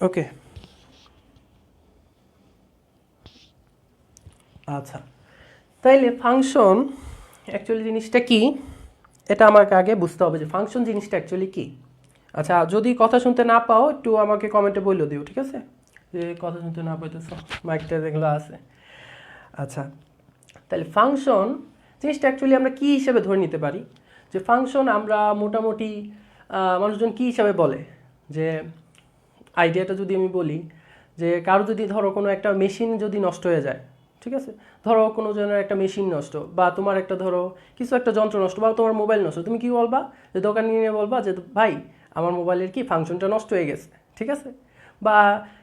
ওকে, আচ্ছা, তাইলে function actually জিনিসটা কি এটা আমাকে আগে বুঝতে হবে যে ফাংশন জিনিসটা অ্যাকচুয়ালি কি। আচ্ছা, যদি কথা শুনতে না পাও একটু আমাকে কমেন্টে বলে দিও, ঠিক আছে? যে কথা শুনতে না পাইতেছ, মাইকটা যেগুলো আছে। আচ্ছা, তাহলে ফাংশন জিনিসটা অ্যাকচুয়ালি আমরা কী হিসেবে ধরে নিতে পারি? যে ফাংশন আমরা মোটামুটি মানুষজন কী হিসাবে বলে, যে আইডিয়াটা যদি আমি বলি, যে কারো যদি ধরো কোনো একটা মেশিন যদি নষ্ট হয়ে যায়, ঠিক আছে, ধরো কোনো জনের একটা মেশিন নষ্ট, বা তোমার একটা ধরো কিছু একটা যন্ত্র নষ্ট, বা তোমার মোবাইল নষ্ট, তুমি কি বলবা? যে দোকানে নিয়ে বলবা যে ভাই আমার মোবাইলের কি ফাংশনটা নষ্ট হয়ে গেছে, ঠিক আছে? বা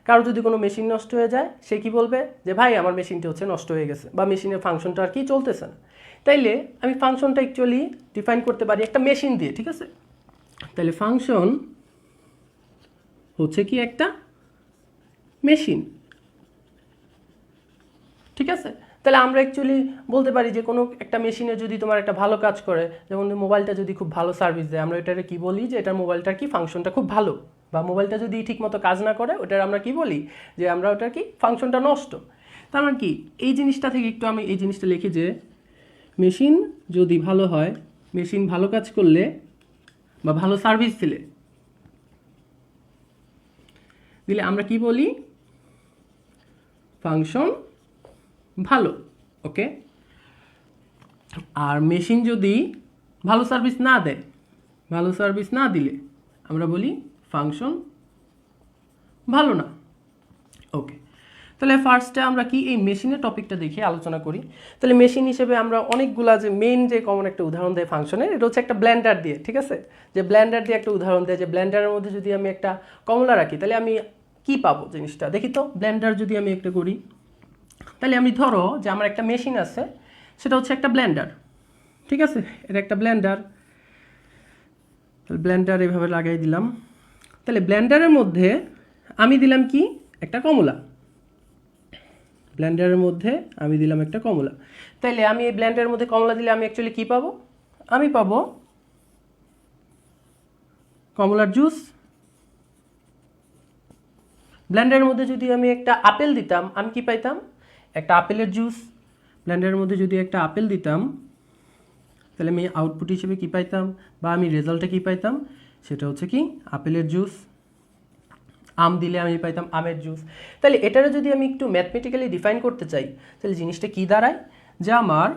কারো যদি কোনো মেশিন নষ্ট হয়ে যায়, সে কি বলবে? যে ভাই আমার মেশিনটি হচ্ছে নষ্ট হয়ে গেছে, বা মেশিনের ফাংশনটা আর কি চলতেছে না। তাইলে আমি ফাংশনটা অ্যাকচুয়ালি ডিফাইন করতে পারি একটা মেশিন দিয়ে, ঠিক আছে? তাহলে ফাংশন হচ্ছে কি একটা মেশিন, ঠিক আছে? তাহলে আমরা অ্যাকচুয়ালি বলতে পারি যে কোনো একটা মেশিনে যদি তোমার একটা ভালো কাজ করে, যেমন মোবাইলটা যদি খুব ভালো সার্ভিস দেয়, আমরা এটাকে কি বলি? যে এটা মোবাইলটার কি ফাংশনটা খুব ভালো। বা মোবাইলটা যদি ঠিকমতো কাজ না করে, ওটার আমরা কি বলি? যে আমরা ওটার কি ফাংশনটা নষ্ট। তার মানে কি এই জিনিসটা থেকে একটু আমি এই জিনিসটা লিখি যে মেশিন যদি ভালো হয়, মেশিন ভালো কাজ করলে বা ভালো সার্ভিস দিলে দিলে আমরা কি বলি? ফাংশন ভালো। ওকে, আর মেশিন যদি ভালো সার্ভিস না দেয়, ভালো সার্ভিস না দিলে আমরা বলি ফাংশন ভালো না। ওকে, তাহলে ফার্স্টে আমরা কি এই মেশিনের টপিকটা দেখে আলোচনা করি। তাহলে মেশিন হিসেবে আমরা অনেকগুলা যে মেইন যে কমন একটা উদাহরণ দেয় ফাংশনের, এটা হচ্ছে একটা ব্লেন্ডার দিয়ে, ঠিক আছে? যে ব্লেন্ডার দিয়ে একটা উদাহরণ দেয়, যে ব্লেন্ডারের মধ্যে যদি আমি একটা কমলা রাখি, তাহলে আমি কি পাবো জিনিসটা দেখি তো। ব্লেন্ডার যদি আমি একটা করি, তাহলে আমি ধরো যে আমার একটা মেশিন আছে, সেটা হচ্ছে একটা ব্লেন্ডার, ঠিক আছে? এটা একটা ব্লেন্ডার, ব্লেন্ডার এভাবে লাগাই দিলাম। তাহলে ব্লেন্ডারের মধ্যে আমি দিলাম কি? একটা কমলা। ব্লেন্ডারের মধ্যে আমি দিলাম একটা কমলা। তাইলে আমি এই ব্লেন্ডারের মধ্যে কমলা দিলে আমি অ্যাকচুয়ালি কি পাবো? আমি পাবো কমলার জুস। ব্লেন্ডারের মধ্যে যদি আমি একটা আপেল দিতাম, আমি কি পাইতাম? একটা আপেলের জুস। ব্লেন্ডারের মধ্যে যদি একটা আপেল দিতাম, তাহলে আমি আউটপুট হিসেবে কি পাইতাম, বা আমি রেজাল্টে কি পাইতাম? সেটা হচ্ছে কি আপেলের জুস। আম দিলে আমি পাইতাম আমের জুস। তাহলে এটারে যদি আমি একটু ম্যাথমেটিক্যালি ডিফাইন করতে চাই, তাহলে জিনিসটা কি দাঁড়ায়? যে আমার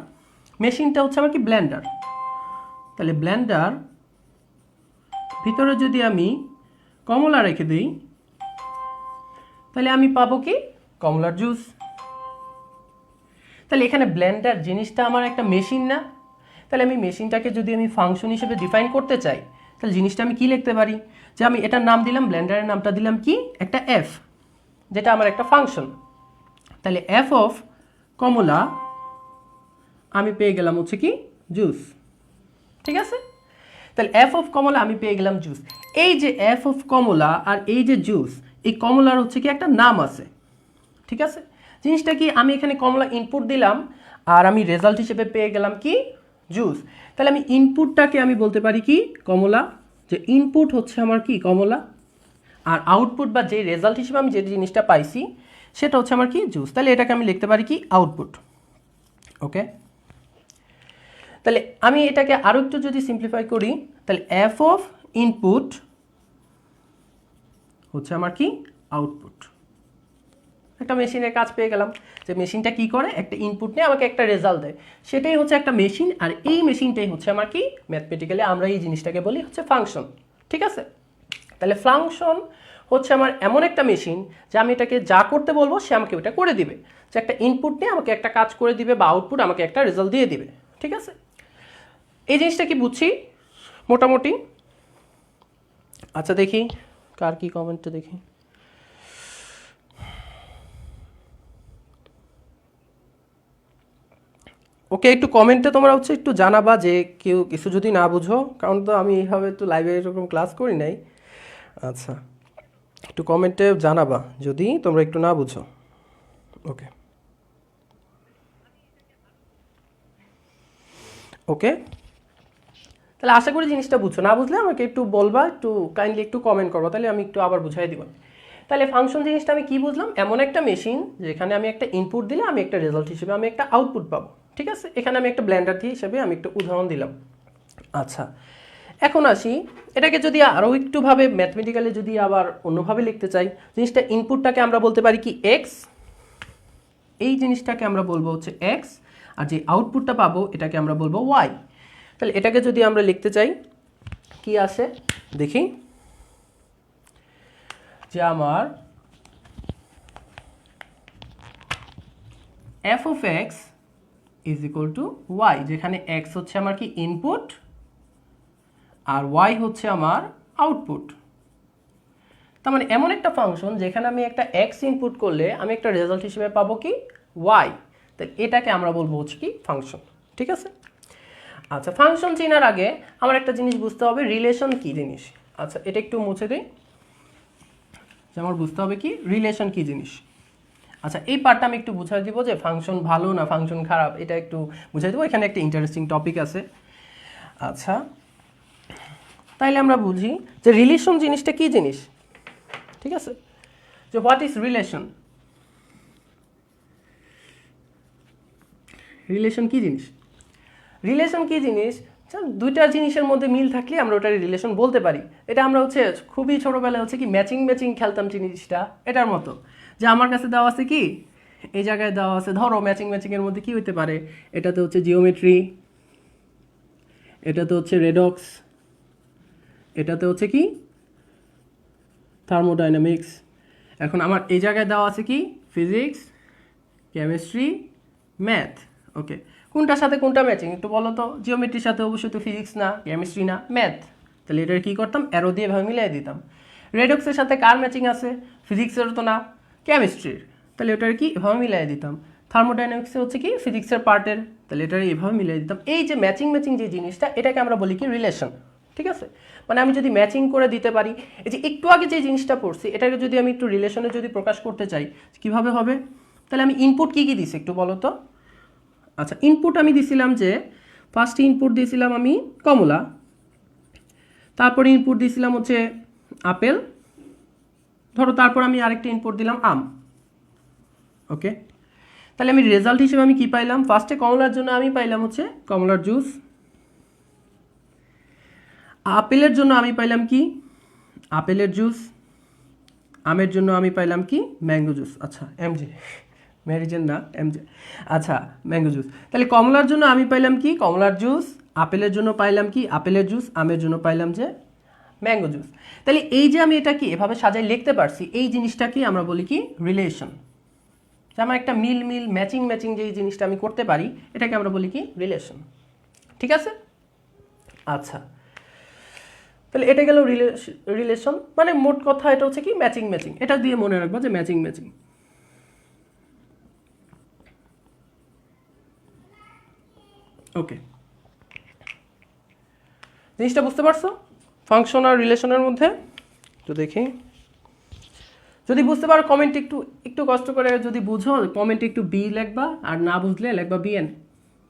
মেশিনটা হচ্ছে আমার কি ব্লেন্ডার। তাহলে ব্লেন্ডার ভিতরে যদি আমি কমলা রেখে দিই, তাহলে আমি পাবো কি? কমলার জুস। তাহলে এখানে ব্লেন্ডার জিনিসটা আমার একটা মেশিন না? তাহলে আমি মেশিনটাকে যদি আমি ফাংশন হিসেবে ডিফাইন করতে চাই, তাহলে জিনিসটা আমি কি লিখতে পারি? যে আমি এটার নাম দিলাম, ব্লেন্ডারের নামটা দিলাম কি? একটা এফ, যেটা আমার একটা ফাংশন। তাহলে এফ অফ কমলা আমি পেয়ে গেলাম হচ্ছে কি? জুস, ঠিক আছে? তাহলে এফ অফ কমলা আমি পেয়ে গেলাম জুস। এই যে এফ অফ কমলা আর এই যে জুস, এই কমলার হচ্ছে কি একটা নাম আছে, ঠিক আছে? জিনিসটা কি? আমি এখানে কমলা ইনপুট দিলাম, আর আমি রেজাল্ট হিসেবে পেয়ে গেলাম কি? জুস। তাহলে আমি ইনপুটটাকে আমি বলতে পারি কি? কমলা। যে ইনপুট হচ্ছে আমার কি? কমলা। আর আউটপুট বা যে রেজাল্ট হিসেবে আমি যে জিনিসটা পাইছি, সেটা হচ্ছে আমার কি? জুস। তাহলে এটাকে আমি লিখতে পারি কি? আউটপুট। ওকে, তাহলে আমি এটাকে আরও একটু যদি সিম্পলিফাই করি, তাহলে এফ অফ ইনপুট হচ্ছে আমার কি? আউটপুট। একটা মেশিনের কাজ পেয়ে গেলাম, যে মেশিনটা কি করে? একটা ইনপুট নিয়ে আমাকে একটা রেজাল্ট দেয়, সেটাই হচ্ছে একটা মেশিন। আর এই মেশিনটাই হচ্ছে আমার কি? ম্যাথমেটিক্যালি আমরা এই জিনিসটাকে বলি হচ্ছে ফাংশন, ঠিক আছে? তাহলে ফাংশন হচ্ছে আমার এমন একটা মেশিন, যে আমি এটাকে যা করতে বলবো সে আমাকে ওটা করে দিবে। যে একটা ইনপুট নিয়ে আমাকে একটা কাজ করে দিবে, বা আউটপুট আমাকে একটা রেজাল্ট দিয়ে দিবে, ঠিক আছে? এই জিনিসটা কি বুঝছি মোটামুটি? আচ্ছা, দেখি কার কি কমেন্টটা দেখি। ওকে, একটু কমেন্টে তোমরা হচ্ছে একটু জানাবা যে কেউ কিছু যদি না বুঝো, কারণ তো আমি এইভাবে তো লাইভে এরকম ক্লাস করি নাই। আচ্ছা, একটু কমেন্টে জানাবা যদি তোমরা একটু না বুঝো। ওকে, ওকে, তাহলে আশা করি জিনিসটা বুঝছো। না বুঝলে আমাকে একটু বলবা, একটু কাইন্ডলি একটু কমেন্ট করো, তাহলে আমি একটু আবার বুঝাই দিব। তাহলে ফাংশন জিনিসটা আমি কি বুঝলাম, এমন একটা মেশিন যেখানে আমি একটা ইনপুট দিলে আমি একটা রেজাল্ট হিসেবে আমি একটা আউটপুট পাবো। ঠিক আছে, এখানে আমি একটা ব্লেন্ডার দিয়ে হিসেবে আমি একটা উদাহরণ দিলাম। আচ্ছা, এখন আসি, এটাকে যদি আরও একটুভাবে ম্যাথমেটিক্যালি যদি আবার অন্যভাবে লিখতে চাই, জিনিসটা ইনপুটটাকে আমরা বলতে পারি কি এক্স, এই জিনিসটাকে আমরা বলবো হচ্ছে এক্স, আর যে আউটপুটটা পাবো এটাকে আমরা বলবো ওয়াই। তাহলে এটাকে যদি আমরা লিখতে চাই কি আসে দেখি, যে আমার f of x is equal to y, যেখানে এক্স হচ্ছে আমার কি ইনপুট আর ওয়াই হচ্ছে আমার আউটপুট। তার মানে এমন একটা ফাংশন যেখানে আমি একটা এক্স ইনপুট করলে আমি একটা রেজাল্ট হিসেবে পাবো কি ওয়াই, তাই এটাকে আমরা বলবো হচ্ছে কি ফাংশন। ঠিক আছে, আচ্ছা ফাংশন চেনার আগে আমার একটা জিনিস বুঝতে হবে রিলেশন কি জিনিস। আচ্ছা এটা একটু মুছে দিই, যে আমার বুঝতে হবে কি রিলেশন কি জিনিস। আচ্ছা এই পার্টটা আমি একটু বুঝাই দিব, যে ফাংশন ভালো না ফাংশন খারাপ এটা একটু বুঝাই দিব, এখানে একটা ইন্টারেস্টিং টপিক আছে। আচ্ছা তাইলে আমরা বুঝি যে রিলেশন জিনিসটা কি জিনিস। ঠিক আছে, যে হোয়াট ইজ রিলেশন, রিলেশন কি জিনিস, রিলেশন কি জিনিস, দুইটা জিনিসের মধ্যে মিল থাকলে আমরা ওটা রিলেশন বলতে পারি। এটা আমরা হচ্ছে খুবই ছোটোবেলায় হচ্ছে কি ম্যাচিং ম্যাচিং খেলতাম জিনিসটা এটার মতো, যে আমার কাছে দেওয়া আছে কি এই জায়গায় দেওয়া আছে, ধরো ম্যাচিং ম্যাচিংয়ের মধ্যে কি হতে পারে, এটাতে হচ্ছে জিওমেট্রি, এটাতে হচ্ছে রেডক্স, এটাতে হচ্ছে কি থার্মোডাইনামিক্স। এখন আমার এই জায়গায় দেওয়া আছে কি ফিজিক্স, কেমিস্ট্রি, ম্যাথ। ওকে, কোনটার সাথে কোনটা ম্যাচিং একটু বলো তো, জিওমেট্রির সাথে অবশ্যই তো ফিজিক্স না, কেমিস্ট্রি না, ম্যাথ। তাহলে এটার কী করতাম, অ্যারো দিয়ে ভাবে মিলিয়ে দিতাম। রেডক্সের সাথে কার ম্যাচিং আছে, ফিজিক্সের তো না, কেমিস্ট্রির, তাহলে এটার কি এভাবে মিলিয়ে দিতাম। থার্মোডাইনামিক্সে হচ্ছে কি ফিজিক্সের পার্টের, তাহলে এটার এইভাবে মিলিয়ে দিতাম। এই যে ম্যাচিং ম্যাচিং যে জিনিসটা এটাকে আমরা বলি কি রিলেশন। ঠিক আছে, মানে আমি যদি ম্যাচিং করে দিতে পারি, এই যে একটু আগে যে জিনিসটা পড়ছি এটাকে যদি আমি একটু রিলেশনে যদি প্রকাশ করতে চাই কিভাবে হবে, তাহলে আমি ইনপুট কী কী দিছি একটু বলো তো। আচ্ছা ইনপুট আমি দিছিলাম যে ফার্স্ট ইনপুট দিয়েছিলাম আমি কমলা, তারপরে ইনপুট দিয়েছিলাম হচ্ছে আপেল, ধরো তারপর আমি আরেকটা ইনপুট দিলাম আম। ওকে, তাহলে আমি রেজাল্ট হিসেবে আমি কি পাইলাম, ফার্স্টে কমলার জন্য আমি পাইলাম হচ্ছে কমলার জুস, আপেলের জন্য আমি পাইলাম কি আপেলের জুস, আমের জন্য আমি পাইলাম কি ম্যাঙ্গো জুস। আচ্ছা এমজি ম্যারিজেন না এমজি, আচ্ছা ম্যাঙ্গো জুস। তাহলে কমলার জন্য আমি পাইলাম কি কমলার জুস, আপেলের জন্য পাইলাম কি আপেলের জুস, আমের জন্য পাইলাম যে ম্যাঙ্গো জুস। তাহলে এই যে আমি এটা কি এভাবে সাজাই লিখতে পারছি, এই জিনিসটাকে আমরা বলি কি রিলেশন। যে আমার একটা মিল মিল ম্যাচিং ম্যাচিং যে জিনিসটা আমি করতে পারি এটাকে আমরা বলি কি রিলেশন। ঠিক আছে, আচ্ছা তাহলে এটা গেল রিলেশন, মানে মোট কথা এটা হচ্ছে কি ম্যাচিং ম্যাচিং, এটা দিয়ে মনে রাখবো যে ম্যাচিং ম্যাচিং। ওকে, জিনিসটা বুঝতে পারছো ফাংশন আর রিলেশনের মধ্যে। তো দেখি যদি বুঝতে পারো কমেন্ট একটু একটু কষ্ট করে, যদি বুঝো কমেন্টে একটু বি লিখবা, আর না বুঝলে লিখবা বিএন।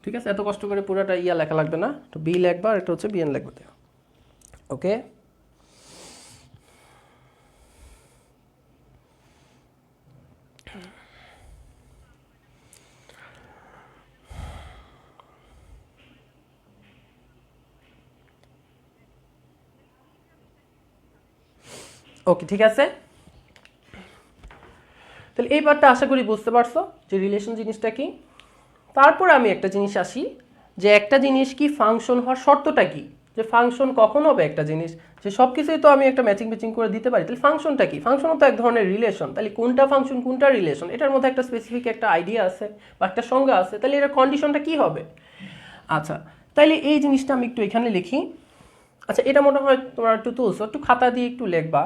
ঠিক আছে, এত কষ্ট করে পুরোটা ইয়া লেখা লাগবে না, তো বি লিখবা আর এটা হচ্ছে বিএন লিখবে। ওকে, ওকে ঠিক আছে, তাহলে এই পার্টটা আশা করি বুঝতে পারছো যে রিলেশন জিনিসটা কি। তারপর আমি একটা জিনিস আসি, যে একটা জিনিস কি ফাংশন হওয়ার শর্তটা কি, যে ফাংশন কখন হবে একটা জিনিস, যে সব কিছুই তো আমি একটা ম্যাচিং ম্যাচিং করে দিতে পারি, তাহলে ফাংশনটা কি, ফাংশনও তো এক ধরনের রিলেশন, তাহলে কোনটা ফাংশন কোনটা রিলেশন এটার মধ্যে একটা স্পেসিফিক একটা আইডিয়া আছে বা একটা সংজ্ঞা আছে, তাহলে এটার কন্ডিশনটা কি হবে। আচ্ছা তাইলে এই জিনিসটা আমি একটু এখানে লিখি। আচ্ছা এটা মনে হয় তোমরা একটু তুলছো, একটু খাতা দিয়ে একটু লিখবা।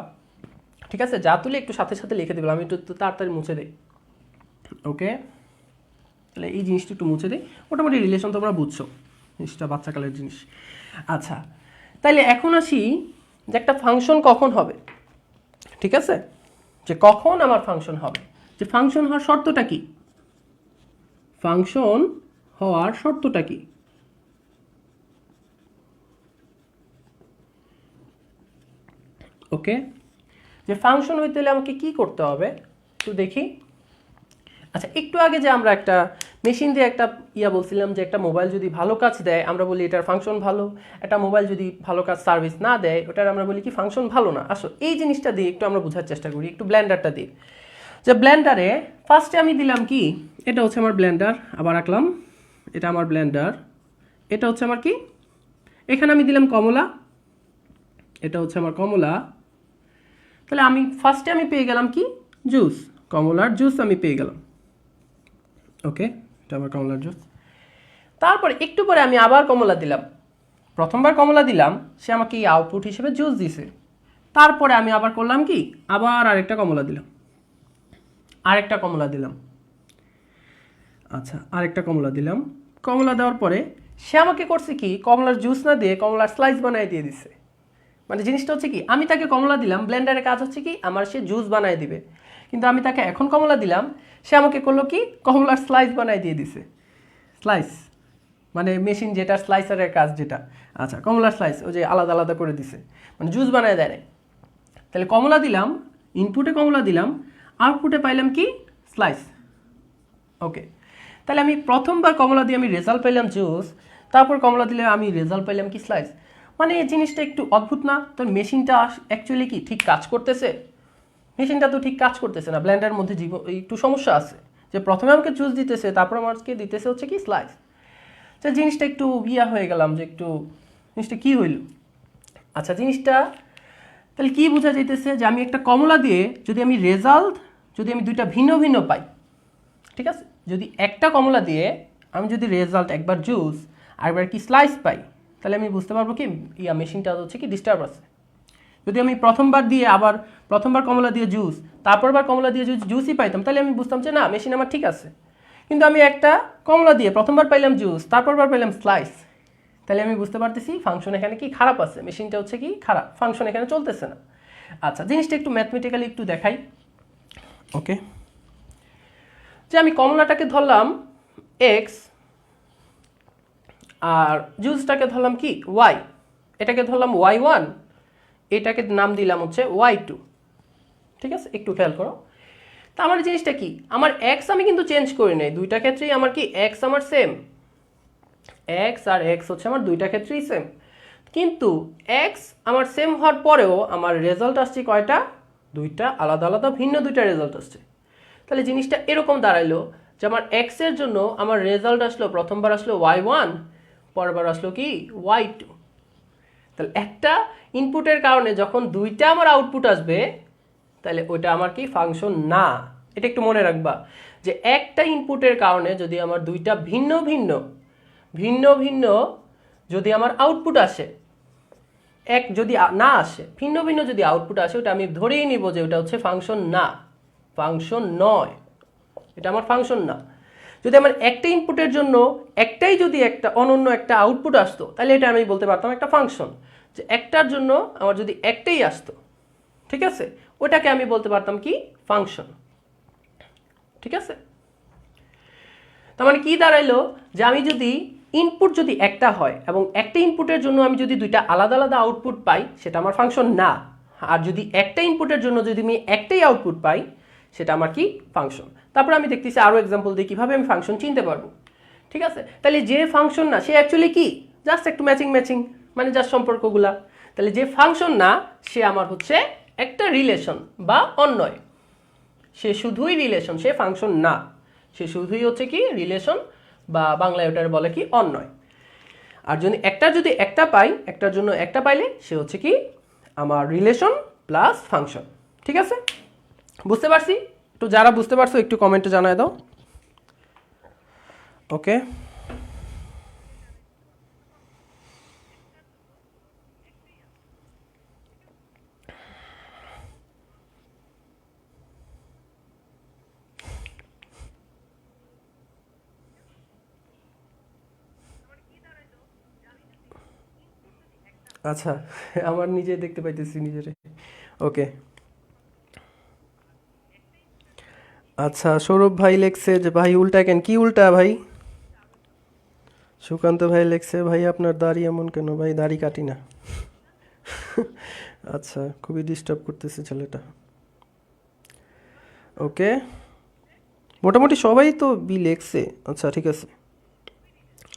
ঠিক আছে, যা তুলে একটু সাথে সাথে লিখে দেবো, আমি একটু তাড়াতাড়ি মুছে দিই। ওকে, তাহলে এই জিনিসটা একটু মুছে দিই, মোটামুটি রিলেশন তোমরা বুঝছো, জিনিসটা বাচ্চাকালের জিনিস। আচ্ছা তাইলে এখন আসি যে একটা ফাংশন কখন হবে। ঠিক আছে, যে কখন আমার ফাংশন হবে, যে ফাংশন হওয়ার শর্তটা কি, ফাংশন হওয়ার শর্তটা কি। ওকে, যে ফাংশন হইতে হলে আমাকে কি করতে হবে একটু দেখি। আচ্ছা, একটু আগে যে আমরা একটা মেশিন দিয়ে একটা বলছিলাম যে একটা মোবাইল যদি ভালো কাজ দেয় আমরা বলি এটার ফাংশন ভালো, একটা মোবাইল যদি ভালো কাজ সার্ভিস না দেয় ওটার আমরা বলি কি ফাংশন ভালো না। আসলে এই জিনিসটা দিয়ে একটু আমরা বোঝার চেষ্টা করি, একটু ব্লেন্ডারটা দিয়ে। যে ব্লেন্ডারে ফার্স্টে আমি দিলাম কি, এটা হচ্ছে আমার ব্লেন্ডার, আবার আঁকলাম এটা আমার ব্লেন্ডার, এটা হচ্ছে আমার কি, এখানে আমি দিলাম কমলা, এটা হচ্ছে আমার কমলা। তাহলে আমি ফার্স্টে আমি পেয়ে গেলাম কি জুস, কমলার জুস আমি পেয়ে গেলাম। ওকে, এটা আমার কমলার জুস। তারপরে একটু পরে আমি আবার কমলা দিলাম, প্রথমবার কমলা দিলাম সে আমাকে এই আউটপুট হিসেবে জুস দিছে। তারপরে আমি আবার করলাম কি, আবার আরেকটা কমলা দিলাম, আরেকটা কমলা দিলাম, আচ্ছা আরেকটা কমলা দিলাম। কমলা দেওয়ার পরে সে আমাকে করছে কি, কমলার জুস না দিয়ে কমলার স্লাইস বানাই দিয়ে দিছে। মানে জিনিসটা হচ্ছে কি, আমি তাকে কমলা দিলাম, ব্লেন্ডারের কাজ হচ্ছে কি আমার সে জুস বানাই দিবে, কিন্তু আমি তাকে এখন কমলা দিলাম, সে আমাকে করলো কি কমলার স্লাইস বানাই দিয়ে দিছে। স্লাইস মানে মেশিন যেটা স্লাইসারের কাজ যেটা, আচ্ছা কমলার স্লাইস ওই যে আলাদা আলাদা করে দিছে, মানে জুস বানায় দেয় নাই। তাহলে কমলা দিলাম, ইনপুটে কমলা দিলাম, আউটপুটে পাইলাম কি স্লাইস। ওকে, তাহলে আমি প্রথমবার কমলা দিয়ে আমি রেজাল্ট পাইলাম জুস, তারপর কমলা দিলে আমি রেজাল্ট পাইলাম কি স্লাইস। মানে এই জিনিসটা একটু অদ্ভুত না? তোর মেশিনটা অ্যাকচুয়ালি কি ঠিক কাজ করতেছে? মেশিনটা তো ঠিক কাজ করতেছে না, ব্লেন্ডারের মধ্যে একটু সমস্যা আছে, যে প্রথমে আমাকে জুস দিতেছে তারপর আমাকে দিতেছে হচ্ছে কি স্লাইস। তো জিনিসটা একটু হয়ে গেলাম যে একটু জিনিসটা কি হইল। আচ্ছা, জিনিসটা তাহলে কি বোঝা যাইতেছে যে আমি একটা কমলা দিয়ে যদি আমি রেজাল্ট যদি আমি দুইটা ভিন্ন ভিন্ন পাই, ঠিক আছে, যদি একটা কমলা দিয়ে আমি যদি রেজাল্ট একবার জুস আরেকবার কি স্লাইস পাই, তাহলে আমি বুঝতে পারবো কি মেশিনটা হচ্ছে কি ডিস্টার্ব আছে। যদি আমি প্রথমবার দিয়ে আবার প্রথমবার কমলা দিয়ে জুস তারপরবার কমলা দিয়ে জুসই পাইতাম, তাহলে আমি বুঝতাম যে না মেশিন আমার ঠিক আছে। কিন্তু আমি একটা কমলা দিয়ে প্রথমবার পাইলাম জুস তারপরবার পাইলাম স্লাইস, তাহলে আমি বুঝতে পারতেছি ফাংশন এখানে কি খারাপ আছে, মেশিনটা হচ্ছে কি খারাপ, ফাংশন এখানে চলতেছে না। আচ্ছা, জিনিসটা একটু ম্যাথমেটিক্যালি একটু দেখাই। ওকে, যে আমি কমলাটাকে ধরলাম এক্স আর জুসটাকে ধরলাম কি ওয়াই, এটাকে ধরলাম ওয়াই ওয়ান, এটাকে নাম দিলাম হচ্ছে ওয়াই টু। ঠিক আছে, একটু খেয়াল করো। তা আমার জিনিসটা কি, আমার এক্স আমি কিন্তু চেঞ্জ করি নাই, দুইটা ক্ষেত্রেই আমার কি এক্স আমার সেম, এক্স আর এক্স হচ্ছে আমার দুইটা ক্ষেত্রেই সেম। কিন্তু এক্স আমার সেম হওয়ার পরেও আমার রেজাল্ট আসছে কয়টা, দুইটা আলাদা আলাদা ভিন্ন দুইটা রেজাল্ট আসছে। তাহলে জিনিসটা এরকম দাঁড়াইলো যে আমার এক্স এর জন্য আমার রেজাল্ট আসলো, প্রথমবার আসলো ওয়াই ওয়ান, পরেরবার আসলো কি ওয়াই টু। তাহলে একটা ইনপুটের কারণে যখন দুইটা আমার আউটপুট আসবে তাহলে ওইটা আমার কি ফাংশন না। এটা একটু মনে রাখবা যে একটা ইনপুটের কারণে যদি আমার দুইটা ভিন্ন ভিন্ন ভিন্ন ভিন্ন যদি আমার আউটপুট আসে, এক যদি না আসে, ভিন্ন ভিন্ন যদি আউটপুট আসে, ওটা আমি ধরেই নিব যে ওটা হচ্ছে ফাংশন না, ফাংশন নয়, এটা আমার ফাংশন না। যদি আমার একটা ইনপুটের জন্য একটাই যদি একটা অনন্য একটা আউটপুট আসতো তাহলে এটা আমি বলতে পারতাম একটা ফাংশন, যে একটার জন্য আমার যদি একটাই আসতো, ঠিক আছে, ওটাকে আমি বলতে পারতাম কি ফাংশন। ঠিক আছে, তার মানে কি দাঁড়াইলো যে আমি যদি ইনপুট যদি একটা হয় এবং একটা ইনপুটের জন্য আমি যদি দুইটা আলাদা আলাদা আউটপুট পাই সেটা আমার ফাংশন না, আর যদি একটা ইনপুটের জন্য যদি আমি একটাই আউটপুট পাই সেটা আমার কি ফাংশন। তারপর আমি দেখতেছি আরও এক্সাম্পল দিই কীভাবে আমি ফাংশন চিনতে পারবো। ঠিক আছে, তাহলে যে ফাংশন না সে অ্যাকচুয়ালি কি জাস্ট একটু ম্যাচিং ম্যাচিং মানে জাস্ট সম্পর্কগুলা। তাহলে যে ফাংশন না সে আমার হচ্ছে একটা রিলেশন বা অন্যয়, সে শুধুই রিলেশন, সে ফাংশন না, সে শুধুই হচ্ছে কি রিলেশন বা বাংলায় ওটার বলে কি অন্যয়। আর যদি একটা পাই, একটার জন্য একটা পাইলে সে হচ্ছে কি আমার রিলেশন প্লাস ফাংশন। ঠিক আছে, বুঝতে পারছি? একটু যারা বুঝতে পারছো একটু কমেন্টে জানায় দাও। ওকে, আচ্ছা আমার নিজে দেখতে পাইতেছি নিজেরে। ওকে, আচ্ছা সৌরভ ভাই লেখছে যে ভাই উল্টা কেন, কি উল্টা ভাই? সুকান্ত ভাই লেখছে ভাই আপনার দাড়ি এমন কেন? ভাই দাড়ি কাটি না। আচ্ছা, খুবই ডিস্টার্ব করতেছে ছেলেটা। ওকে, মোটামুটি সবাই তো বি লেখছে। আচ্ছা ঠিক আছে।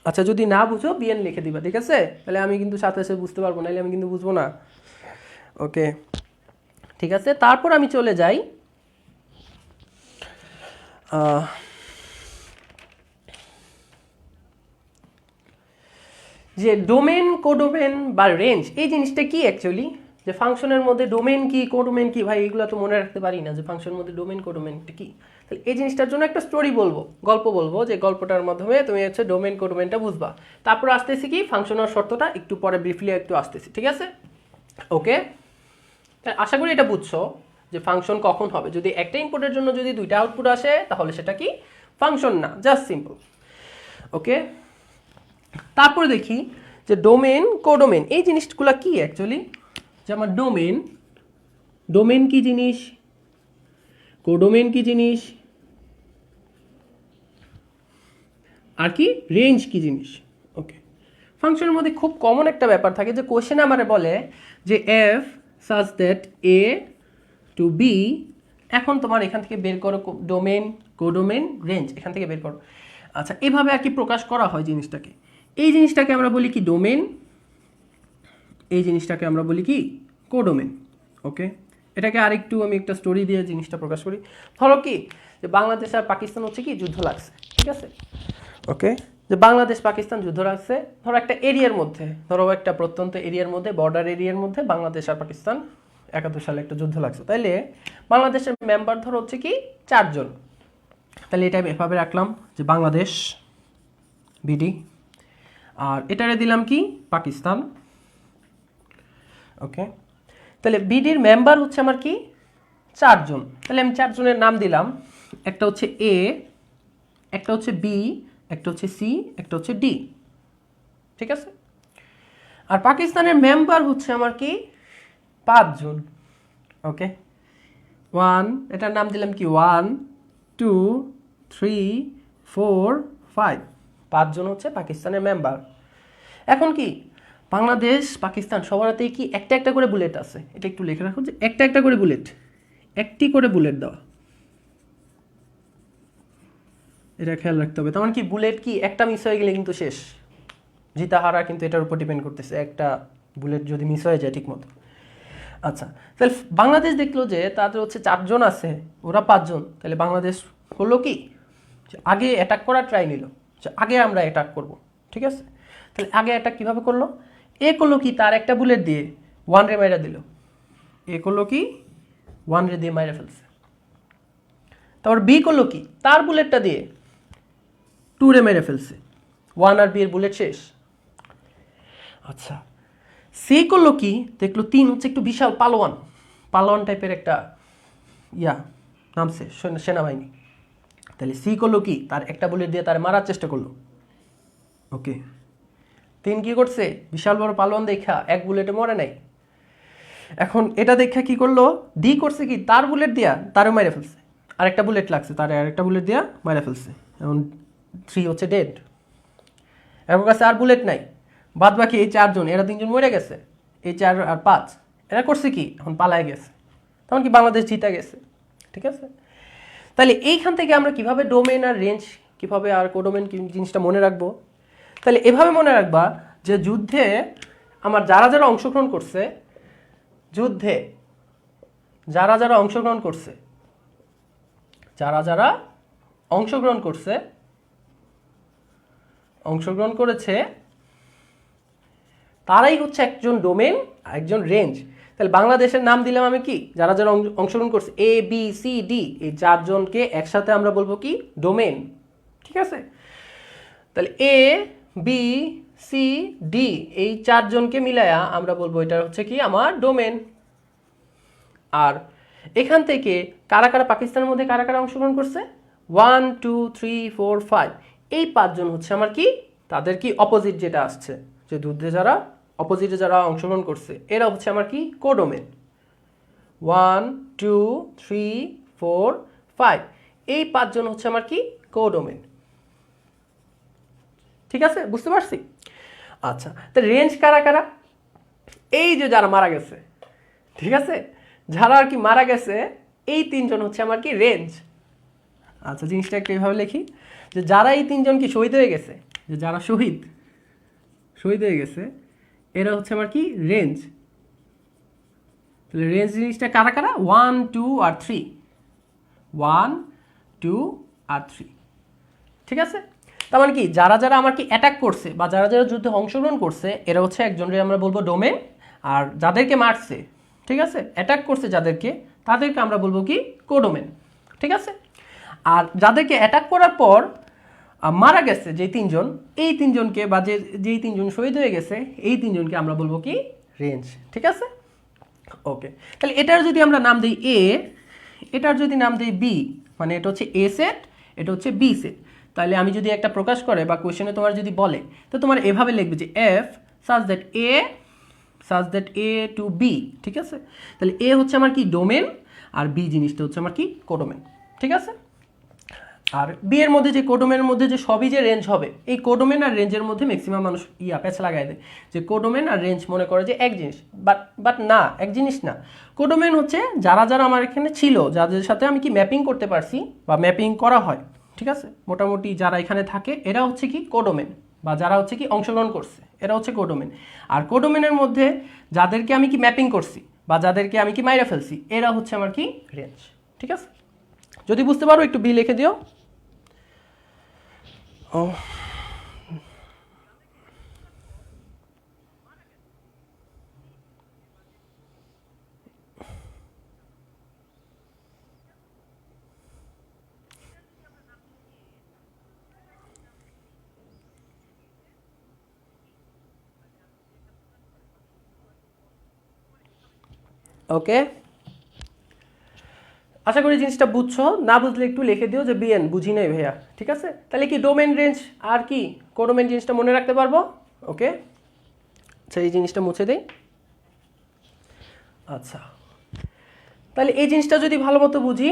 আচ্ছা, যদি না বুঝো বিএন লিখে দিবা, ঠিক আছে? তাহলে আমি কিন্তু সাথে সাথে বুঝতে পারবো, নাহলে আমি কিন্তু বুঝবো না। ওকে, ঠিক আছে। তারপর আমি চলে যাই যে ডোমেন, কোডোমেন বা রেঞ্জ, এই জিনিসটা কি অ্যাকচুয়ালি? যে ফাংশনের মধ্যে ডোমেন কি, কোডোমেন কি, ভাই এগুলো তো মনে রাখতে পারি না যে ফাংশনের মধ্যে ডোমেন কোডোমেনটা কি। তাহলে এই জিনিসটার জন্য একটা স্টোরি বলবো, গল্প বলবো, যে গল্পটার মাধ্যমে তুমি হচ্ছে ডোমেন কোডোমেনটা বুঝবা। তারপর আসতেছি কি ফাংশনের শর্তটা, একটু পরে ব্রিফলি একটু আসতেছি, ঠিক আছে? ওকে, আশা করি এটা বুঝছো যে ফাংশন কখন হবে। যদি একটা ইনপুটের জন্য যদি দুইটা আউটপুট আসে তাহলে সেটা কি ফাংশন না, জাস্ট সিম্পল। ওকে, তারপরে দেখি যে ডোমেন, কোডোমেন এই জিনিসগুলো কি অ্যাকচুয়ালি। যে আমার ডোমেন, ডোমেন কি জিনিস, কোডোমেন কি জিনিস, আর কি রেঞ্জ কি জিনিস। ওকে, ফাংশনের মধ্যে খুব কমন একটা ব্যাপার থাকে যে কোশ্চেন আমারে বলে যে F such that a two B, এখন তোমার এখান থেকে বের করো ডোমেন, কোডোমেন, রেঞ্জ, এখান থেকে বের করো। আচ্ছা, এভাবে আর কি প্রকাশ করা হয় জিনিসটাকে। এই জিনিসটাকে আমরা বলি কি ডোমেন, এই জিনিসটাকে আমরা বলি কি কোডোমেন। ওকে, এটাকে আরেকটু আমি একটা স্টোরি দিয়ে জিনিসটা প্রকাশ করি। ধরো কি যে বাংলাদেশ আর পাকিস্তান হচ্ছে কি যুদ্ধ লাগছে, ঠিক আছে? ওকে, যে বাংলাদেশ পাকিস্তান যুদ্ধ লাগছে, ধরো একটা এরিয়ার মধ্যে, ধরো একটা প্রত্যন্ত এরিয়ার মধ্যে, বর্ডার এরিয়ার মধ্যে বাংলাদেশ আর পাকিস্তান 71 সালে একটা যুদ্ধ লাগছে। তাইলে বাংলাদেশের মেম্বার ধরো হচ্ছে কি 4 জন। তাহলে এটা এভাবে রাখলাম যে বাংলাদেশ বিডি, আর এটারে দিলাম কি পাকিস্তান। ওকে, তাহলে বিডির মেম্বার হচ্ছে আমার কি 4 জন। তাহলে আমি 4 জনের নাম দিলাম, একটা হচ্ছে এ, একটা হচ্ছে বি, একটা হচ্ছে সি, একটা হচ্ছে ডি, ঠিক আছে? আর পাকিস্তানের মেম্বার হচ্ছে আমার কি 5 জন। ওকে, 1, এটার নাম দিলাম কি 1 2 3 4 5, 5 জন হচ্ছে পাকিস্তানের মেম্বার। এখন কি বাংলাদেশ পাকিস্তান সবার হাতেই কি একটা একটা করে বুলেট আছে, এটা একটু লিখে রাখো যে একটা একটা করে বুলেট, একটি করে বুলেট দেওয়া, এটা খেয়াল রাখতে হবে। তেমন কি বুলেট কি একটা মিস হয়ে গেলে কিন্তু শেষ, জিতা হারা কিন্তু এটার উপর ডিপেন্ড করতেছে, একটা বুলেট যদি মিস হয়ে যায় ঠিক মতো। আচ্ছা, তাহলে বাংলাদেশ দেখলো যে তাদের হচ্ছে 4 জন আছে, ওরা 5 জন। তাহলে বাংলাদেশ হলো কি যে আগে অ্যাটাক করার ট্রাই নিল, যে আগে আমরা অ্যাটাক করব, ঠিক আছে? তাহলে আগে অ্যাটাক কীভাবে করলো? এ করলো কি তার একটা বুলেট দিয়ে 1 রে মাইরা দিল, এ করলো কি 1 রে দিয়ে মাইরা ফেলছে। তারপর বি করলো কি তার বুলেটটা দিয়ে 2 রে মেরে ফেলছে, 1 আর বি এর বুলেট শেষ। আচ্ছা, সি করলো কি দেখলো 3 হচ্ছে একটু বিশাল পালোয়ান, পালোয়ান টাইপের একটা ইয়া নামছে সেনাবাহিনী। তাহলে সি করলো কি তার একটা বুলেট দিয়ে তার মারার চেষ্টা করলো। ওকে, 3 কি করছে বিশাল বড় পালোয়ান দেখা এক বুলেটে মরে নাই। এখন এটা দেখা কি করলো ডি করছে কি তার বুলেট দিয়া তারও মেরে ফেলছে, আরেকটা বুলেট লাগছে তার, আরেকটা বুলেট দিয়া মেরে ফেলছে। এখন 3 হচ্ছে ডেড, এর কাছে আর বুলেট নাই। বাদ বাকি এই 4 জন, এরা 3 জন মরে গেছে, এই 4 আর 5 এরা করছে কি এখন পালায় গেছে, তখন কি বাংলাদেশ জিতে গেছে, ঠিক আছে? তাহলে এইখান থেকে আমরা কিভাবে ডোমেন আর রেঞ্জ, কিভাবে আর কোডোমেন জিনিসটা মনে রাখবো? তাহলে এভাবে মনে রাখবা যে যুদ্ধে আমার যারা যারা অংশগ্রহণ করছে, যুদ্ধে যারা যারা অংশগ্রহণ করছে, যারা যারা অংশগ্রহণ করছে, অংশগ্রহণ করেছে, তারাই হচ্ছে একজন ডোমেন আর একজন রেঞ্জ। তাহলে বাংলাদেশের নাম দিলাম আমি কি যারা যারা অংশগ্রহণ করছে, এ বি সি ডি, এই 4 জনকে একসাথে আমরা বলবো কি ডোমেন, ঠিক আছে? তাহলে এ বি সি ডি এই 4 জনকে মিলায়া আমরা বলবো এটা হচ্ছে কি আমার ডোমেন। আর এখান থেকে কারা কারা পাকিস্তানের মধ্যে কারা কারা অংশগ্রহণ করছে, 1 2 3 4 5, এই 5 জন হচ্ছে আমার কি তাদের কি অপোজিট যেটা আসছে, যে যুদ্ধে যারা অপোজিটে যারা অংশগ্রহণ করছে এরা হচ্ছে আমার কি কোডোমেন। 1 2 3 4 5, এই 5 জন হচ্ছে আমার কি কোডোমেন, ঠিক আছে? বুঝতে পারছি? আচ্ছা, তো রেঞ্জ কারা কারা? এই যে যারা মারা গেছে, ঠিক আছে, যারা আর কি মারা গেছে এই তিনজন হচ্ছে আমার কি রেঞ্জ। আচ্ছা জিনিসটা একটু এইভাবে লিখি যে যারা এই তিনজন কি শহীদ হয়ে গেছে, যে যারা শহীদ হয়ে গেছে এরা হচ্ছে আমার কি রেঞ্জ। তাহলে রেঞ্জ জিনিসটা কারা কারা, 1 2 আর 3, 1 2 আর 3। ঠিক আছে, তার মানে কি যারা যারা আমার কি অ্যাটাক করছে বা যারা যারা যুদ্ধে অংশগ্রহণ করছে এরা হচ্ছে একজনকে আমরা বলবো ডোমেন, আর যাদেরকে মারছে, ঠিক আছে, অ্যাটাক করছে যাদেরকে, তাদেরকে আমরা বলবো কি কোডোমেন। ঠিক আছে, আর যাদেরকে অ্যাটাক করার পর মারা গেছে যে তিনজন, এই তিনজনকে বা যেই তিনজন শহীদ হয়ে গেছে এই তিনজনকে আমরা বলবো কি রেঞ্জ। ঠিক আছে, ওকে। তাহলে এটার যদি আমরা নাম দিই এ, এটার যদি নাম দিই বি, মানে এটা হচ্ছে এ সেট, এটা হচ্ছে বি সেট, তাহলে আমি যদি একটা প্রকাশ করে বা কোয়েশ্চেনে তোমার যদি বলে তো তোমার এভাবে লিখবে যে F such that a two B. ঠিক আছে, তাহলে এ হচ্ছে আমার কি ডোমেন আর বি জিনিসটা হচ্ছে আমার কি কোডোমেন। ঠিক আছে, আর বি এর মধ্যে যে কোডোমেনের মধ্যে যে সবই যে রেঞ্জ হবে, এই কোডোমেন আর রেঞ্জের মধ্যে ম্যাক্সিমাম মানুষ প্যাচ লাগাই দেয় যে কোডোমেন আর রেঞ্জ মনে করে যে এক জিনিস, বাট না, এক জিনিস না। কোডোমেন হচ্ছে যারা যারা আমার এখানে ছিল, যাদের সাথে আমি কি ম্যাপিং করতে পারছি বা ম্যাপিং করা হয়, ঠিক আছে, মোটামুটি যারা এখানে থাকে এরা হচ্ছে কি কোডোমেন, বা যারা হচ্ছে কি অংশগ্রহণ করছে এরা হচ্ছে কোডোমেন। আর কোডোমেনের মধ্যে যাদেরকে আমি কি ম্যাপিং করছি বা যাদেরকে আমি কি মাইরা ফেলছি এরা হচ্ছে আমার কি রেঞ্জ। ঠিক আছে, যদি বুঝতে পারো একটু বি লিখে দিও। ও ওকে, আশা করি জিনিসটা বুঝছো, না বুঝলে একটু লিখে দিও যে বিএন বুঝি নাই ভাইয়া। ঠিক আছে, তাহলে কি ডোমেন রেঞ্জ আর কি কোডোমেন জিনিসটা মনে রাখতে পারবো। ওকে, আচ্ছা এই জিনিসটা মুছে দেই। আচ্ছা, তাহলে এই জিনিসটা যদি ভালো মতো বুঝি,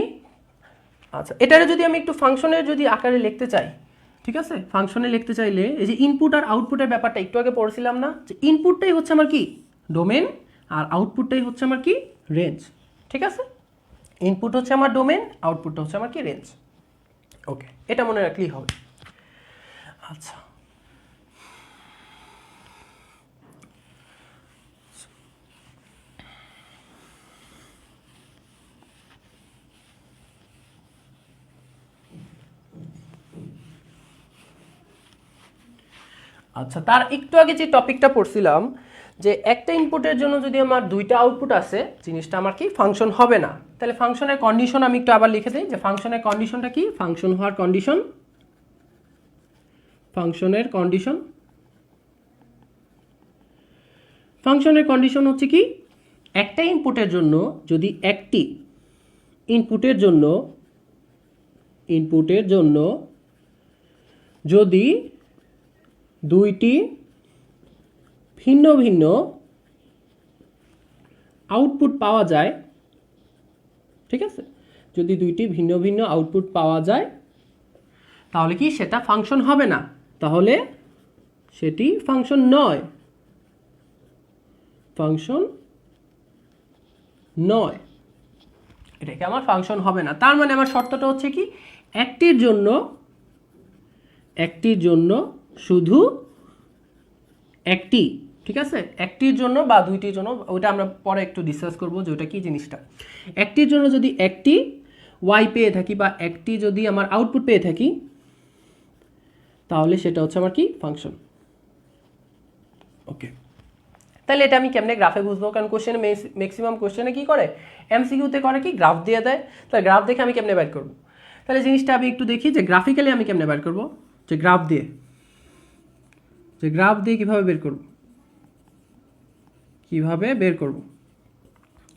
আচ্ছা এটারে যদি আমি একটু ফাংশনের যদি আকারে লিখতে চাই, ঠিক আছে, ফাংশনে লিখতে চাইলে এই যে ইনপুট আর আউটপুটের ব্যাপারটা একটু আগে পড়ছিলাম না, যে ইনপুটটাই হচ্ছে আমার কি ডোমেন আর আউটপুটটাই হচ্ছে আমার কি রেঞ্জ। ঠিক আছে, ইনপুট হচ্ছে আমার ডোমেন, আউটপুটটা হচ্ছে আমার কি রেঞ্জ। ওকে, এটা মনে রাখলেই হবে। আচ্ছা, আচ্ছা তার একটু আগে যে টপিকটা পড়ছিলাম যে একটা ইনপুটের জন্য যদি আমার দুইটা আউটপুট আছে জিনিসটা আমার কি ফাংশন হবে না। তাহলে ফাংশনের কন্ডিশন আমি একটু আবার লিখে দিই যে ফাংশনের কন্ডিশনটা কি, ফাংশন হওয়ার কন্ডিশন, ফাংশনের কন্ডিশন, ফাংশনের কন্ডিশন হচ্ছে কি একটা ইনপুটের জন্য যদি একটি ইনপুটের জন্য যদি দুইটি ভিন্ন ভিন্ন আউটপুট পাওয়া যায়, ঠিক আছে, যদি দুইটি ভিন্ন ভিন্ন আউটপুট পাওয়া যায় তাহলে কি সেটা ফাংশন হবে না, তাহলে সেটি ফাংশন নয়, ফাংশন নয়, এটাকে আমার ফাংশন হবে না। তার মানে আমার শর্তটা হচ্ছে কি একটির জন্য শুধু একটি, ঠিক আছে, একটির জন্য বা দুইটির জন্য ওইটা আমরা পরে একটু ডিসকাস করবো যে ওটা কি জিনিসটা। একটির জন্য যদি একটি ওয়াই পেয়ে থাকি বা একটি যদি আমার আউটপুট পেয়ে থাকি তাহলে সেটা হচ্ছে আমার কি ফাংশন। ওকে, তাহলে এটা আমি কেমনে গ্রাফে বুঝবো, কারণ কোশ্চেনে ম্যাক্সিমাম কোশ্চেনে কি করে এমসিকিউতে করে কি গ্রাফ দিয়ে দেয়, তাহলে গ্রাফ দেখে আমি কেমনে বের করবো। তাহলে জিনিসটা আমি একটু দেখি যে গ্রাফিক্যালি আমি কেমনে বের করবো, যে গ্রাফ দিয়ে কিভাবে বের করব।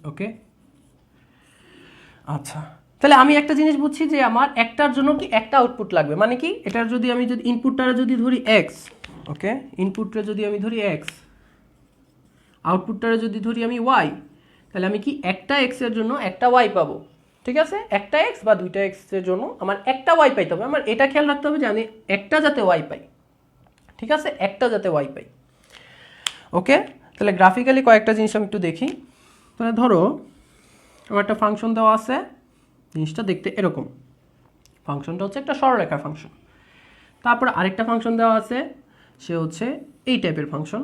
ওকে, আচ্ছা তাহলে আমি একটা জিনিস বুঝছি যে আমার একটার জন্য কি একটা আউটপুট লাগবে, মানে কি এটার যদি আমি যদি ইনপুটটা যদি ধরি এক্স, ওকে, ইনপুটটা যদি আমি ধরি এক্স, আউটপুটটা যদি ধরি আমি ওয়াই, তাহলে আমি কি একটা এক্স এর জন্য একটা ওয়াই পাবো। ঠিক আছে, একটা এক্স বা দুইটা এক্স এর জন্য আমার একটা ওয়াই পাইতে হবে। আমার এটা খেয়াল রাখতে হবে যে আমি একটা যাতে ওয়াই পাই, ঠিক আছে, একটা যাতে ওয়াই পাই। ওকে, তাহলে গ্রাফিক্যালি কয়েকটা জিনিস আমি একটু দেখি। তাহলে ধরো আমার একটা ফাংশন দেওয়া আছে, জিনিসটা দেখতে এরকম। ফাংশনটা হচ্ছে একটা সরলরেখার ফাংশন। তারপর আরেকটা ফাংশন দেওয়া আছে, সে হচ্ছে এই টাইপের ফাংশন।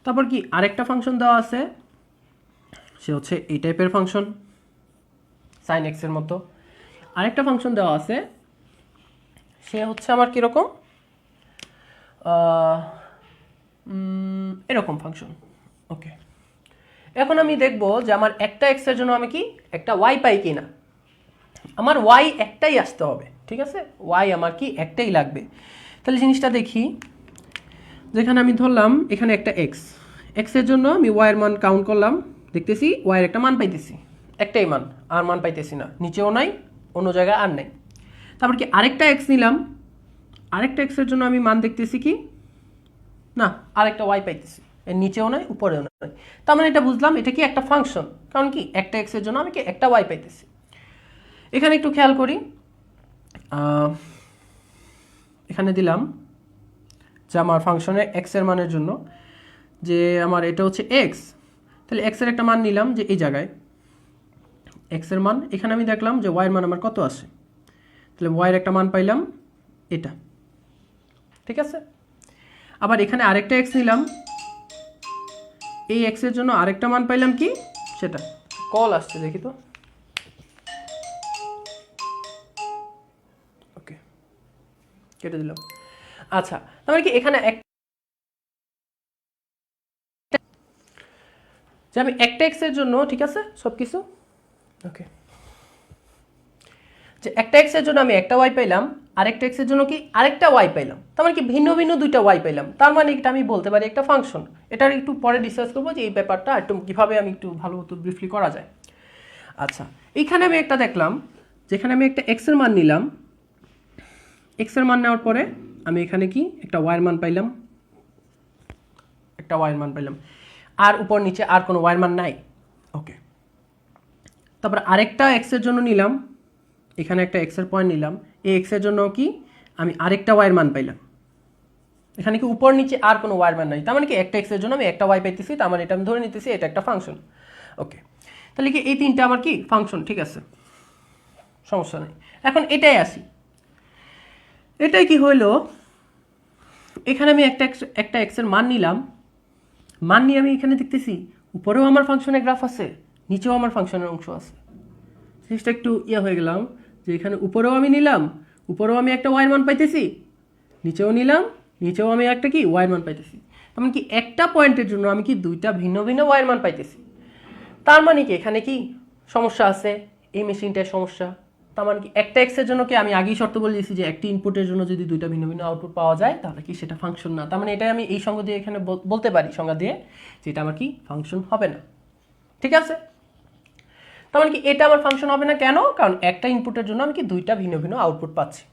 তারপর কি আরেকটা ফাংশন দেওয়া আছে, সে হচ্ছে এই টাইপের ফাংশন, সাইন এক্স এর মতো। আরেকটা ফাংশন দেওয়া আছে, সে হচ্ছে আমার কীরকম, এরকম ফাংশন। ওকে, এখন আমি দেখব যে আমার একটা এক্সের জন্য আমি কি একটা ওয়াই পাই কি না। আমার ওয়াই একটাই আসতে হবে, ঠিক আছে, ওয়াই আমার কি একটাই লাগবে। তাহলে জিনিসটা দেখি, যেখানে আমি ধরলাম এখানে একটা এক্স, এক্সের জন্য আমি ওয়াইয়ের মান কাউন্ট করলাম, দেখতেছি ওয়াইয়ের একটা মান পাইতেছি, একটাই মান, আর মান পাইতেছি না, নিচেও নাই, অন্য জায়গায় আর নেই। তারপর কি আরেকটা এক্স নিলাম, আরেকটা এক্সের জন্য আমি মান দেখতেছি কি না, আরেকটা ওয়াই পাইতেছি, এর নিচেও নাই উপরেও নাই। তার মানে এটা বুঝলাম এটা কি একটা ফাংশন, কারণ কি একটা এক্সের জন্য আমি কি একটা ওয়াই পাইতেছি। এখানে একটু খেয়াল করি, এখানে দিলাম যে আমার ফাংশনের এক্স এর মানের জন্য যে আমার এটা হচ্ছে এক্স, তাহলে এক্স এর একটা মান নিলাম যে এই জায়গায় এক্স এর মান, এখানে আমি দেখলাম যে ওয়াইয়ের মান আমার কত আসে, তাহলে ওয়াইয়ের একটা মান পাইলাম এটা, ঠিক আছে। আবার এখানে আরেকটা এক্স নিলাম, এই এক্স এর জন্য আরেকটা মান পাইলাম কি সেটা, কল আসছে দেখি তো, ওকে কেটে দিলাম। আচ্ছা, তাহলে কি এখানে যে আমি একটা এক্স এর জন্য, ঠিক আছে সব কিছু ওকে, যে একটা এক্স এর জন্য আমি একটা ওয়াই পাইলাম, আরেকটা এক্স এর জন্য কি আরেকটা ওয়াই পাইলাম, তার মানে কি ভিন্ন ভিন্ন দুইটা ওয়াই পাইলাম, তার মানে এটা আমি বলতে পারি একটা ফাংশন। এটার একটু পরে ডিসকাস করবো যে এই ব্যাপারটা একটু কীভাবে আমি একটু ভালো মতো ব্রিফলি করা যায়। আচ্ছা, এইখানে আমি একটা দেখলাম, যেখানে আমি একটা এক্স এর মান নিলাম, এক্স এর মান নেওয়ার পরে আমি এখানে কি একটা ওয়াইয়ের মান পাইলাম, একটা ওয়াইয়ের মান পাইলাম, আর উপর নিচে আর কোনো ওয়াইয়ের মান নাই। ওকে, তারপর আরেকটা এক্স এর জন্য নিলাম, এখানে একটা এক্স এর পয়েন্ট নিলাম, এই এক্স এর জন্য কি আমি আরেকটা ওয়াইয়ের মান পাইলাম, এখানে কি উপর নিচে আর কোনো ওয়াইয়ের মান নাই, তার মানে কি একটা এক্স এর জন্য আমি একটা ওয়াই পাইতেছি, তার মানে এটা আমি ধরে নিতেছি এটা একটা ফাংশন। ওকে, তাহলে কি এই তিনটা আমার কি ফাংশন, ঠিক আছে, সমস্যা নেই। এখন এটাই আসি, এটাই কি হইলো, এখানে আমি একটা এক্স এর মান নিলাম, মান নিয়ে আমি এখানে দেখতেছি উপরেও আমার ফাংশনের গ্রাফ আছে, নিচেও আমার ফাংশনের অংশ আছে। জিনিসটা একটু হয়ে গেলাম যে এখানে উপরেও আমি নিলাম, উপরেও আমি একটা ওয়াইয়ের মান পাইতেছি, নিচেও নিলাম, নিচেও আমি একটা কি ওয়াইয়ের মান পাইতেছি, তেমন কি একটা পয়েন্টের জন্য আমি কি দুইটা ভিন্ন ভিন্ন ওয়াইয়ের মান পাইতেছি। তার মানে কি এখানে কি সমস্যা আছে, এই মেশিনটার সমস্যা। তার মানে কি একটা এক্সের জন্য কি আমি আগেই শর্ত বলে দিয়েছি যে একটি ইনপুটের জন্য যদি দুইটা ভিন্ন ভিন্ন আউটপুট পাওয়া যায় তাহলে কি সেটা ফাংশন না। তার মানে এটাই আমি এই সংজ্ঞা দিয়ে এখানে বলতে পারি, সংজ্ঞা দিয়ে যে এটা আমার কি ফাংশন হবে না, ঠিক আছে। তার মানে কি এটা আমার ফাংশন হবে না কেন, কারণ একটা ইনপুটের জন্য আমি কি দুইটা ভিন্ন ভিন্ন আউটপুট পাচ্ছি।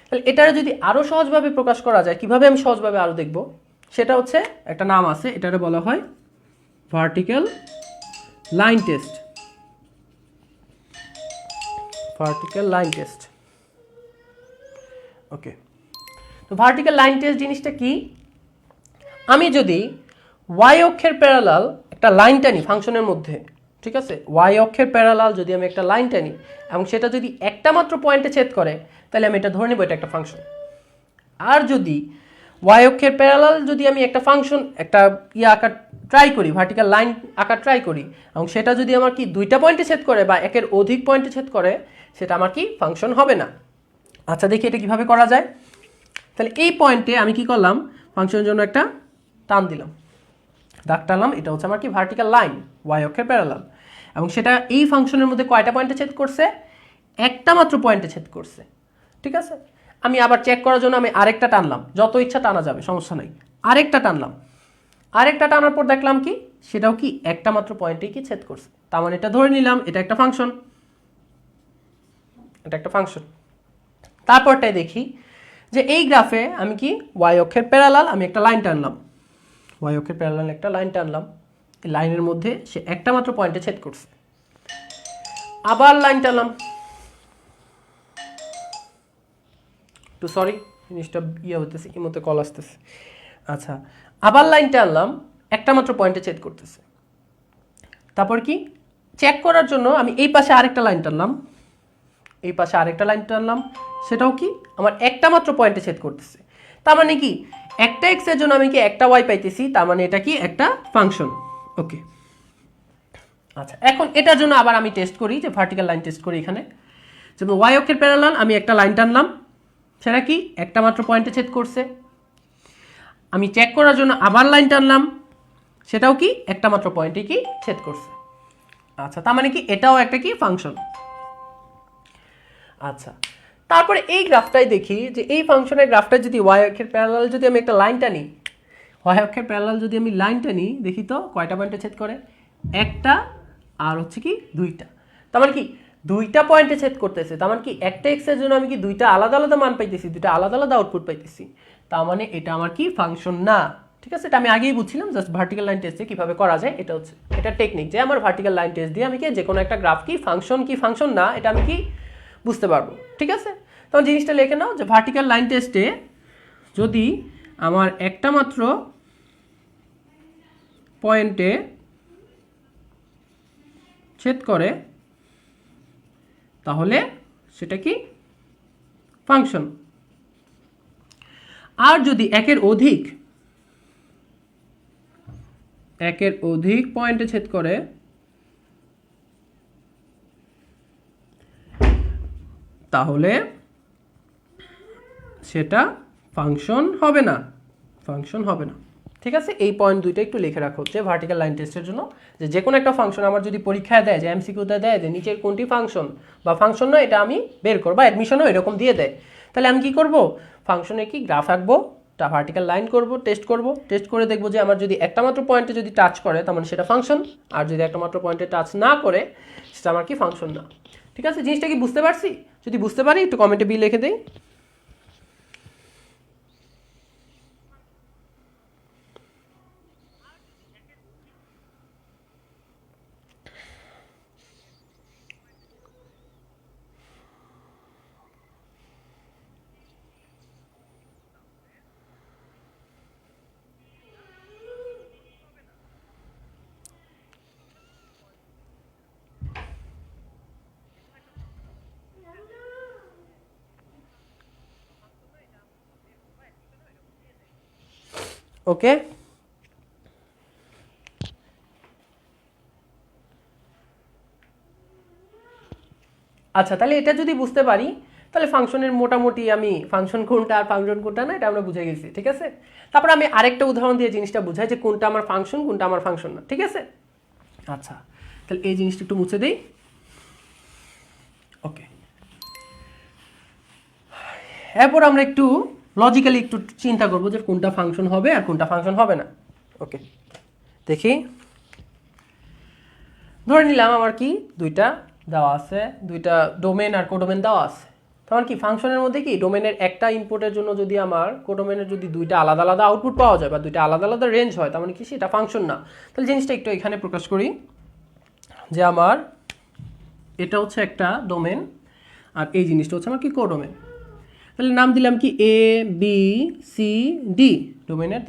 তাহলে এটার যদি আরও সহজভাবে প্রকাশ করা যায়, কিভাবে আমি সহজভাবে আরও দেখব, সেটা হচ্ছে একটা নাম আছে, এটারে বলা হয় vertical line test, vertical line test. Okay, তো ভার্টিক্যাল লাইন টেস্ট জিনিসটা কি, আমি যদি ওয়াই অক্ষের প্যারালাল একটা লাইন টানি ফাংশনের মধ্যে, ঠিক আছে, ওয়াই অক্ষের প্যারালাল যদি আমি একটা লাইন টানি এবং সেটা যদি একটা মাত্র পয়েন্টে ছেদ করে তাহলে আমি এটা ধরে নেব এটা একটা ফাংশন। আর যদি ওয়াই অক্ষের প্যারালাল যদি আমি একটা ফাংশন একটা আঁকার ট্রাই করি, ভার্টিক্যাল লাইন আঁকার ট্রাই করি, এবং সেটা যদি আমার কি দুইটা পয়েন্টে ছেদ করে বা একের অধিক পয়েন্টে ছেদ করে, সেটা আমার কি ফাংশন হবে না। আচ্ছা দেখি এটা কিভাবে করা যায়। তাহলে এই পয়েন্টে আমি কি করলাম, ফাংশনের জন্য একটা টান দিলাম, দাগ টানলাম, এটা হচ্ছে আমার কি ভার্টিক্যাল লাইন ওয়াই অক্ষের প্যারালাল, এবং সেটা এই ফাংশনের মধ্যে কয়টা পয়েন্টে ছেদ করছে, একটা মাত্র পয়েন্টে ছেদ করছে, ঠিক আছে। আমি আবার চেক করার জন্য আমি আরেকটা টানলাম, যত ইচ্ছা টানা যাবে সমস্যা নাই, আরেকটা টানলাম, আরেকটা টানার পর দেখলাম কি সেটাও কি একটা মাত্র পয়েন্টেই কি ছেদ করছে, তার মানে এটা ধরে নিলাম এটা একটা ফাংশন, এটা একটা ফাংশন। তারপরটাই দেখি যে এই গ্রাফে আমি কি ওয়াই অক্ষের প্যারালাল আমি একটা লাইন টানলাম, ওয়াই অক্ষের প্যারালাল একটা লাইন টানলাম, এই লাইনের মধ্যে সে একটা মাত্র পয়েন্টে ছেদ করছে, আবার লাইন টানলাম, একটু সরি জিনিসটা হইতেছে এই মতো কল আসতেছে। আচ্ছা, আবার লাইন টানলাম, একটা মাত্র পয়েন্টে ছেদ করতেছে। তারপর কি চেক করার জন্য আমি এই পাশে আরেকটা লাইন টানলাম, এই পাশে আরেকটা লাইন টানলাম, সেটাও কি আমার একটা মাত্র পয়েন্টে ছেদ করতেছে। তার মানে কি একটা এক্স এর জন্য আমি কি একটা ওয়াই পাইতেছি, তার মানে এটা কি একটা ফাংশন। ওকে, আচ্ছা এখন এটার জন্য আবার আমি টেস্ট করি, যে ভার্টিক্যাল লাইন টেস্ট করি এখানে। যেমন ওয়াই অক্ষের প্যারালাল আমি একটা লাইন টানলাম, সেটা কি একটা মাত্র পয়েন্টে ছেদ করছে। আমি চেক করার জন্য আবার লাইন টানলাম, সেটাও কি একটা মাত্র পয়েন্টে কি ছেদ করছে। আচ্ছা, তার মানে কি এটাও একটা কি ফাংশন। আচ্ছা, তারপরে এই গ্রাফটাই দেখি যে এই ফাংশনের গ্রাফটা যদি ওয়াই অক্ষের প্যারালাল যদি আমি একটা লাইন টানি, ওয়াই অক্ষের প্যারালাল যদি আমি লাইন টানি, দেখি তো কয়টা পয়েন্টে ছেদ করে, একটা আর হচ্ছে কি দুইটা। তার মানে কি দুইটা পয়েন্টে ছেদ করতেছে, তার মানে কি একটা এক্স এর জন্য আমি কি দুইটা আলাদা আলাদা মান পাইতেছি, দুইটা আলাদা আলাদা আউটপুট পাইতেছি। তার মানে এটা আমার কি ফাংশন না। ঠিক আছে, এটা আমি আগেই বুঝছিলাম, জাস্ট ভার্টিক্যাল লাইন টেস্টে কিভাবে করা যায় এটা হচ্ছে এটা টেকনিক, যে আমার ভার্টিক্যাল লাইন টেস্ট দিয়ে আমি কি যে কোনো একটা গ্রাফ কি ফাংশন না এটা আমি কি বুঝতে পারবো। ঠিক আছে, তখন জিনিসটা লিখে নাও যে ভার্টিক্যাল লাইন টেস্টে যদি আমার একটা মাত্র পয়েন্টে ছেদ করে তাহলে সেটা কি ফাংশন। আর যদি একের অধিক পয়েন্টে ছেদ করে তাহলে সেটা ফাংশন হবে না। ঠিক আছে, এই পয়েন্ট দুইটা একটু লিখে রাখো যে ভার্টিক্যাল লাইন টেস্টের জন্য, যে কোনো একটা ফাংশন আমার যদি পরীক্ষায় দেয়, যে এমসিকিউতে দেয় যে নিচের কোনটি ফাংশন বা ফাংশন নয়, এটা আমি বের করবো, অ্যাডমিশনও এরকম দিয়ে দেয়, তাহলে আমি কি করব, ফাংশনে কি গ্রাফ আঁকবো, তা ভার্টিক্যাল লাইন করব, টেস্ট করে দেখবো যে আমার যদি একটা মাত্র পয়েন্টে যদি টাচ করে তার মানে সেটা ফাংশন, আর যদি একটা মাত্র পয়েন্টে টাচ না করে সেটা আমার কি ফাংশন না। ঠিক আছে, জিনিসটা কি বুঝতে পারছি? যদি বুঝতে পারি একটু কমেন্টে বি লিখে দেই। ওকে, আচ্ছা তাহলে এটা যদি বুঝতে পারি তাহলে ফাংশনের মোটামুটি আমি ফাংশন কোনটা আর ফাংশন কোনটা না এটা আমরা বুঝে গেছি। ঠিক আছে, তারপর আমি আরেকটা উদাহরণ দিয়ে জিনিসটা বুঝাই যে কোনটা আমার ফাংশন কোনটা আমার ফাংশন না। ঠিক আছে, আচ্ছা তাহলে এই জিনিসটা একটু মুছে দেই। ওকে, এরপর আমরা একটু লজিক্যালি একটু চিন্তা করবো যে কোনটা ফাংশন হবে আর কোনটা ফাংশন হবে না। ওকে, দেখি, ধরে নিলাম আমার কি দুইটা দেওয়া আছে, দুইটা ডোমেন আর কোডোমেন দেওয়া আছে। তখন কি ফাংশনের মধ্যে কি ডোমেনের একটা ইনপুটের জন্য যদি আমার কোডোমেনের যদি দুইটা আলাদা আলাদা আউটপুট পাওয়া যায় বা দুইটা আলাদা আলাদা রেঞ্জ হয়, তার মানে কি সেটা ফাংশন না। তাহলে জিনিসটা একটু এখানে প্রকাশ করি যে আমার এটা হচ্ছে একটা ডোমেন আর এই জিনিসটা হচ্ছে আমার কি কোডোমেন। তাহলে নাম দিলাম কি এ বি সি ডি, ডোমেনের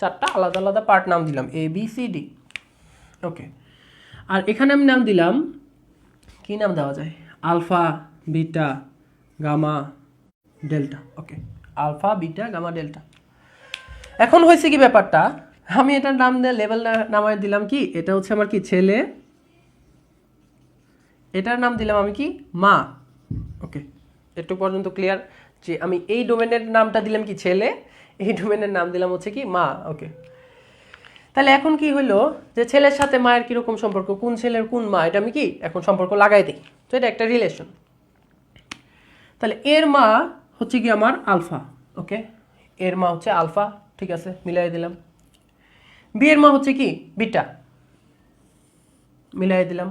চারটা আলাদা আলাদা পার্ট নাম দিলাম এ বি সি ডি। ওকে, আর এখানে আমি নাম দিলাম, কি নাম দেওয়া যায়, আলফা বিটা গামা ডেল্টা। ওকে, আলফা বিটা গামা ডেল্টা। এখন হয়েছে কি ব্যাপারটা, আমি এটার নাম দিয়ে লেভেল নামায় দিলাম কি, এটা হচ্ছে আমার কি ছেলে, এটার নাম দিলাম আমি কি মা। ওকে, একটু পর্যন্ত ক্লিয়ার, যে আমি এই ডোমেনের নামটা দিলাম কি ছেলে, এই ডোমেনের নাম দিলাম হচ্ছে কি মা। ওকে, তাহলে এখন কি হলো যে ছেলের সাথে মায়ের কিরকম সম্পর্ক, কোন ছেলের কোন মা, এটা আমি কি এখন সম্পর্ক লাগাই দিই, তো এটা একটা রিলেশন। তাহলে এর মা হচ্ছে কি আমার আলফা। ওকে, এর মা হচ্ছে আলফা, ঠিক আছে মিলাই দিলাম। বি এর মা হচ্ছে কি বিটা, মিলাই দিলাম।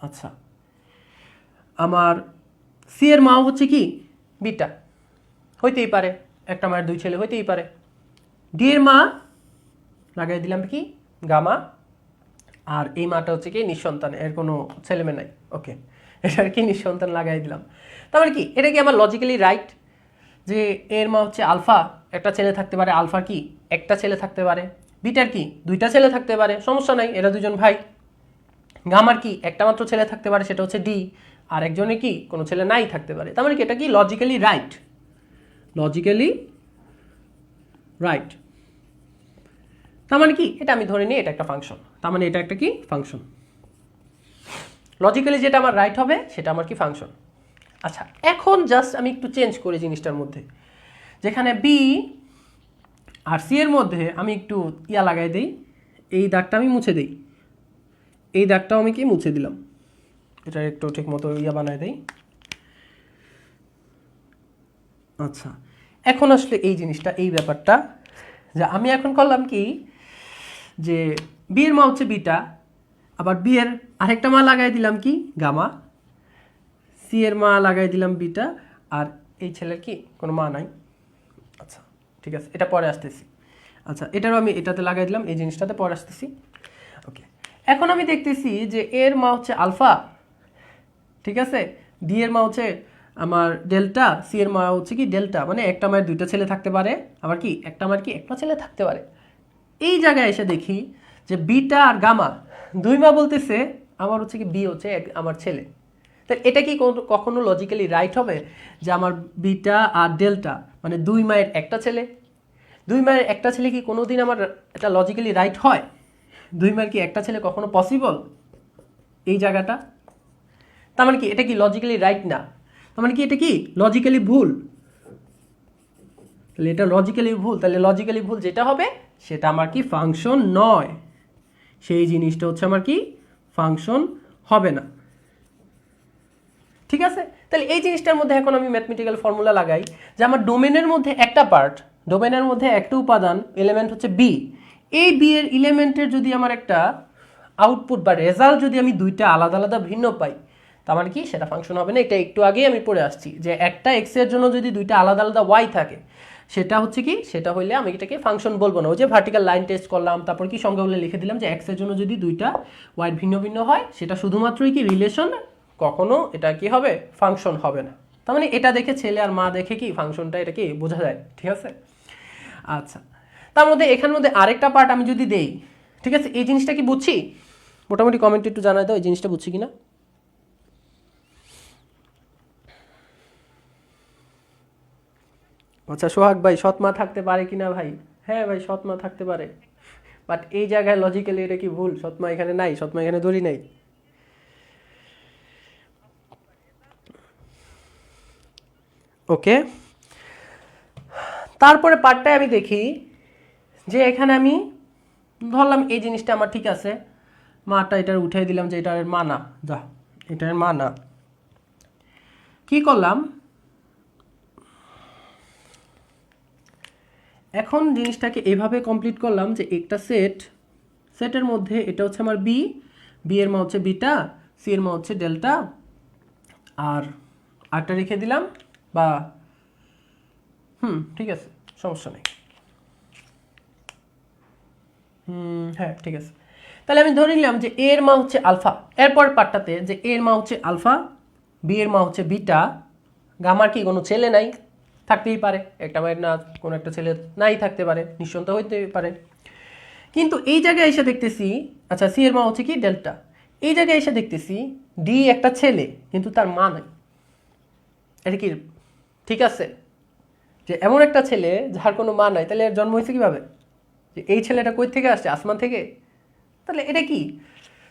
আচ্ছা, আমার সি এর মাও হচ্ছে কি বিটা, হইতেই পারে, একটা মায়ের দুই ছেলে হইতেই পারে। ডি এর মা লাগাই দিলাম কি গামা, আর এই মাটা হচ্ছে কি নিঃসন্তান, এর কোনো ছেলে মেয়ে নাই। ওকে, এটার কি নিঃসন্তান লাগাই দিলাম। তার মানে কি এটা কি আমার লজিক্যালি রাইট যে এর মা হচ্ছে আলফা, একটা ছেলে থাকতে পারে, আলফা কি একটা ছেলে থাকতে পারে, বিটার কি দুইটা ছেলে থাকতে পারে, সমস্যা নাই, এরা দুজন ভাই। গামার কি একটা মাত্র ছেলে থাকতে পারে, সেটা হচ্ছে ডি, আর একজনে কি কোনো ছেলে নাই থাকতে পারে। তার মানে কি এটা কি লজিক্যালি রাইট, লজিক্যালি রাইট। তার মানে কি এটা আমি ধরে নিই এটা একটা ফাংশন, তার মানে এটা একটা কি ফাংশন। লজিক্যালি যেটা আমার রাইট হবে সেটা আমার কি ফাংশন। আচ্ছা, এখন জাস্ট আমি একটু চেঞ্জ করি জিনিসটার মধ্যে, যেখানে বি আর সি এর মধ্যে আমি একটু ইয়া লাগাই দিই, এই দাগটা আমি মুছে দিই, এই দাগটাও আমি কি মুছে দিলাম, এটা একটু ঠিক মতো ইয়া বানায় দেই। আচ্ছা, এখন আসলে এই জিনিসটা, এই ব্যাপারটা যে আমি এখন করলাম কি, যে বি এর মা হচ্ছে বিটা, আবার বি এর আরেকটা মা লাগাই দিলাম কি গামা, সি এর মা লাগাই দিলাম বিটা, আর এই ছেলের কি কোনো মা নাই। আচ্ছা ঠিক আছে, এটা পরে আসতেছি। আচ্ছা, এটারও আমি এটাতে লাগাই দিলাম, এই জিনিসটাতে পরে আসতেছি। ওকে, এখন আমি দেখতেছি যে এর মা হচ্ছে আলফা, ঠিক আছে, ডি এর মা হচ্ছে আমার ডেল্টা, সি এর মা হচ্ছে কি ডেল্টা, মানে একটা মায়ের দুইটা ছেলে থাকতে পারে, আবার কি একটা মায়ের কি একটা ছেলে থাকতে পারে। এই জায়গায় এসে দেখি যে বিটা আর গামা দুই মা বলতেছে আমার হচ্ছে কি বি হচ্ছে আমার ছেলে। তাহলে এটা কি কখনো লজিক্যালি রাইট হবে যে আমার বিটা আর ডেল্টা মানে দুই মায়ের একটা ছেলে, দুই মায়ের একটা ছেলে কি কোনোদিন আমার এটা লজিক্যালি রাইট হয়? দুই মায়ের কি একটা ছেলে কখনো পসিবল এই জায়গাটা? তার মানে কি এটা কি লজিক্যালি রাইট না, তার মানে কি এটা কি লজিক্যালি ভুল। তাহলে এটা লজিক্যালি ভুল, তাহলে লজিক্যালি ভুল যেটা হবে সেটা আমার কি ফাংশন নয়, সেই জিনিসটা হচ্ছে আমার কি ফাংশন হবে না। ঠিক আছে, তাহলে এই জিনিসটার মধ্যে এখন আমি ম্যাথমেটিক্যাল ফর্মুলা লাগাই যে আমার ডোমেনের মধ্যে একটা পার্ট, ডোমেনের মধ্যে একটা উপাদান এলিমেন্ট হচ্ছে বি, এই বি এর এলিমেন্টের যদি আমার একটা আউটপুট বা রেজাল্ট যদি আমি দুইটা আলাদা আলাদা ভিন্ন পাই, তার মানে কি সেটা ফাংশন হবে না। এটা একটু আগেই আমি পড়ে আসছি যে একটা এক্স এর জন্য যদি দুইটা আলাদা আলাদা ওয়াই থাকে সেটা হচ্ছে কি, সেটা হইলে আমি এটাকে ফাংশন বলবো না। ওই যে ভার্টিক্যাল লাইন টেস্ট করলাম, তারপর কি সংখ্যাগুলো লিখে দিলাম যে এক্স এর জন্য যদি দুইটা ওয়াই ভিন্ন ভিন্ন হয় সেটা শুধুমাত্রই কি রিলেশন, কখনো এটা কি হবে ফাংশন হবে না। তার মানে এটা দেখে ছেলে আর মা দেখে কি ফাংশনটা এটা কি বোঝা যায়। ঠিক আছে, আচ্ছা, তার মধ্যে এখানের মধ্যে আরেকটা পার্ট আমি যদি দেই, ঠিক আছে, এই জিনিসটা কি বুঝছি? মোটামুটি কমেন্টে একটু জানাই দাও এই জিনিসটা বুঝছি কিনা। আচ্ছা সোহাগ ভাই, সৎ মা থাকতে পারে কিনা ভাই? হ্যাঁ ভাই, সৎ মা থাকতে পারে, বাট এই জায়গায় লজিক্যালি এটা কি ভুল, সৎ মা এখানে নাই, সৎ মা এখানে ধরি নাই। ওকে, তারপরে পার্টটায় আমি দেখি যে এখানে আমি ধরলাম এই জিনিসটা আমার ঠিক আছে, মাটা এটার উঠাই দিলাম যে এটার মা না, যা এটার মা না। কি করলাম এখন জিনিসটাকে এভাবে কমপ্লিট করলাম যে একটা সেটের মধ্যে এটা হচ্ছে আমার বি, বি এর মা হচ্ছে বিটা, সি এর মা হচ্ছে ডেল্টা, আর আরটা রেখে দিলাম, বা ঠিক আছে সমস্যা নেই, হ্যাঁ ঠিক আছে। তাহলে আমি ধরে নিলাম যে এর মা হচ্ছে আলফা, এরপর পার্টটাতে যে এর মা হচ্ছে আলফা, বি এর মা হচ্ছে বিটা, গামার কি কোনো ছেলে নাই, থাকতেই পারে, একটা মায়ের না কোনো একটা ছেলে নাই থাকতে পারে, নিঃসন্তান হইতে পারে। কিন্তু এই জায়গায় এসে দেখতেছি, আচ্ছা সি এর মা হচ্ছে কি ডেল্টা, এই জায়গায় এসে দেখতেছি ডি একটা ছেলে কিন্তু তার মা নাই। এটা কি ঠিক আছে যে এমন একটা ছেলে যার কোনো মা নাই, তাহলে এর জন্ম হয়েছে কিভাবে? যে এই ছেলেটা কই থেকে আসছে, আসমান থেকে? তাহলে এটা কি,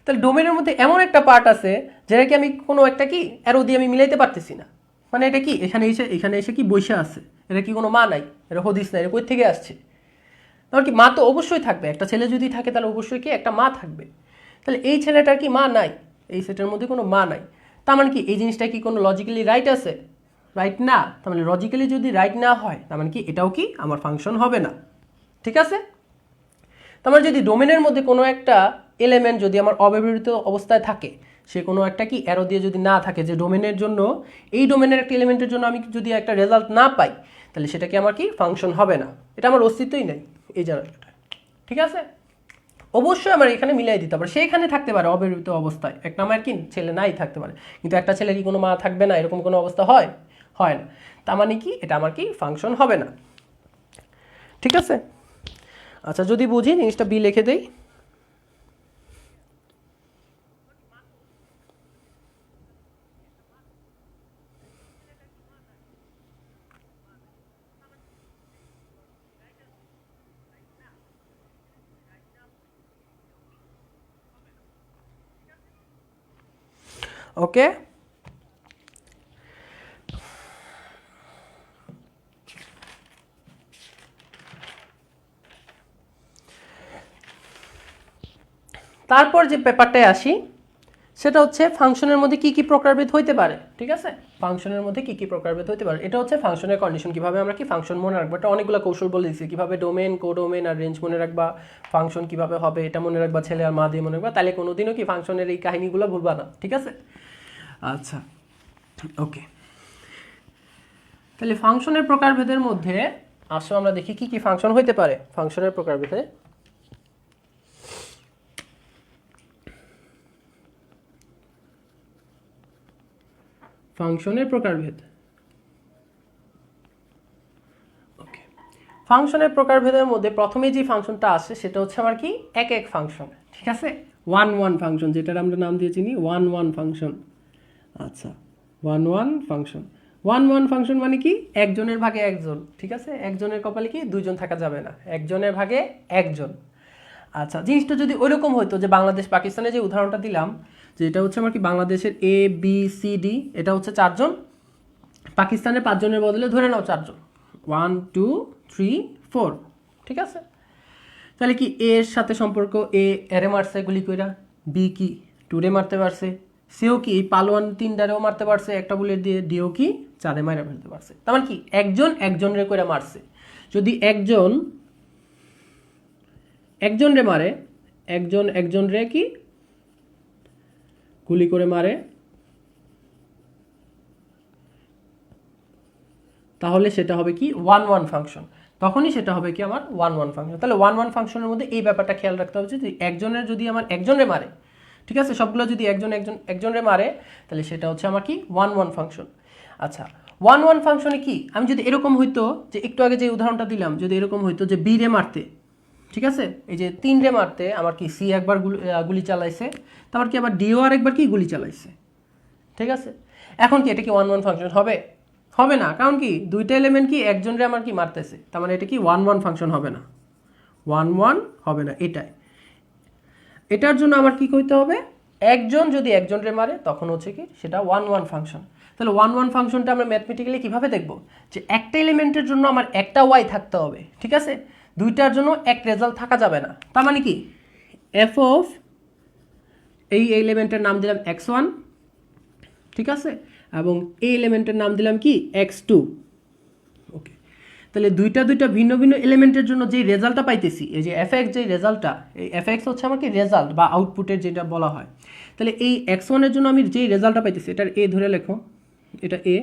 তাহলে ডোমেনের মধ্যে এমন একটা পার্ট আছে যেটাকে আমি কোনো একটা কি অ্যারো দিয়ে আমি মিলাইতে পারতেছি না, মানে এটা কি এখানে এসে কি বসে আছে, এটা কি কোনো মা নাই, এটা হদিস নাই, এটা কই থেকে আসছে? তাহলে কি মা তো অবশ্যই থাকবে, একটা ছেলে যদি থাকে তাহলে অবশ্যই কি একটা মা থাকবে। তাহলে এই ছেলেটার কি মা নাই, এই সেটের মধ্যে কোনো মা নাই, তার মানে কি এই জিনিসটা কি কোনো লজিক্যালি রাইট আছে? রাইট না। তার মানে লজিক্যালি যদি রাইট না হয় তার মানে কি এটাও কি আমার ফাংশন হবে না। ঠিক আছে, তার মানে যদি ডোমেনের মধ্যে কোনো একটা এলিমেন্ট যদি আমার অব্যবহৃত অবস্থায় থাকে, সে কোনো একটা কি অ্যারো দিয়ে যদি না থাকে যে ডোমেনের জন্য, এই ডোমেনের একটা এলিমেন্টের জন্য আমি যদি একটা রেজাল্ট না পাই, তাহলে সেটা কি আমার কি ফাংশন হবে না, এটা আমার অস্তিত্বই নেই এই জায়গাটা। ঠিক আছে, অবশ্যই আমার এখানে মিলাই দিতে পারে, সেখানে থাকতে পারে অব্যবহৃত অবস্থায়, একটা আমার কি ছেলে নাই থাকতে পারে, কিন্তু একটা ছেলে কি কোনো মা থাকবে না, এরকম কোনো অবস্থা হয়? হয় না। তার মানে কি এটা আমার কি ফাংশন হবে না। ঠিক আছে, আচ্ছা যদি বুঝি জিনিসটা বি লিখে দেই। ওকে, তারপর যে ব্যাপারটায় আসি সেটা হচ্ছে ফাংশনের মধ্যে কি কি প্রকারভেদ হইতে পারে। ঠিক আছে, ফাংশনের মধ্যে কি কি প্রকারভেদ হইতে পারে, এটা হচ্ছে ফাংশনের কন্ডিশন। কিভাবে আমরা কি ফাংশন মনে রাখবো, এটা অনেকগুলো কৌশল বলে দিচ্ছি। কিভাবে ডোমেন, কোডোমেন আর রেঞ্জ মনে রাখবা, ফাংশন কিভাবে হবে এটা মনে রাখবা, ছেলে আর মা দিয়ে মনে রাখবা, তাহলে কোনোদিনও কি ফাংশনের এই কাহিনীগুলো ভুলবা না। ঠিক আছে, আচ্ছা ওকে। তাহলে ফাংশনের প্রকারভেদের মধ্যে আসো আমরা দেখি কি কি ফাংশন হইতে পারে ফাংশনের প্রকারভেদে। ফাংশনের প্রকারভেদ, ওকে। ফাংশনের প্রকারভেদের মধ্যে প্রথমে যে ফাংশনটা আসে সেটা হচ্ছে আমার কি এক এক ফাংশন। ঠিক আছে, ওয়ান ওয়ান ফাংশন, যেটার আমরা নাম দিয়ে চিনি ওয়ান ওয়ান ফাংশন। আচ্ছা, one one function, one one function মানে কি একজনের ভাগে একজন। ঠিক আছে, একজনের কপালে কি দুইজন থাকা যাবে না, একজনের ভাগে একজন। আচ্ছা, জিনিসটা যদি ওইরকম হতো যে বাংলাদেশ পাকিস্তানের যে উদাহরণটা দিলাম, যে এটা হচ্ছে আমার কি বাংলাদেশের এ বি সি ডি, এটা হচ্ছে চারজন, পাকিস্তানের পাঁচজনের বদলে ধরে নাও চারজন, 1 2 3 4। ঠিক আছে, তাহলে কি এ এর সাথে সম্পর্ক, এ এরে মারছে গুলি কইরা, বি কি টুরে মারতে পারছে, সিও কি এই পালোয়ান তিনটারেও মারতে পারছে একটা বুলেট দিয়ে, ডিও কি চারে মাইরা ফেলতে পারছে। তার মানে কি একজন একজনের কইরা মারছে। যদি একজন একজন রে মারে, একজন একজন রে কি গুলি করে মারে, তাহলে সেটা হবে কি ওয়ান ওয়ান ফাংশন। তখনই সেটা হবে কি আমার ওয়ান ওয়ান ফাংশন। তাহলে ওয়ান ওয়ান ফাংশনের মধ্যে এই ব্যাপারটা খেয়াল রাখতে হবে যে একজনের যদি আমার একজনরে মারে, ঠিক আছে, সবগুলো যদি একজন একজন একজনরে মারে, তাহলে সেটা হচ্ছে আমার কি ওয়ান ওয়ান ফাংশন। আচ্ছা, ওয়ান ওয়ান ফাংশনে কি আমি যদি এরকম হইতো, যে একটু আগে যে উদাহরণটা দিলাম, যদি এরকম হইতো যে বি রে মারতে, ঠিক আছে, এই যে তিন রে মারতে আমার কি সি একবার গুলি চালাইছে, তারপর কি আবার ডিও আর একবার কি গুলি চালাইছে। ঠিক আছে, এখন কি এটা কি ওয়ান ওয়ান ফাংশন হবে? হবে না, কারণ কি দুইটা এলিমেন্ট কি একজনরে আমার কি মারতেছে, তার মানে এটা কি ওয়ান ওয়ান ফাংশন হবে না, ওয়ান ওয়ান হবে না। এটার জন্য আমার কি করতে হবে, একজন যদি একজনরে মারে তখন হচ্ছে কি সেটা ওয়ান ওয়ান ফাংশন। তাহলে ওয়ান ওয়ান ফাংশনটা আমরা ম্যাথমেটিক্যালি কিভাবে দেখব, যে একটা এলিমেন্টের জন্য আমার একটা ওয়াই থাকতে হবে। ঠিক আছে, দুইটার জন্য এক রেজাল্ট থাকা যাবে না। তার মানে কি এফ অফ এই এলিমেন্টের নাম দিলাম x1, ঠিক আছে, এবং এই এলিমেন্টের নাম দিলাম কি x2। ওকে, তাহলে দুইটা ভিন্ন ভিন্ন এলিমেন্টের জন্য যে রেজাল্টটা পাইতেছি, এই যে এফএক্স, যে রেজাল্টটা, এই এফএক্স হচ্ছে আমার কি রেজাল্ট বা আউটপুটের যেটা বলা হয়। তাহলে এই x1 এর জন্য আমি যে রেজাল্টটা পাইতেছি, এটার এ ধরে লেখো, এটা এ,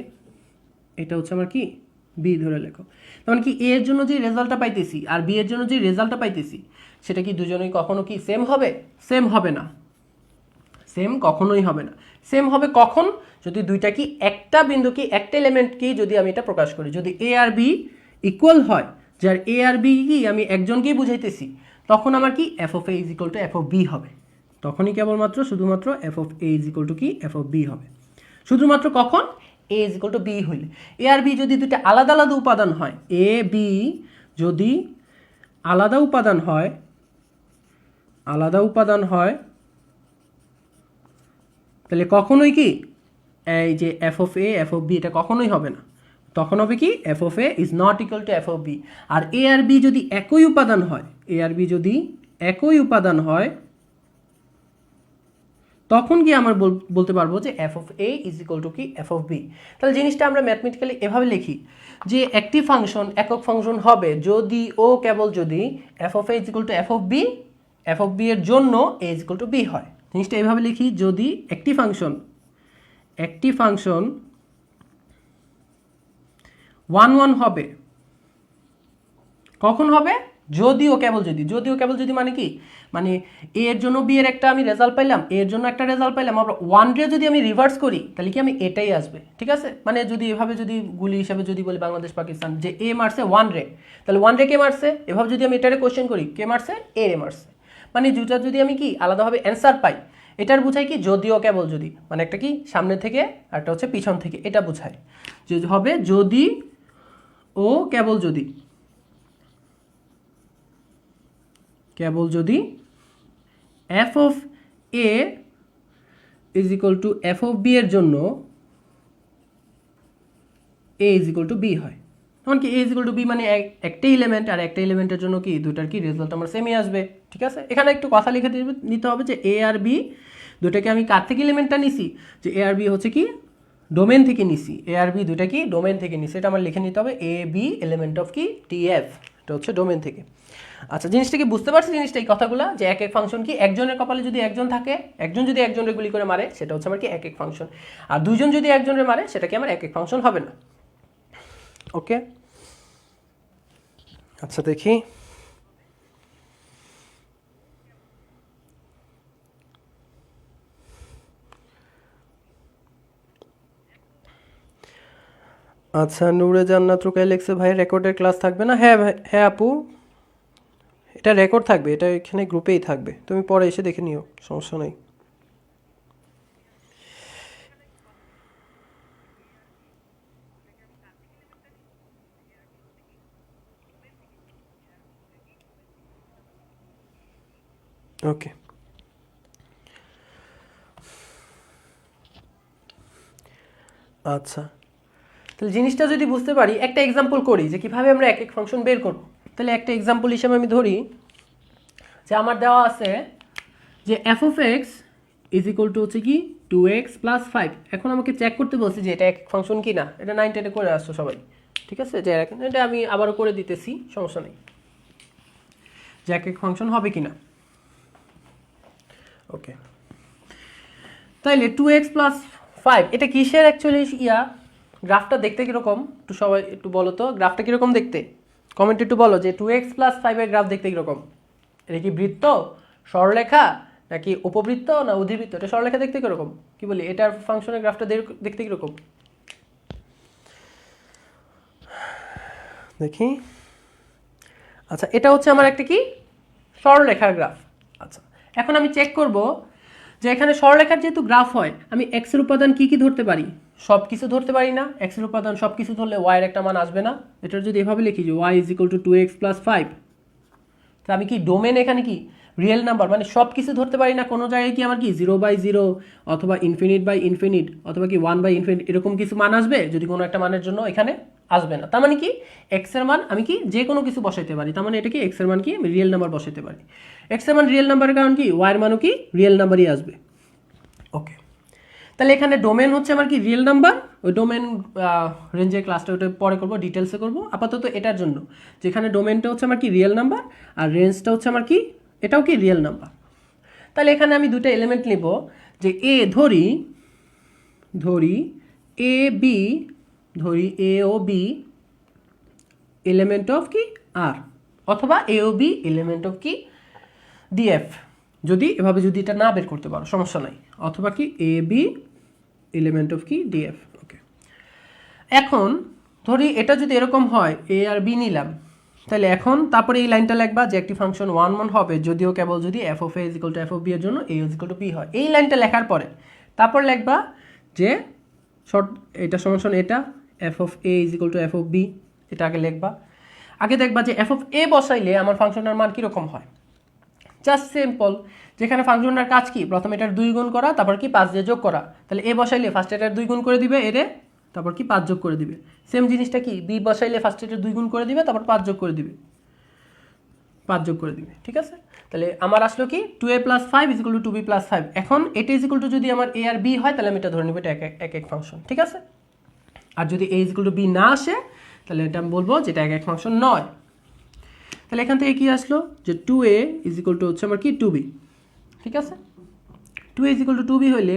এটা হচ্ছে আমার কি বি ধরে লেখো। তার মানে কি এ এর জন্য যে রেজাল্টটা পাইতেছি আর বি এর জন্য যে রেজাল্টটা পাইতেছি, সেটা কি দুজনেই কখনো কি সেম হবে? সেম হবে না, সেম কখনোই হবে না। সেম হবে কখন, যদি দুইটা কি একটা বিন্দু কি একটা এলিমেন্ট কি যদি আমি এটা প্রকাশ করি, যদি এ আর বি ইকুয়াল হয়, যার এ আর বি কি আমি একজনকেই বুঝাইতেছি, তখন আমার কি f of a is equal to F of b হবে। তখনই কেবলমাত্র শুধুমাত্র f of a is equal to কি এফ অফ বি হবে। শুধুমাত্র কখন, a is equal to b হইলে। এ আর বি যদি দুইটা আলাদা আলাদা উপাদান হয়, এ বি যদি আলাদা উপাদান হয়, তাহলে কখনোই কি এই যে f of a f of b এটা কখনোই হবে না। তখন হবে কি f of a is not equal to F of b. আর এ আর বি যদি একই উপাদান হয়, এ আর বি যদি একই উপাদান হয়, তখন কি আমরা বলতে পারবো যে f of a is equal to কি এফ অফ বি। তাহলে জিনিসটা আমরা ম্যাথমেটিক্যালি এভাবে লিখি যে একটি ফাংশন একক ফাংশন হবে যদি ও কেবল যদি f of a is equal to F of b এর জন্য a is equal to b হয়। জিনিসটা এভাবে লিখি, যদি একটি ফাংশন ওয়ান ওয়ান হবে, কখন হবে, যদিও কেবল যদি মানে কি, মানে এ এর জন্য বি এর একটা আমি রেজাল্ট পাইলাম, এ এর জন্য একটা রেজাল্ট পাইলাম, আবার ওয়ান রে যদি আমি রিভার্স করি তাহলে কি আমি এটাই আসবে, ঠিক আছে। মানে যদি এভাবে যদি গুলি হিসাবে যদি বলি বাংলাদেশ পাকিস্তান যে এ মারছে ওয়ান রে, তাহলে ওয়ান রে কে মারছে, এভাবে যদি আমি এটারে কোশ্চেন করি কে মারছে, এ রে মারছে। মানে দুটা যদি আমি কি আলাদাভাবে অ্যান্সার পাই, এটার বুঝাই কি যদিও কেবল যদি, মানে একটা কি সামনে থেকে আর একটা হচ্ছে পিছন থেকে, এটা বুঝায় যে হবে যদি ও কেবল যদি, কেবল যদি f of a is equal to F of b এর জন্য a is equal to b হয়। তখন কি a is equal to b মানে একটা এলিমেন্ট, আর একটা এলিমেন্টের জন্য কি দুটার কি রেজাল্ট আমার সেমই আসবে, ঠিক আছে। এখানে একটু কথা লিখে নিতে হবে যে এ আর বি দুটাকে আমি কার থেকে এলিমেন্টটা নিছি, যে এ আর বি হচ্ছে কি ডোমেন থেকে নিছি, এ আর বি দুটা কি ডোমেন থেকে নিছি, এটা আমার লিখে নিতে হবে এ বি এলিমেন্ট অফ কি টি এফ, এটা হচ্ছে ডোমেন থেকে। আচ্ছা, জিনিসটা কি বুঝতে পারছি, জিনিসটা এই কথাগুলো যে এক এক ফাংশন কি একজনের কপালে যদি একজন থাকে, একজন যদি একজনের গুলি করে মারে সেটা হচ্ছে আমার কি এক এক ফাংশন, আর দুইজন যদি একজনের মারে সেটা কি আমার এক এক ফাংশন হবে না। ওকে, আচ্ছা দেখি আচ্ছা, নূরে জান্নাত রুকাই লেখছে ভাই রেকর্ডের ক্লাস থাকবে না। হ্যাঁ ভাই, হ্যাঁ আপু, এটা রেকর্ড থাকবে, এটা এখানে গ্রুপেই থাকবে, তুমি পরে এসে দেখে নিও, সমস্যা নেই। ওকে, আচ্ছা, তাহলে জিনিসটা যদি বুঝতে পারি, একটা এক্সাম্পল করি যে কিভাবে আমরা এক এক ফাংশন বের করব। তাহলে একটা এক্সাম্পল হিসেবে আমি ধরি যে আমার দেওয়া আছে যে f of x is equal two হচ্ছে কি 2x প্লাস 5। এখন আমাকে চেক করতে বলছি যে এটা এক ফাংশন কি না, এটা 9 10 করে আসছো সবাই, ঠিক আছে। যে এটা আমি আবারও করে দিতেছি, সমস্যা নেই, যে এক এক ফাংশন হবে কি না। ওকে, তাইলে 2x প্লাস 5 এটা কিসের অ্যাকচুয়ালি গ্রাফটা দেখতে কীরকম, একটু সবাই একটু বলো তো গ্রাফটা কীরকম দেখতে, কমেন্টে একটু বলো যে 2x প্লাস 5 এর গ্রাফ দেখতে কীরকম। এটা কি বৃত্ত, সরলরেখা, নাকি উপবৃত্ত, না অধিবৃত্ত? এটা সরলরেখা দেখতে কীরকম, কি বলি এটার ফাংশনের গ্রাফটা দেখতে কীরকম দেখি। আচ্ছা, এটা হচ্ছে আমার একটা কি সরলরেখার গ্রাফ। আচ্ছা, এখন আমি চেক করব যে এখানে সরলরেখার যেহেতু গ্রাফ হয়, আমি এক্স এর উপাদান কি কি ধরতে পারি, সব কিছু ধরতে পারি না। এক্স এর উপাদান সব কিছু ধরলে ওয়াই এর একটা মান আসবে না। এটার যদি এভাবে লিখি যে y is equal to 2x plus 5, তো আমি কি ডোমেন এখানে কি রিয়েল নাম্বার মানে সব কিছু ধরতে পারি না। কোনো জায়গায় কি আমার কি 0/0 অথবা ইনফিনিট অথবা কি 1/ইনফিনিট এরকম কিছু মান আসবে, যদি কোনো একটা মানের জন্য এখানে আসবে না। তার মানে কি এক্স এর মান আমি কি যে কোনো কিছু বসাইতে পারি, তার মানে এটা কি এক্স এর মান কি আমি রিয়েল নাম্বার বসাইতে পারি। এক্স এর মান রিয়েল নাম্বারের কারণ কি ওয়াই এর মানও কি রিয়েল নাম্বারই আসবে। ওকে, তাহলে এখানে ডোমেন হচ্ছে আমার কি রিয়েল নাম্বার। ওই ডোমেন রেঞ্জের ক্লাসটা ওটা পরে করবো, ডিটেলসে করবো। আপাতত এটার জন্য যেখানে ডোমেনটা হচ্ছে আমার কি রিয়েল নাম্বার আর রেঞ্জটা হচ্ছে আমার কি এটাও কি রিয়েল নাম্বার। তাহলে এখানে আমি দুটো এলিমেন্ট নিব, যে এ ধরি এ বি, ধরি এ ও বি এলিমেন্ট অফ কি আর, অথবা এ ও বি এলিমেন্ট অফ কি ডিএফ, যদি এভাবে যদি এটা না বের করতে পারো সমস্যা নাই, অথবা কি এ বি এলিমেন্ট অফ কি ডিএফ। ওকে, এখন ধরি এটা যদি এরকম হয় এ আর বি নিলাম, তাহলে এখন তারপরে এই লাইনটা লিখবা যে একটি ফাংশন 1 1 হবে যদিও কেবল যদি f of a is equal to F of b এর জন্য a is equal to b হয়। এই লাইনটা লেখার পরে তারপর লিখবা যে শর্ট এটা সমান এটা f of a is equal to F of b, এটা আগে লিখবা। আগে দেখবা যে এফ অফ এ বসাইলে আমার ফাংশনের মান কীরকম হয়। জাস্ট সিম্পল, যেখানে ফাংশনটার কাজ কি প্রথমে এটার 2 গুণ করা, তারপর কি 5 দিয়ে যোগ করা। তাহলে এ বসাইলে ফার্স্ট এটার 2 গুণ করে দিবে এরে, তারপর কি 5 যোগ করে দিবে। সেম জিনিসটা কি বি বসাইলে ফার্স্ট এটার 2 গুণ করে দিবে, তারপর 5 যোগ করে দিবে, ঠিক আছে। তাহলে আমার আসলো কি 2a plus 5 is equal two 2b plus 5। এখন এটা ইজ ইকুয়াল টু যদি আমার এ আর বি হয় তাহলে আমি এটা ধরে নিব এটা এক এক ফাংশন, ঠিক আছে। আর যদি এ ইজ ইকুয়াল টু বি না আসে তাহলে এটা আমি বলবো যেটা এক এক ফাংশন নয়। তাহলে এখান থেকে কি আসলো যে 2a ইজ ইকুয়াল টু হচ্ছে আমার কি 2b, ঠিক আছে। 2a is equal two 2b হইলে,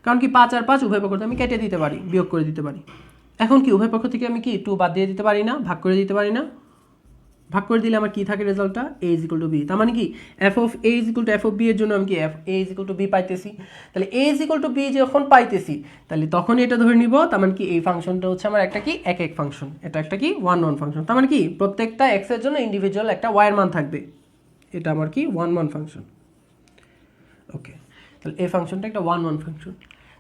কারণ কি 5 আর 5 উভয় পক্ষ আমি কেটে দিতে পারি, বিয়োগ করে দিতে পারি। এখন কি উভয় পক্ষ থেকে আমি কি 2 বাদ দিয়ে দিতে পারি না, ভাগ করে দিতে পারি না, ভাগ করে দিলে আমার কি থাকে রেজাল্টটা a is equal to b. তার মানে কি f of a is equal to F of b এর জন্য আমি কি f a is equal to b পাইতেছি। তাহলে a is equal to b যখন পাইতেছি তাহলে তখনই এটা ধরে নিব, তার মানে কি এই ফাংশনটা হচ্ছে আমার একটা কি এক এক ফাংশন, এটা একটা কি ওয়ান ওয়ান ফাংশন। তার মানে কি প্রত্যেকটা এক্স এর জন্য ইন্ডিভিজুয়াল একটা ওয়াই এর মান থাকবে, এটা আমার কি ওয়ান ওয়ান ফাংশন। ওকে, তাহলে এই ফাংশনটা একটা ওয়ান ওয়ান ফাংশন।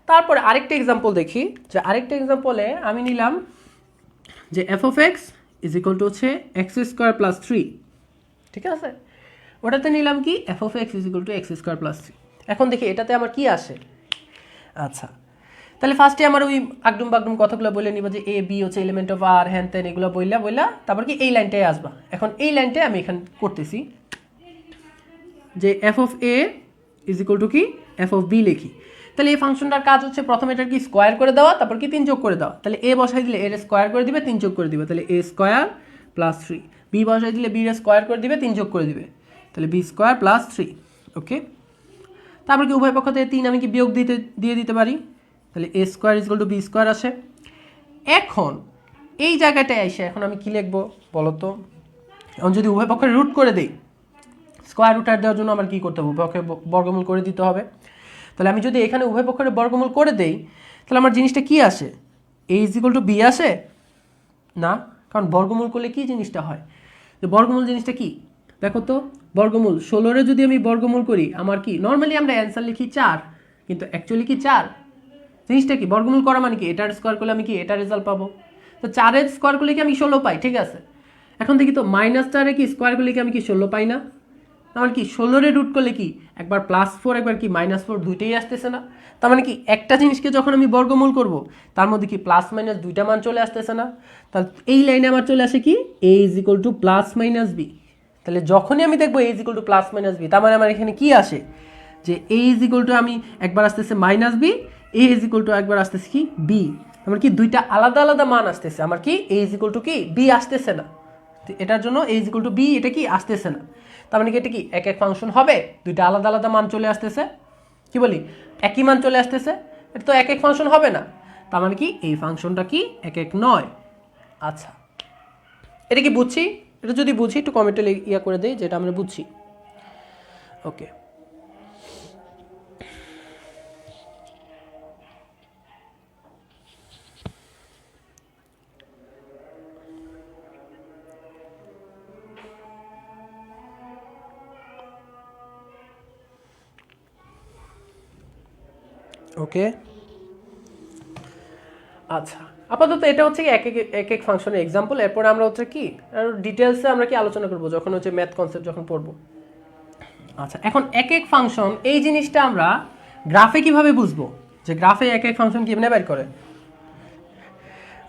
তারপরে আরেকটা এক্সাম্পল দেখি, যে আরেকটা এক্সাম্পলে আমি নিলাম যে f of x is equal two হচ্ছে এক্স স্কোয়ার প্লাস থ্রি, ঠিক আছে। ওটাতে নিলাম কি f of x is equal to x square plus three. এখন দেখি এটাতে আমার কি আসে। আচ্ছা, তাহলে ফার্স্টে আমার ওই আগডুম বাগডুম কথাগুলো বলে নিব, যে এ বি হচ্ছে এলিমেন্ট অফ আর, হ্যান ত্যান এগুলো বইলা তারপর কি এই লাইনটায় আসবা। এখন এই লাইনটায় আমি এখানে করতেছি যে f of a is equal to কি এফ অফ বি লিখি। তাহলে এই ফাংশনটার কাজ হচ্ছে প্রথমে এটার কি স্কোয়ার করে দেওয়া, তারপর কি 3 যোগ করে দেওয়া। তাহলে এ বসাই দিলে এর স্কোয়ার করে দিবে, 3 যোগ করে দিবে, তাহলে এ স্কোয়ার প্লাস 3। বি বসাই দিলে বি এর স্কোয়ার করে দিবে, 3 যোগ করে দিবে, তাহলে বি স্কোয়ার প্লাস 3। ওকে, তারপর কি উভয় পক্ষ থেকে 3 আমি কি বিয়োগ দিয়ে দিতে পারি, তাহলে A square is equal to B square আসে। এখন এই জায়গাটায় এসে এখন আমি কি লিখবো বলো তো। এখন যদি উভয় পক্ষের রুট করে দিই, স্কোয়ার রুট আর দেওয়ার জন্য আমার কী করতে হবে, উভয় পক্ষের বর্গমূল করে দিতে হবে। তাহলে আমি যদি এখানে উভয় পক্ষের বর্গমূল করে দেই তাহলে আমার জিনিসটা কি আসে, এ ইজ ইকুয়াল টু বি আসে না, কারণ বর্গমূল করলে কি জিনিসটা হয়, যে বর্গমূল জিনিসটা কি দেখো তো, বর্গমূল 16-রে যদি আমি বর্গমূল করি আমার কি নর্মালি আমরা অ্যান্সার লিখি 4, কিন্তু অ্যাকচুয়ালি কি 4 জিনিসটা কি বর্গমূল করা মানে কি এটার স্কোয়ার করলে আমি কি এটা রেজাল্ট পাবো। তো 4-এর স্কোয়ার করলে কি আমি 16 পাই, ঠিক আছে। এখন দেখি তো -4-এ কি স্কোয়ার করলে কি আমি কি 16 পাই না, তার কি 16-রে রুট করলে কি একবার +4 একবার কি -4 দুইটাই আসতেছে না। তার মানে কি একটা জিনিসকে যখন আমি বর্গমূল করব তার মধ্যে কি প্লাস মাইনাস দুইটা মান চলে আসতেছে না। তাহলে এই লাইনে আমার চলে আসে কি a is equal to plus minus b. তাহলে যখনই আমি দেখবো a is equal to plus minus b, তার মানে আমার এখানে কি আসে, যে a ইজ ইকুয়াল টু আমি একবার আসতেছে minus b, a is equal to একবার আসতেছে কি বি। আমার কি দুইটা আলাদা আলাদা মান আসতেছে, আমার কি a ইজ ইকুয়াল টু কি বি আসতেছে না। এটার জন্য a is equal to b এটা কি আসতেছে না। তার মানে কি এটা কি এক এক ফাংশন হবে, দুইটা আলাদা আলাদা মান চলে আসতেছে, কি বলি একই মান চলে আসতেছে, এটা তো এক এক ফাংশন হবে না। তার মানে কি এই ফাংশনটা কি এক এক নয়। আচ্ছা, এটা কি বুঝছি, এটা যদি বুঝি একটু কমেন্টে ইয়া করে দেই যেটা আমরা বুঝছি। ওকে, ওকে। আচ্ছা, আপাতত এটা হচ্ছে কি এক এক ফাংশনের এক্সাম্পল। এরপর আমরা হচ্ছে কি ডিটেলসে আমরা কি আলোচনা করব যখন হচ্ছে ম্যাথ কনসেপ্ট যখন পড়বো। আচ্ছা, এখন এক এক ফাংশন এই জিনিসটা আমরা গ্রাফে কিভাবে বুঝবো, যে গ্রাফে এক এক ফাংশন কিভাবে বের করে।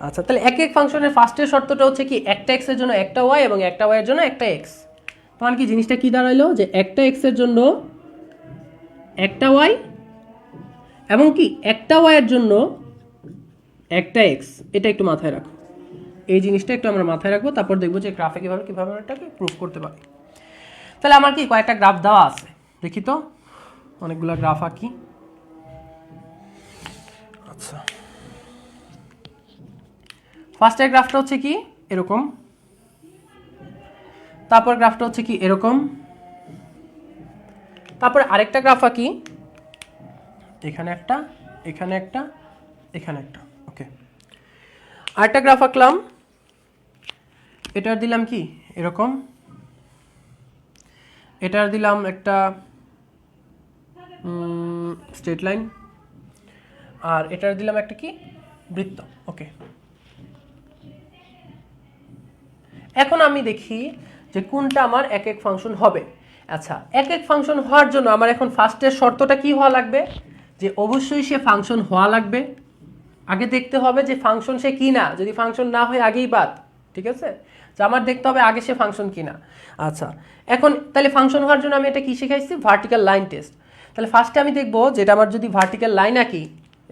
আচ্ছা, তাহলে এক এক ফাংশনের ফার্স্টের শর্তটা হচ্ছে কি একটা এক্স এর জন্য একটা ওয়াই এবং একটা ওয়াই এর জন্য একটা এক্স। তখন কি জিনিসটা কি দাঁড়াইলো, যে একটা এক্স এর জন্য একটা ওয়াই এবং কি একটা ওয়াই এর জন্য একটা এক্স। এটা একটু মাথায় রাখো, এই জিনিসটা একটু আমরা মাথায় রাখবো, তারপর দেখবো যে গ্রাফে কিভাবে এটাকে প্রুফ করতে পারি। তাহলে আমার কি কয়েকটা গ্রাফ দেওয়া আছে, দেখি তো অনেকগুলো গ্রাফ আঁকি। আচ্ছা, ফার্স্টের গ্রাফটা হচ্ছে কি এরকম, তারপর গ্রাফটা হচ্ছে কি এরকম, তারপর আরেকটা গ্রাফ আঁকি, এখানে একটা, এখানে একটা, এখানে একটা। ওকে, আরেকটা গ্রাফ আঁকলাম, এটার দিলাম কি এরকম, এটার দিলাম একটা স্ট্রেট লাইন, আর এটার দিলাম একটা কি বৃত্ত। ওকে, এখন আমি দেখি যে কোনটা আমার এক এক ফাংশন হবে। আচ্ছা, এক এক ফাংশন হওয়ার জন্য আমার এখন ফার্স্টের শর্তটা কি হওয়া লাগবে, যে অবশ্যই সে ফাংশন হওয়া লাগবে। আগে দেখতে হবে যে ফাংশন সে কি না, যদি ফাংশন না হয় আগেই বাদ, ঠিক আছে। যে আমার দেখতে হবে আগে সে ফাংশন কিনা। আচ্ছা, এখন তাহলে ফাংশন হওয়ার জন্য আমি এটা কি শিখাইছি, ভার্টিক্যাল লাইন টেস্ট। তাহলে ফার্স্টে আমি দেখবো যেটা আমার যদি ভার্টিক্যাল লাইন আঁকি,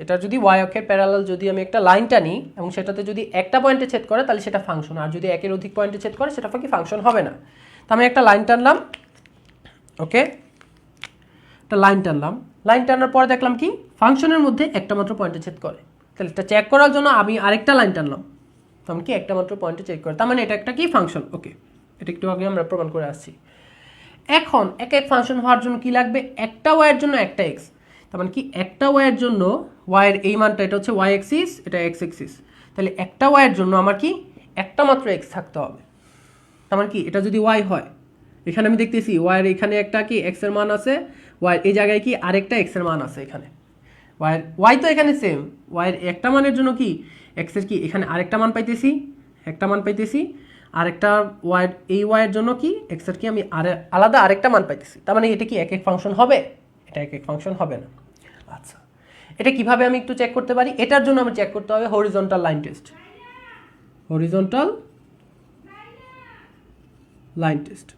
এটা যদি ওয়াই অক্ষের প্যারালাল যদি আমি একটা লাইন টানি এবং সেটাতে যদি একটা পয়েন্টে ছেদ করে তাহলে সেটা ফাংশন, আর যদি একের অধিক পয়েন্টে ছেদ করে সেটা কি ফাংশন হবে না। তো আমি একটা লাইন টানলাম, ওকে, একটা লাইন টানলাম, লাইন টানার পরে দেখলাম কি ফাংশনের মধ্যে একটা মাত্র পয়েন্টে ছেদ করে। তাহলে এটা চেক করার জন্য আমি আরেকটা লাইন টানলাম, তখন কি একটা মাত্র পয়েন্টে চেক করে, তার মানে এটা একটা কি ফাংশন। ওকে, এটা একটু আগে আমরা প্রমাণ করে আসছি। এখন এক এক ফাংশন হওয়ার জন্য কি লাগবে, একটা ওয়াইয়ের জন্য একটা এক্স, তার মানে কি একটা ওয়াইয়ের জন্য ওয়াইয়ের এই মানটা এটা হচ্ছে ওয়াই এক্সিস, এটা এক্স এক্সিস, তাহলে একটা ওয়াইয়ের জন্য আমার কি একটা মাত্র এক্স থাকতে হবে। তার মানে কি এটা যদি ওয়াই হয়, এখানে আমি দেখতেছি ওয়াইয়ের এখানে একটা কি এক্স এর মান আছে, ওয়াইয়ের এই জায়গায় কি আরেকটা এক্স এর মান আছে, এখানে ওয়াই তো এখানে সেম, ওয়াইয়ের একটা মানের জন্য কি এক্স এর কি এখানে আরেকটা মান পাইতেছি, একটা মান পাইতেছি, আরেকটা ওয়াইয়ের এই ওয়াইয়ের জন্য কি এক্স এর কি আমি আলাদা আরেকটা মান পাইতেছি। তার মানে এটা কি এক এক ফাংশন হবে, এটা এক এক ফাংশন হবে না। আচ্ছা, এটা কিভাবে আমি একটু চেক করতে পারি, এটার জন্য আমি চেক করতে হবে horizontal line test, horizontal line test.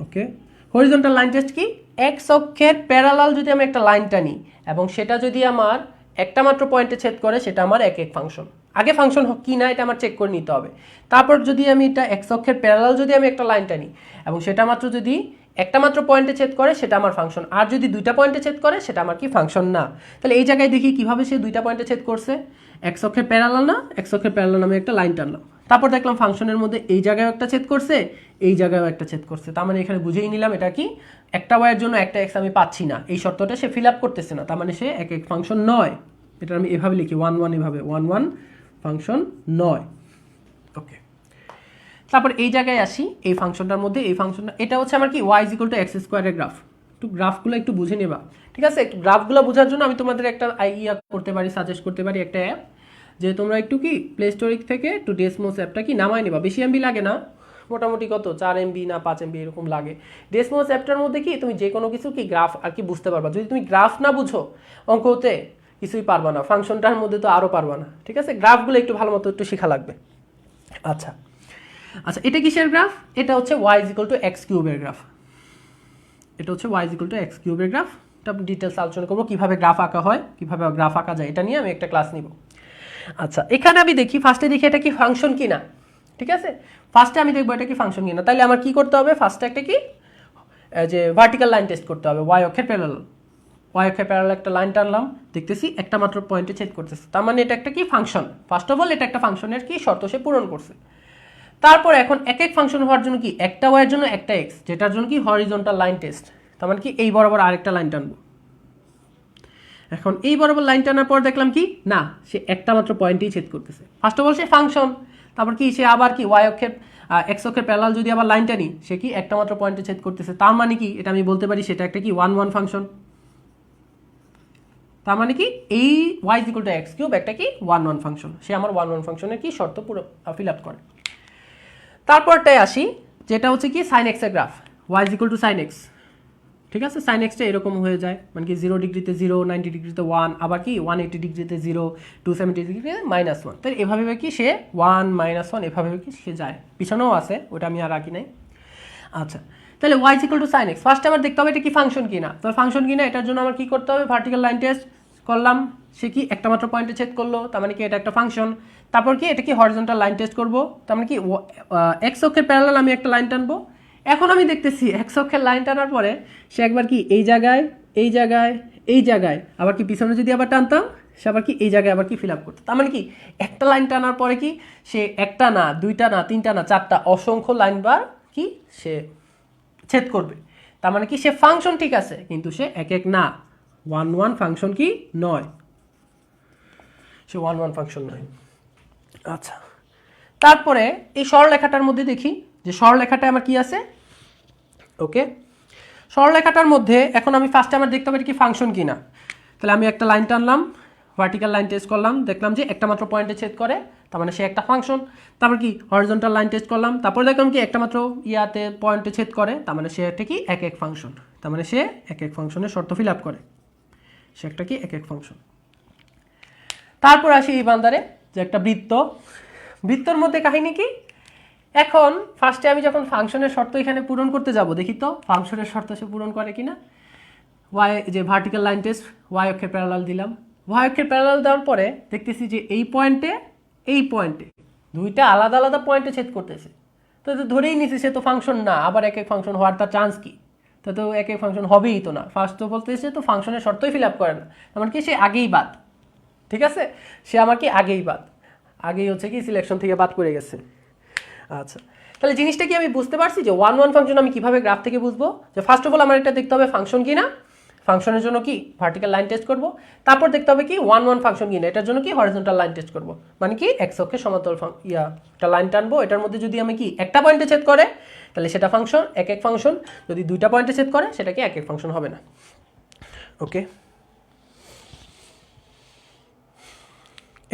Okay, horizontal line test কি, এক্স অক্ষের প্যারালাল যদি আমি একটা লাইন টানি এবং সেটা যদি আমার একটা মাত্র পয়েন্টে ছেদ করে, সেটা আমার এক এক ফাংশন। আগে ফাংশন কি না এটা আমার চেক করে নিতে হবে। তারপর যদি আমি এটা এক্স অক্ষের প্যারালাল যদি আমি একটা লাইন টানি এবং সেটা মাত্র যদি একটা মাত্র পয়েন্টে ছেদ করে, সেটা আমার ফাংশন। আর যদি দুইটা পয়েন্টে ছেদ করে, সেটা আমার কি ফাংশন না। তাহলে এই জায়গায় দেখি কিভাবে সে দুইটা পয়েন্টে ছেদ করছে, এক্স অক্ষের প্যারালাল না, এক্স অক্ষের প্যারালাল আমি একটা লাইন টানলাম, তারপর দেখলাম ফাংশনের মধ্যে এই জায়গায় একটা ছেদ করছে, এই জায়গায়ও একটা ছেদ করছে। তার মানে এখানে বুঝেই নিলাম এটা কি একটা ওয়াইয়ের জন্য একটা এক্স আমি পাচ্ছি না, এই শর্তটা সে ফিল আপ করতেছে না, তার মানে সে এক এক ফাংশন নয়। এটা আমি এভাবে লিখি 1 1, এভাবে 1 1 ফাংশন নয়। ওকে, তারপর এই জায়গায় আসি, এই ফাংশনটার মধ্যে এই ফাংশনটা এটা হচ্ছে আমার কি Y is equal to x স্কোয়ারের গ্রাফ। একটু গ্রাফগুলো একটু বুঝে নেবা, ঠিক আছে? একটু গ্রাফগুলো বোঝার জন্য আমি তোমাদের একটা ইয়া করতে পারি, সাজেস্ট করতে পারি একটা অ্যাপ, যে তোমরা একটু কি প্লে স্টোর থেকে একটু ডেসমোস অ্যাপটা কি নামাই নেবা। বেশি এমবি লাগে না, মোটামুটি কত 4 MB না 5 MB এরকম লাগে। ডেসমোস অ্যাপটার মধ্যে কি তুমি যে কোনো কিছু কি গ্রাফ আর কি বুঝতে পারবা। যদি তুমি গ্রাফ না বুঝো অঙ্কতে কিছুই পারবা না, ফাংশনটার মধ্যে তো আরও পারবা না, ঠিক আছে? গ্রাফগুলো একটু ভালো মতো একটু শেখা লাগবে। আচ্ছা আচ্ছা, এটা কিসের গ্রাফ? এটা হচ্ছে y is equal to x কিউবের গ্রাফ। এটা হচ্ছে y is equal to x কিউবের গ্রাফ। এটা ডিটেলস আলোচনা করবো, কীভাবে গ্রাফ আঁকা হয়, কীভাবে গ্রাফ আঁকা যায়, এটা নিয়ে আমি একটা ক্লাস নিব। আচ্ছা, এখানে আমি দেখি ফার্স্টে দেখি এটা কি ফাংশন কিনা, ঠিক আছে? ফার্স্টে আমি দেখবো এটা কি ফাংশন কিনা। তাহলে আমার কি করতে হবে, ফার্স্টে একটা কি যে ভার্টিক্যাল লাইন টেস্ট করতে হবে, ওয়াই অক্ষের প্যারালাল। ওয়াই অক্ষের প্যারালাল একটা লাইন টানলাম, দেখতেছি একটা মাত্র পয়েন্টে ছেদ করতেছে, তার মানে এটা একটা কি ফাংশন। ফার্স্ট অফ অল এটা একটা ফাংশনের কি শর্ত সে পূরণ করছে। তারপর এখন এক এক ফাংশন হওয়ার জন্য কি একটা ওয়াইয়ের জন্য একটা এক্স, যেটার জন্য কি হরিজন্টাল লাইন টেস্ট, তার মানে কি এই বরাবর আরেকটা লাইন টানবো। এখন এই বরাবর লাইন টানার পর দেখলাম কি না, সে একটা মাত্র পয়েন্টেই ছেদ করতেছে। First of all say function, তারপর কি সে আবার কি ওয়াই অক্ষের এক্স অক্ষের প্যারালাল যদি আবার লাইন টানি, সে কি একটা মাত্র পয়েন্টে ছেদ করতেছে। তার মানে কি এটা আমি বলতে পারি সেটা একটা কি 1 1 ফাংশন। তার মানে কি এই y is equal to x cube একটা কি 1 1 ফাংশন। সে আমার 1 1 ফাংশনের কি শর্ত পুরো ফিল আপ করে। তারপরটায় আসি, যেটা হচ্ছে কি সাইন এক্স এর গ্রাফ, y is equal to sine x, ঠিক আছে? সাইন এক্সটা এরকম হয়ে যায়, মানে কি 0 ডিগ্রিতে 0, 90 ডিগ্রিতে 1, আবার কি 180 ডিগ্রিতে 0, 270 ডিগ্রিতে -1। তাই এভাবে কি সে 1 -1 এভাবে কি সে যায়। পিছনেও আছে, ওটা আমি আর আঁকি নাই। আচ্ছা, তাহলে y is equal to sine x, ফার্স্টে আমার দেখতে হবে এটা কি ফাংশন কিনা। তো ফাংশন কিনা এটার জন্য আমার কি করতে হবে, ভার্টিক্যাল লাইন টেস্ট করলাম, সে কি একটা মাত্র পয়েন্টে ছেদ করলো, তার মানে কি এটা একটা ফাংশন। তারপর কি এটা কি হরিজন্টাল লাইন টেস্ট করবো, তার মানে কি এক্স অক্ষের প্যারালাল আমি একটা লাইন টানবো। এখন আমি দেখতেছি এক্স অক্ষের লাইন টানার পরে সে একবার কি এই জায়গায়, এই জায়গায়, এই জায়গায়, আবার কি পিছনে যদি আবার টানতাম সে আবার কি এই জায়গায় আবার কি ফিল আপ করতো। তার মানে কি একটা লাইন টানার পরে কি সে একটা না, দুইটা না, তিনটা না, চারটা, অসংখ্য লাইন বার কি সে ছেদ করবে। তার মানে কি সে ফাংশন ঠিক আছে, কিন্তু সে এক এক না, 1 1 ফাংশন কি নয়, সে 1 1 ফাংশন নয়। আচ্ছা, তারপরে এই সরলরেখাটার মধ্যে দেখি যে সরলরেখাটা আমার কি আছে। ওকে, সরলরেখাটার মধ্যে এখন আমি ফার্স্টে আমার দেখতে পারি কি ফাংশন কিনা। তাহলে আমি একটা লাইন টানলাম, ভার্টিক্যাল লাইন টেস্ট করলাম, দেখলাম যে একটা মাত্র পয়েন্টে ছেদ করে, তার মানে সে একটা ফাংশন। তারপর কি হরিজন্টাল লাইন টেস্ট করলাম, তারপরে দেখলাম কি একটা মাত্র ইয়াতে পয়েন্টে ছেদ করে, তার মানে সে একটা কি এক এক ফাংশন। তার মানে সে এক এক ফাংশনের শর্ত ফিল আপ করে, সে একটা কি এক এক ফাংশন। তারপর আসি এই বান্দারে যে একটা বৃত্ত, বৃত্তর মধ্যে কাহিনী কি, এখন ফার্স্টে আমি যখন ফাংশনের শর্ত এখানে পূরণ করতে যাব, দেখি তো ফাংশনের শর্ত সে পূরণ করে কিনা। ওয়াই যে ভার্টিক্যাল লাইন টেস্ট, ওয়াই অক্ষের প্যারালাল দিলাম, ওয়াই অক্ষের প্যারালাল দেওয়ার পরে দেখতেছি যে এই পয়েন্টে এই পয়েন্টে দুইটা আলাদা আলাদা পয়েন্টে ছেদ করতেছে। তো ধরেই নিছি সে তো ফাংশন না, আবার এক এক ফাংশন হওয়ার তার চান্স কি, তো এক এক ফাংশন হবেই তো না। ফার্স্ট তো বলতেছে তো ফাংশনের শর্তই ফিল আপ করে না, আমার কি সে আগেই বাদ, ঠিক আছে? সে আমার কি আগেই বাদ, আগেই হচ্ছে কি সিলেকশন থেকে বাদ করে গেছে। আচ্ছা, তাহলে জিনিসটা কি আমি বুঝতে পারছি যে ওয়ান ওয়ান ফাংশন আমি কিভাবে গ্রাফ থেকে বুঝবো, যে ফার্স্ট অফ অল আমার এটা দেখতে হবে ফাংশন কিনা, ফাংশনের জন্য কি ভার্টিক্যাল লাইন টেস্ট করব, তারপর দেখতে হবে কি ওয়ান ওয়ান ফাংশন কিনা, এটার জন্য কি হরিজন্টাল লাইন টেস্ট করব, মানে কি এক্স অক্ষে সমান্তরাল একটা লাইন টানবো, এটার মধ্যে যদি আমি কি একটা পয়েন্টে ছেদ করে তাহলে সেটা ফাংশন, এক এক ফাংশন, যদি দুইটা পয়েন্টে ছেদ করে সেটা কি এক এক ফাংশন হবে না। ওকে,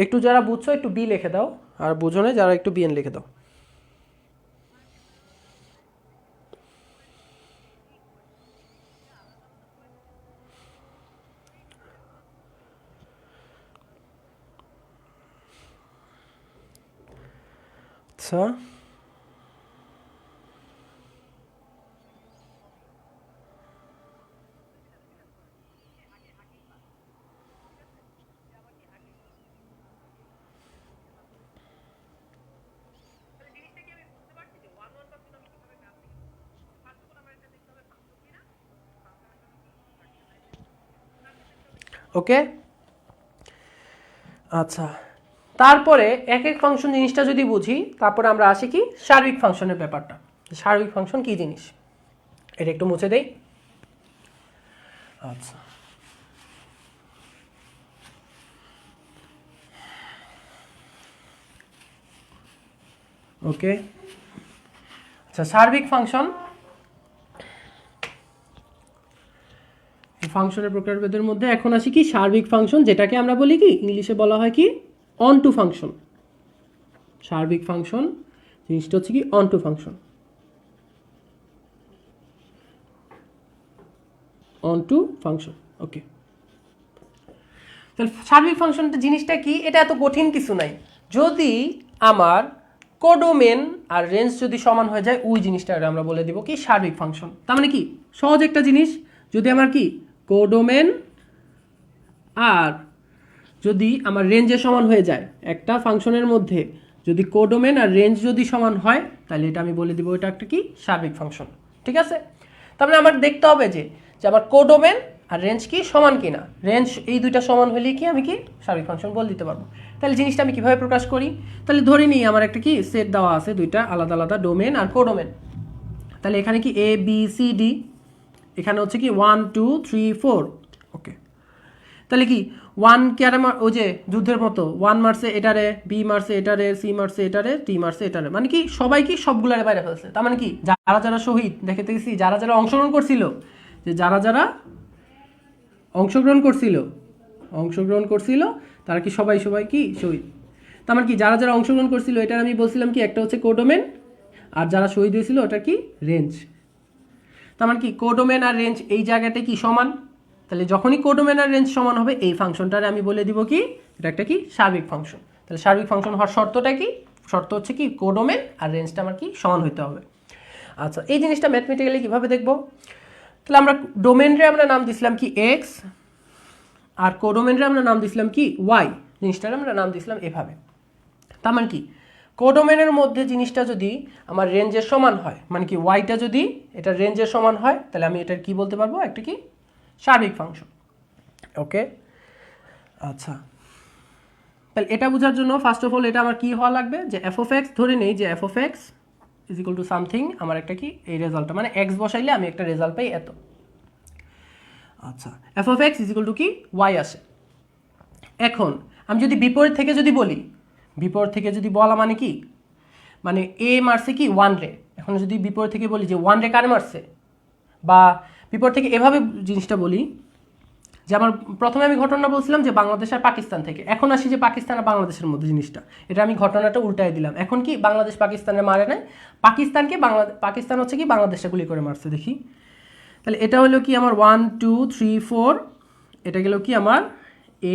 একটু যারা বুঝছো একটু বি লিখে দাও, আর বুঝো না যারা একটু বিএন লিখে দাও। আচ্ছা, ওকে। আচ্ছা, তারপরে এক এক ফাংশন জিনিসটা যদি বুঝি, তারপরে আমরা আসি কি সার্বিক ফাংশনের ব্যাপারটা। সার্বিক ফাংশন কি জিনিস এটা একটু মুছে দেই। আচ্ছা, ওকে। আচ্ছা, সার্বিক ফাংশন, ফাংশনের প্রকারভেদের মধ্যে এখন আসি কি সার্বিক ফাংশন, যেটাকে আমরা বলি কি ইংলিশে বলা হয় কি অন টু ফাংশন। সার্বিক ফাংশন জিনিসটা হচ্ছে কি onto function, onto function. Okay, তাহলে সার্বিক ফাংশনটা জিনিসটা কি, এটা এত কঠিন কিছু নাই। যদি আমার কোডোমেন আর রেঞ্জ যদি সমান হয়ে যায়, ওই জিনিসটা আমরা বলে দিব কি সার্বিক ফাংশন। তার মানে কি সহজ একটা জিনিস, যদি আমার কি কোডোমেন আর যদি আমার রেঞ্জের সমান হয়ে যায়, একটা ফাংশনের মধ্যে যদি কোডোমেন আর রেঞ্জ যদি সমান হয়, তাহলে এটা আমি বলে দিব এটা একটা কি সার্বিক ফাংশন। ঠিক আছে, তারপরে আমার দেখতে হবে যে আমার কোডোমেন আর রেঞ্জ কি সমান কিনা, রেঞ্জ এই দুইটা সমান হলে কি আমি কি সার্বিক ফাংশন বলে দিতে পারবো। তাহলে জিনিসটা আমি কিভাবে প্রকাশ করি, তাহলে ধরে নিই আমার একটা কি সেট দেওয়া আছে দুইটা আলাদা আলাদা ডোমেন আর কোডোমেন। তাহলে এখানে কি এ বি সি ডি, এখানে হচ্ছে কি 1 2 3 4। ওকে, তাহলে কি 1 কে আর ওই যে যুদ্ধের মতো 1 মারছে এটারে, বি মারছে এটারে, সি মারছে এটারে, টি মারছে এটারে, মানে কি সবাই কি সবগুলারে বাইরে ফেলছে। তার মানে কি যারা যারা শহীদ দেখতে গেছি, যারা যারা অংশগ্রহণ করছিল, যে যারা যারা অংশগ্রহণ করছিল তারা কি সবাই সবাই কি শহীদ। তার মানে কি যারা যারা অংশগ্রহণ করছিল, এটার আমি বলছিলাম কি একটা হচ্ছে কোডোমেন, আর যারা শহীদ হয়েছিল ওটা কি রেঞ্জ। তার মানে কি কোডোমেন আর রেঞ্জ এই জায়গাতে কি সমান, তাহলে যখনই কোডোমেন আর রেঞ্জ সমান হবে এই ফাংশনটারে আমি বলে দিব কি এটা একটা কি সার্বিক ফাংশন। তাহলে সার্বিক ফাংশন হওয়ার শর্তটা কি, শর্ত হচ্ছে কি কোডোমেন আর রেঞ্জটা আমার কি সমান হইতে হবে। আচ্ছা, এই জিনিসটা ম্যাথমেটিক্যালি কিভাবে দেখবো, তাহলে আমরা ডোমেনরে আমরা নাম দিছিলাম কি এক্স, আর কোডোমেনরে আমরা নাম দিছিলাম কি ওয়াই, জিনিসটার আমরা নাম দিছিলাম এভাবে। তার মানে কি কোডোমেনের মধ্যে জিনিসটা যদি আমার রেঞ্জের সমান হয়, মানে কি ওয়াইটা যদি এটা রেঞ্জের সমান হয়, তাহলে আমি এটার কি বলতে পারবো একটা কি সার্বিক ফাংশন। ওকে, আচ্ছা, তাহলে এটা বোঝার জন্য ফার্স্ট অফ অল এটা আমার কি হওয়া লাগবে, যে এফ অফ এক্স ধরে নেই যে f of x is equal to something, আমার একটা কি এই রেজাল্টটা মানে এক্স বসাইলে আমি একটা রেজাল্ট পাই এত। আচ্ছা, F of x is equal to কি ওয়াই আসে। এখন আমি যদি বিপরীত থেকে যদি বলি, বিপরীত থেকে যদি বলা মানে কি, মানে এ মারছে কি 1 রে, এখন যদি বিপরীত থেকে বলি যে 1 রে কারে মারছে, বা বিপরীত থেকে এভাবে জিনিসটা বলি যে আমার প্রথমে আমি ঘটনা বলছিলাম যে বাংলাদেশ আর পাকিস্তান থেকে, এখন আসি যে পাকিস্তান আর বাংলাদেশের মধ্যে জিনিসটা, এটা আমি ঘটনাটা উল্টাই দিলাম। এখন কি বাংলাদেশ পাকিস্তানে মারে নাই, পাকিস্তানকে পাকিস্তান হচ্ছে কি বাংলাদেশটা গুলি করে মারছে। দেখি, তাহলে এটা হলো কি আমার 1 2 3 4, এটা গেল কি আমার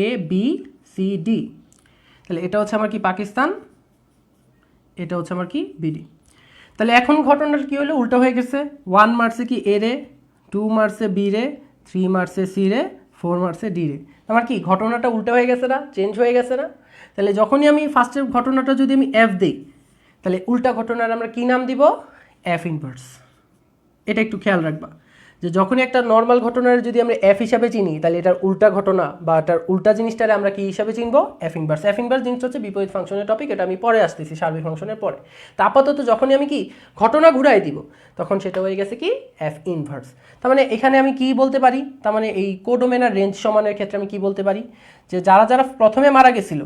এ বি সি ডি, তাহলে এটা হচ্ছে আমার কি পাকিস্তান, এটা হচ্ছে আমার কি বিডি। তাহলে এখন ঘটনাটা কি হলো উল্টা হয়ে গেছে, 1 মারছে কি এ রে, 2 মারছে বি রে, 3 মারছে সি রে, 4 মারছে ডি রে। আমার কি ঘটনাটা উল্টা হয়ে গেছে না, চেঞ্জ হয়ে গেছে না। তাহলে যখনই আমি ফার্স্টের ঘটনাটা যদি আমি এফ দিই, তাহলে উল্টা ঘটনার আমরা কি নাম দিব, এফ ইনভার্স। এটা একটু খেয়াল রাখবা যে যখনই একটা নর্মাল ঘটনার যদি আমরা এফ হিসাবে চিনি তাহলে এটার উল্টা ঘটনা বা এটার উল্টা জিনিসটারে আমরা কি হিসাবে চিনবো, এফ ইনভার্স। এফ ইনভার্স জিনিসটা হচ্ছে বিপরীত ফাংশনের টপিক, এটা আমি পরে আসতেছি সার্বিক ফাংশনের পরে। তা আপাতত যখনই আমি কি ঘটনা ঘুরাই দিব তখন সেটা হয়ে গেছে কি এফ ইনভার্স। তার মানে এখানে আমি কি বলতে পারি, তার মানে এই কোডোমেন আর রেঞ্জ সমানের ক্ষেত্রে আমি কি বলতে পারি যে যারা যারা প্রথমে মারা গেছিল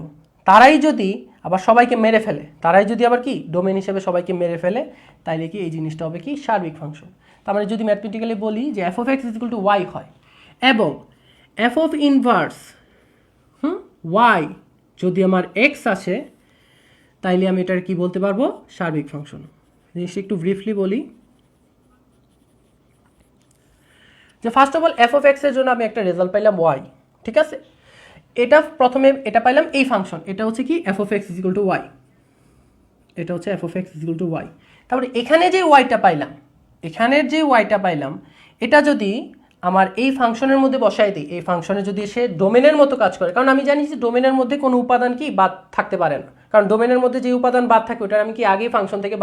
তারাই যদি আবার সবাইকে মেরে ফেলে, তারাই যদি আবার কি ডোমেন হিসেবে সবাইকে মেরে ফেলে, তাইলে কি এই জিনিসটা হবে কি সার্বিক ফাংশন। তার মানে যদি ম্যাথমেটিক্যালি বলি যে f of x is equal to y হয় এবং এফ অফ ইনভার্স ওয়াই যদি আমার এক্স আসে তাইলে আমি এটার কি বলতে পারবো সার্বিক ফাংশন। জিনিসটা একটু ব্রিফলি বলি যে first of all F of x এর জন্য আমি একটা রেজাল্ট পাইলাম ওয়াই, ঠিক আছে। এটা প্রথমে এটা পাইলাম এই ফাংশন, এটা হচ্ছে কি f of x is equal to y, এটা হচ্ছে f of x is equal to y. তারপরে এখানে যে ওয়াইটা পাইলাম, এখানের যে ওয়াইটা পাইলাম এটা যদি আমার এই ফাংশনের মধ্যে বসাই দিই, এই ফাংশনে যদি সে ডোমেনের মতো কাজ করে, কারণ আমি জানি যে ডোমেনের মধ্যে কোনো উপাদান কি বাদ থাকতে পারে না, কারণ ডোমেনের মধ্যে যে উপাদান বাদ থাকে ওটা আমি কি আগেই ফাংশন থেকে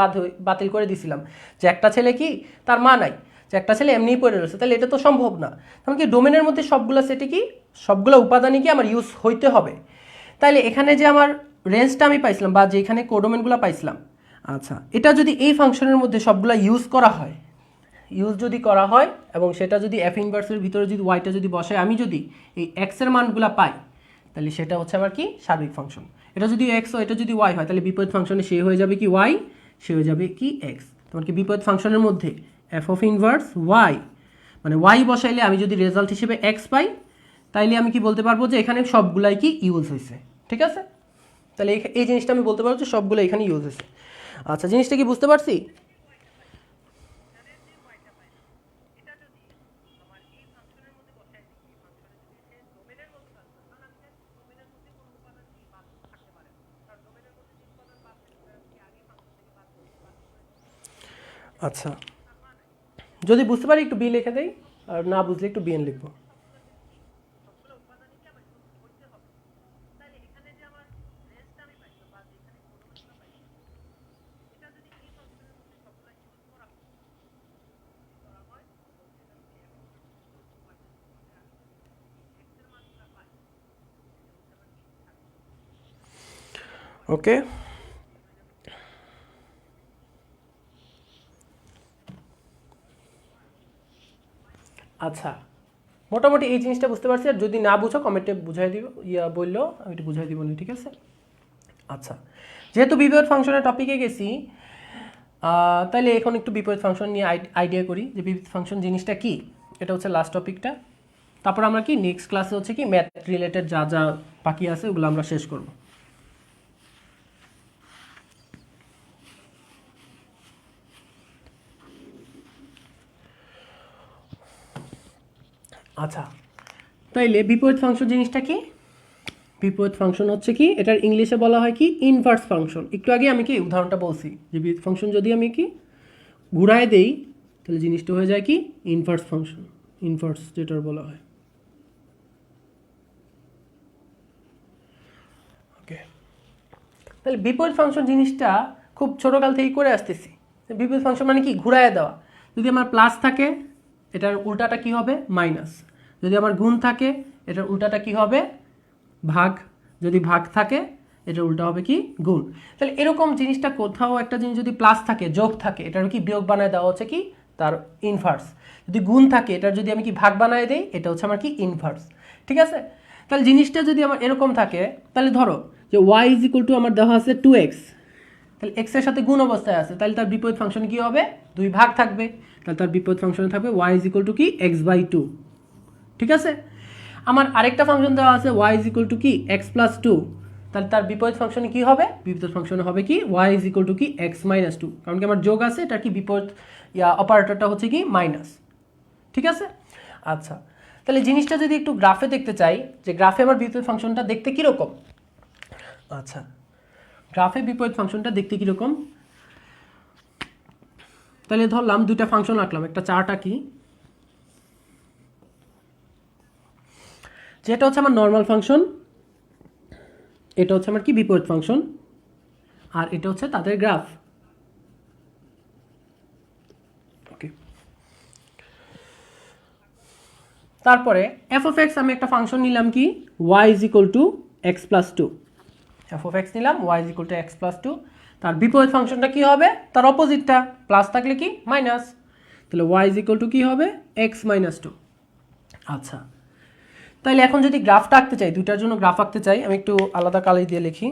বাতিল করে দিছিলাম যে একটা ছেলে কি তার মা নাই, যে একটা ছেলে এমনিই পড়ে রয়েছে, তাহলে এটা তো সম্ভব না। কারণ কি ডোমেনের মধ্যে সবগুলো সেটে কি সবগুলো উপাদানই কি আমার ইউজ হইতে হবে। তাইলে এখানে যে আমার রেঞ্জটা আমি পাইছিলাম বা যে এখানে কোডোমেনগুলো পাইছিলাম, আচ্ছা এটা যদি এই ফাংশনের মধ্যে সবগুলো ইউজ করা হয়, ইউজ যদি করা হয় এবং সেটা যদি এফ ইনভার্সের ভিতরে যদি ওয়াইটা যদি বসায় আমি যদি এই এক্সের মানগুলো পাই তাহলে সেটা হচ্ছে আমার কি সার্বিক ফাংশন। এটা যদি এক্স হয় এটা যদি ওয়াই হয় তাহলে বিপরীত ফাংশনে সে হয়ে যাবে কি ওয়াই, সে হয়ে যাবে কি এক্স। তোমার কি বিপরীত ফাংশনের মধ্যে এফ অফ ইনভার্স ওয়াই মানে ওয়াই বসাইলে আমি যদি রেজাল্ট হিসেবে এক্স পাই তাইলে আমি কি বলতে পারবো যে এখানে সবগুলাই কি ইউজ হয়েছে, ঠিক আছে। তাহলে এই জিনিসটা আমি বলতে পারবো যে সবগুলো এখানে ইউজ হয়েছে। আচ্ছা জিনিসটা কি বুঝতে পারছি? আচ্ছা যদি বুঝতে পারি একটু বি লিখে দেই, আর না বুঝলে একটু বিএন লিখবো। ওকে আচ্ছা মোটামুটি এই জিনিসটা বুঝতে পারছি, আর যদি না বুঝো কমেন্টে বুঝাই দিব, বললো আমি একটু বুঝাই দিব না, ঠিক আছে। আচ্ছা যেহেতু বিপরীত ফাংশনের টপিকে গেছি তাহলে এখন একটু বিপরীত ফাংশন নিয়ে আইডিয়া করি যে বিপরীত ফাংশন জিনিসটা কি। এটা হচ্ছে লাস্ট টপিকটা, তারপর আমরা কি নেক্সট ক্লাসে হচ্ছে কি ম্যাথ রিলেটেড যা যা বাকি আছে ওগুলো আমরা শেষ করব। আচ্ছা তাইলে বিপরীত ফাংশন জিনিসটা কি? বিপরীত ফাংশন হচ্ছে কি এটার ইংলিশে বলা হয় কি ইনভার্স ফাংশন। একটু আগে আমি কি উদাহরণটা বলছি যে বিপরীত ফাংশন যদি আমি কি ঘুরায় দেই তাহলে জিনিসটা হয়ে যায় কি ইনভার্স ফাংশন, ইনভার্স যেটার বলা হয়। ওকে তাহলে বিপরীত ফাংশন জিনিসটা খুব ছোটোকাল থেকেই করে আসতেছি। বিপরীত ফাংশন মানে কি ঘুরায় দেওয়া। যদি আমার প্লাস থাকে এটার উল্টাটা কি হবে মাইনাস, যদি আমার গুণ থাকে এটার উল্টাটা কি হবে ভাগ, যদি ভাগ থাকে এটার উল্টা হবে কি গুণ। তাহলে এরকম জিনিসটা কোথাও একটা জিনিস যদি প্লাস থাকে যোগ থাকে এটার কি বিয়োগ বানায় দেওয়া হচ্ছে কি তার ইনভার্স। যদি গুণ থাকে এটার যদি আমি কি ভাগ বানায় দেই এটা হচ্ছে আমার কি ইনভার্স, ঠিক আছে। তাহলে জিনিসটা যদি আমার এরকম থাকে তাহলে ধরো যে ওয়াই ইজ ইকুয়াল টু আমার দেওয়া আছে 2x, তাহলে এক্সের সাথে গুণ অবস্থায় আছে তাহলে তার বিপরীত ফাংশন কি হবে 2 ভাগ থাকবে, তাহলে তার বিপরীত ফাংশনে থাকবে ওয়াই ইজ ইকুয়াল টু কি x/2, ঠিক আছে। আমার আরেকটা ফাংশন দেওয়া আছে y ইজ ইকুয়াল টু কি x+2, তাহলে তার বিপরীত ফাংশনে কি হবে বিপরীত ফাংশনে হবে কি y ইজ ইকুয়াল টু কি x-2, কারণ কি আমার যোগ আছে এটা কি বিপরীত অপারেটরটা হচ্ছে কি মাইনাস, ঠিক আছে। আচ্ছা তাহলে জিনিসটা যদি একটু গ্রাফে দেখতে চাই যে গ্রাফে আমার বিপরীত ফাংশনটা দেখতে কীরকম, আচ্ছা গ্রাফে বিপরীত ফাংশনটা দেখতে কীরকম, তাহলে ধরলাম দুইটা ফাংশন আঁকলাম, একটা চার্ট আঁকি, যেটা হচ্ছে আমার নর্মাল ফাংশন, এটা হচ্ছে আমার কি বিপরীত ফাংশন, আর এটা হচ্ছে তাদের গ্রাফ। ওকে তারপরে এফ অফ এক্স আমি একটা ফাংশন নিলাম কি Y is equal to x plus two, F of X নিলাম Y is equal to x plus two, তার বিপরীত ফাংশনটা কি হবে, তার অপোজিটটা প্লাস থাকলে কি মাইনাস, তাহলে ওয়াই ইজ ইকুয়াল টু কী হবে এক্স মাইনাস টু। আচ্ছা, তাহলে এখন যদি গ্রাফটা আঁকতে চাই, দুইটার জন্য গ্রাফ আঁকতে চাই, আমি একটু আলাদা কালার দিয়ে লিখি।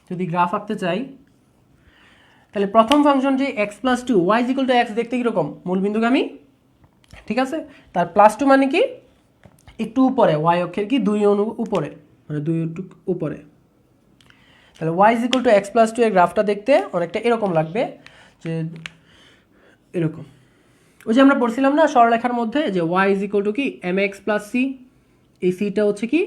যদি গ্রাফ আঁকতে চাই তাহলে প্রথম ফাংশন যে x plus two y is equal to x দেখতে কীরকম, মূলবিন্দুগামী, ঠিক আছে। তার প্লাস টু মানে কি একটু উপরে, ওয়াই অক্ষের কি দুই উপরে, মানে দুই উপরে। তাহলে y is equal to x plus two এর গ্রাফটা দেখতে অনেকটা এরকম লাগবে, যে এরকম। ওই যে আমরা পড়ছিলাম না সরলরেখার মধ্যে যে ওয়াই ইজ ইকুয়াল টু কি এম এক্স প্লাস সি, এই সিটা হচ্ছে কি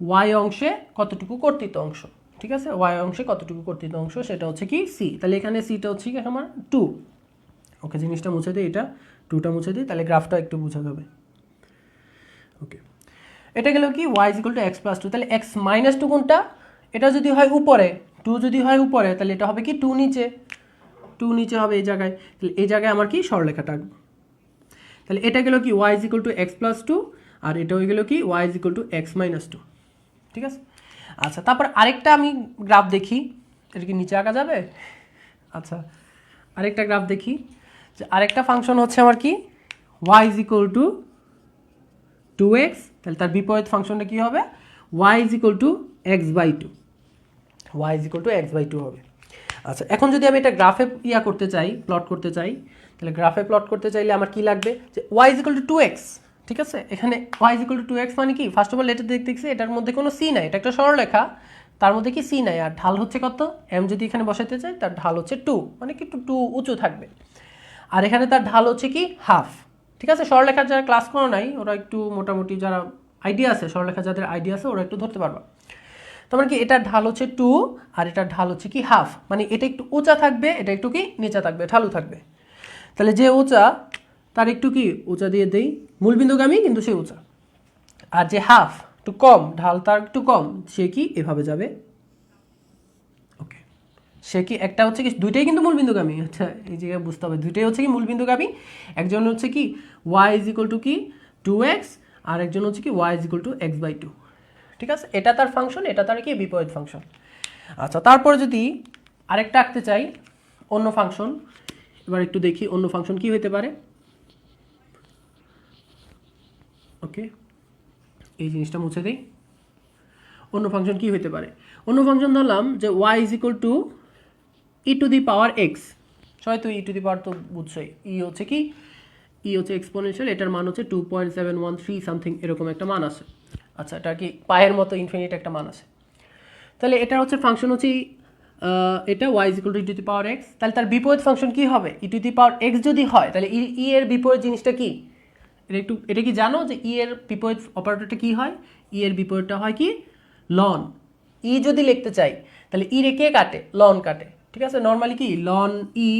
ওয়াই অংশে কতটুকু কর্তৃত্ব অংশ, ঠিক আছে, ওয়াই অংশে কতটুকু কর্তৃত্ব অংশ সেটা হচ্ছে কি সি। তাহলে এখানে সিটা হচ্ছে কি আমার টু, ওকে জিনিসটা মুছে দিই, এটা টুটা মুছে দিই, তাহলে গ্রাফটা একটু বোঝা যাবে। ওকে, এটা গেল কি Y is equal to x plus two, তাহলে এক্স মাইনাস টু কোনটা, এটা যদি হয় উপরে, টু যদি হয় উপরে, তাহলে এটা হবে কি টু নিচে, টু নিচে হবে এই জায়গায়, তাহলে এই জায়গায় আমার কি সরলরেখাটা আঁকবো। তাহলে এটা গেল কি Y is equal to x plus two, আর এটা হয়ে গেল কি Y is equal to X minus two, ঠিক আছে। আচ্ছা, তারপর আরেকটা আমি গ্রাফ দেখি, এটা কি নিচে আঁকা যাবে? আচ্ছা, আরেকটা গ্রাফ দেখি, যে আরেকটা ফাংশন হচ্ছে আমার কি Y is equal to two x, তাহলে তার বিপরীত ফাংশনটা কী হবে y is equal to x by two, y is equal to x by two হবে। আচ্ছা, এখন যদি আমি এটা গ্রাফে করতে চাই, প্লট করতে চাই, তাহলে গ্রাফে প্লট করতে চাইলে আমার কি লাগবে, যে y is equal to two x, ঠিক আছে। এখানে y is equal to two x মানে কি, ফার্স্ট অফ অল এটা দেখতেছি এটার মধ্যে কোনো সি নাই, এটা একটা সরলরেখা, তার মধ্যে কি সি নাই, আর ঢাল হচ্ছে কত এম, যদি এখানে বসাতে চাই তার ঢাল হচ্ছে টু, মানে কি একটু টু উঁচু থাকবে, আর এখানে তার ঢাল হচ্ছে কি হাফ, ঠিক আছে। সরলরেখার যারা ক্লাস করো নাই ওরা একটু মোটামুটি যারা আইডিয়া আছে, সরলরেখা যাদের আইডিয়া আছে ওরা একটু ধরতে পারবা। তার মানে কি এটার ঢাল হচ্ছে টু, আর এটার ঢাল হচ্ছে কি হাফ, মানে এটা একটু উঁচা থাকবে, এটা একটু কি নিচা থাকবে, ঢালু থাকবে। তাহলে যে উঁচা তার একটু কি উঁচা দিয়ে দেই, মূলবিন্দুগামী কিন্তু সে উঁচা, আর যে হাফ একটু কম, ঢাল তার একটু কম, সে কি এভাবে যাবে, ওকে। সে কি একটা হচ্ছে কি দুইটাই কিন্তু মূলবিন্দুগামী, আচ্ছা এই জায়গায় বুঝতে হবে, দুইটাই হচ্ছে কি মূলবিন্দুগামী, একজন হচ্ছে কি ওয়াই ইজ ইকুয়াল টু কি টু এক্স, আর একজন হচ্ছে কি Y is equal to x by two, ঠিক আছে। এটা তার ফাংশন, এটা তার কি বিপরীত ফাংশন। আচ্ছা, তারপরে যদি আরেকটা আঁকতে চাই অন্য ফাংশন, এবার একটু দেখি অন্য ফাংশন কি হতে পারে। ওকে, এই জিনিসটা মুছে দিই। অন্য ফাংশন কি হতে পারে, অন্য ফাংশন ধরলাম যে y is equal to e to the power x, সবাই তো ই টু দি পাওয়ার তো বুঝছোই, ই হচ্ছে কি ই হচ্ছে এক্সপোনেনশিয়াল, এটার মান হচ্ছে 2.713 সামথিং এরকম একটা মান আছে। আচ্ছা, এটা কি পায়ের মতো ইনফিনিট একটা মান আছে। তাহলে এটা হচ্ছে ফাংশন হচ্ছে এটা y is equal to e to the power x, তাহলে তার বিপরীত ফাংশন কি হবে, ই টু দি পাওয়ার এক্স যদি হয় তাহলে ই এর বিপরীত জিনিসটা কি, এটা কি জানো যে ই এর বিপরীত অপারেটরটা কি হয়, ই এর বিপরীতটা হয় কি লন। ই যদি লিখতে চাই তাহলে ই রে কে কাটে, লন কাটে, ঠিক আছে। নর্মালি কি লন ই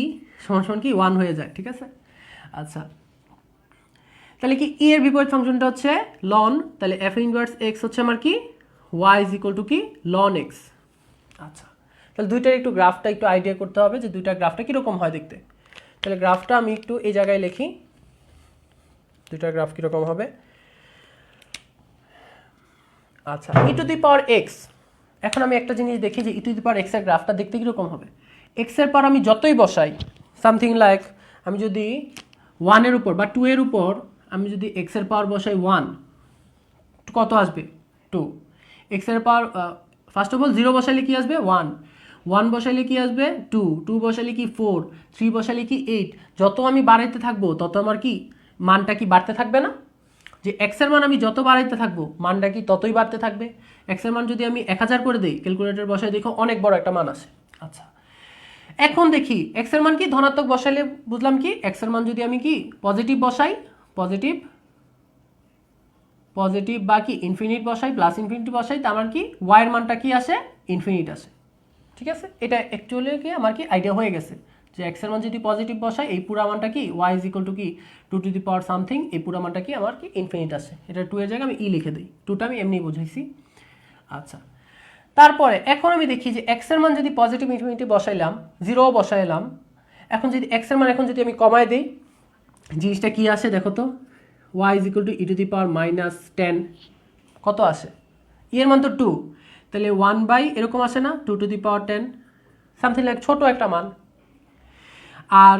সমান সমান কি 1 হয়ে যায়, ঠিক আছে। আচ্ছা, তাহলে কি ই এর বিপরীত ফাংশনটা হচ্ছে লন, তাহলে এফ ইনভার্স এক্স হচ্ছে আমার কি ওয়াই ইজ ইকুয়াল টু কি লন এক্স। আচ্ছা, তাহলে দুইটার একটু গ্রাফটা একটু আইডিয়া করতে হবে যে দুইটা গ্রাফটা কীরকম হয় দেখতে। তাহলে গ্রাফটা আমি একটু এই জায়গায় লিখি, দুইটা গ্রাফ কীরকম হবে। আচ্ছা, ই টু দি পাওয়ার এক্স, এখন আমি একটা জিনিস দেখি যে ই টু দি পাওয়ার এক্স এর গ্রাফটা দেখতে কীরকম হবে। এক্সের পর আমি যতই বসাই সামথিং লাইক, আমি যদি 1-এর উপর বা 2-এর উপর আমি যদি এক্সের পাওয়ার বসাই 1, কত আসবে 2। এক্সের পাওয়ার ফার্স্ট অফ অল 0 বসাইলে কি আসবে 1, 1 বসাইলে কি আসবে 2, 2 বসাইলে কি 4, 3 বসাইলে কি 8। যত আমি বাড়াইতে থাকবো তত আমার কি মানটা কি বাড়তে থাকবে না, যে এক্সের মান আমি যত বাড়াইতে থাকবো মানটা কি ততই বাড়তে থাকবে। এক্সের মান যদি আমি 1000 করে দিই, ক্যালকুলেটর বসাই দেখো অনেক বড় একটা মান আসে। আচ্ছা, এখন দেখি এক্সের মান কি ধনাত্মক বসাইলে বুঝলাম কি এক্সের মান যদি আমি কি পজিটিভ বসাই, পজিটিভ বা কি ইনফিনিট বসাই, প্লাস ইনফিনিটি বসাই, তা আমার কি ওয়াইয়ের মানটা কি আসে ইনফিনিট আসে, ঠিক আছে। এটা অ্যাকচুয়ালি কি আমার কি আইডিয়া হয়ে গেছে যে এক্সের মান যদি পজিটিভ বসাই এই পুরো মানটা কি ওয়াই ইজ ইকুয়াল টু কি 2 টু দি পাওয়ার সামথিং, এই পুরো মানটা কি আমার কি ইনফিনিট আসে। এটা 2 এর জায়গায় আমি ই লিখে দিই, 2টা আমি এমনি বুঝাইছি। আচ্ছা, তারপরে এখন আমি দেখি যে এক্সের মান যদি পজিটিভ ইনফিনিটি বসাইলাম, 0 বসাইলাম, এখন যদি এক্সের মান এখন যদি আমি কমায় দিই জিনিসটা কি আসে দেখো তো, y is equal to e to the power minus 10 কত আসে এর মান তো 2 তাহলে 1 বাই এরকম আসে না 2 two the power 10 something like ছোট একটা মান। আর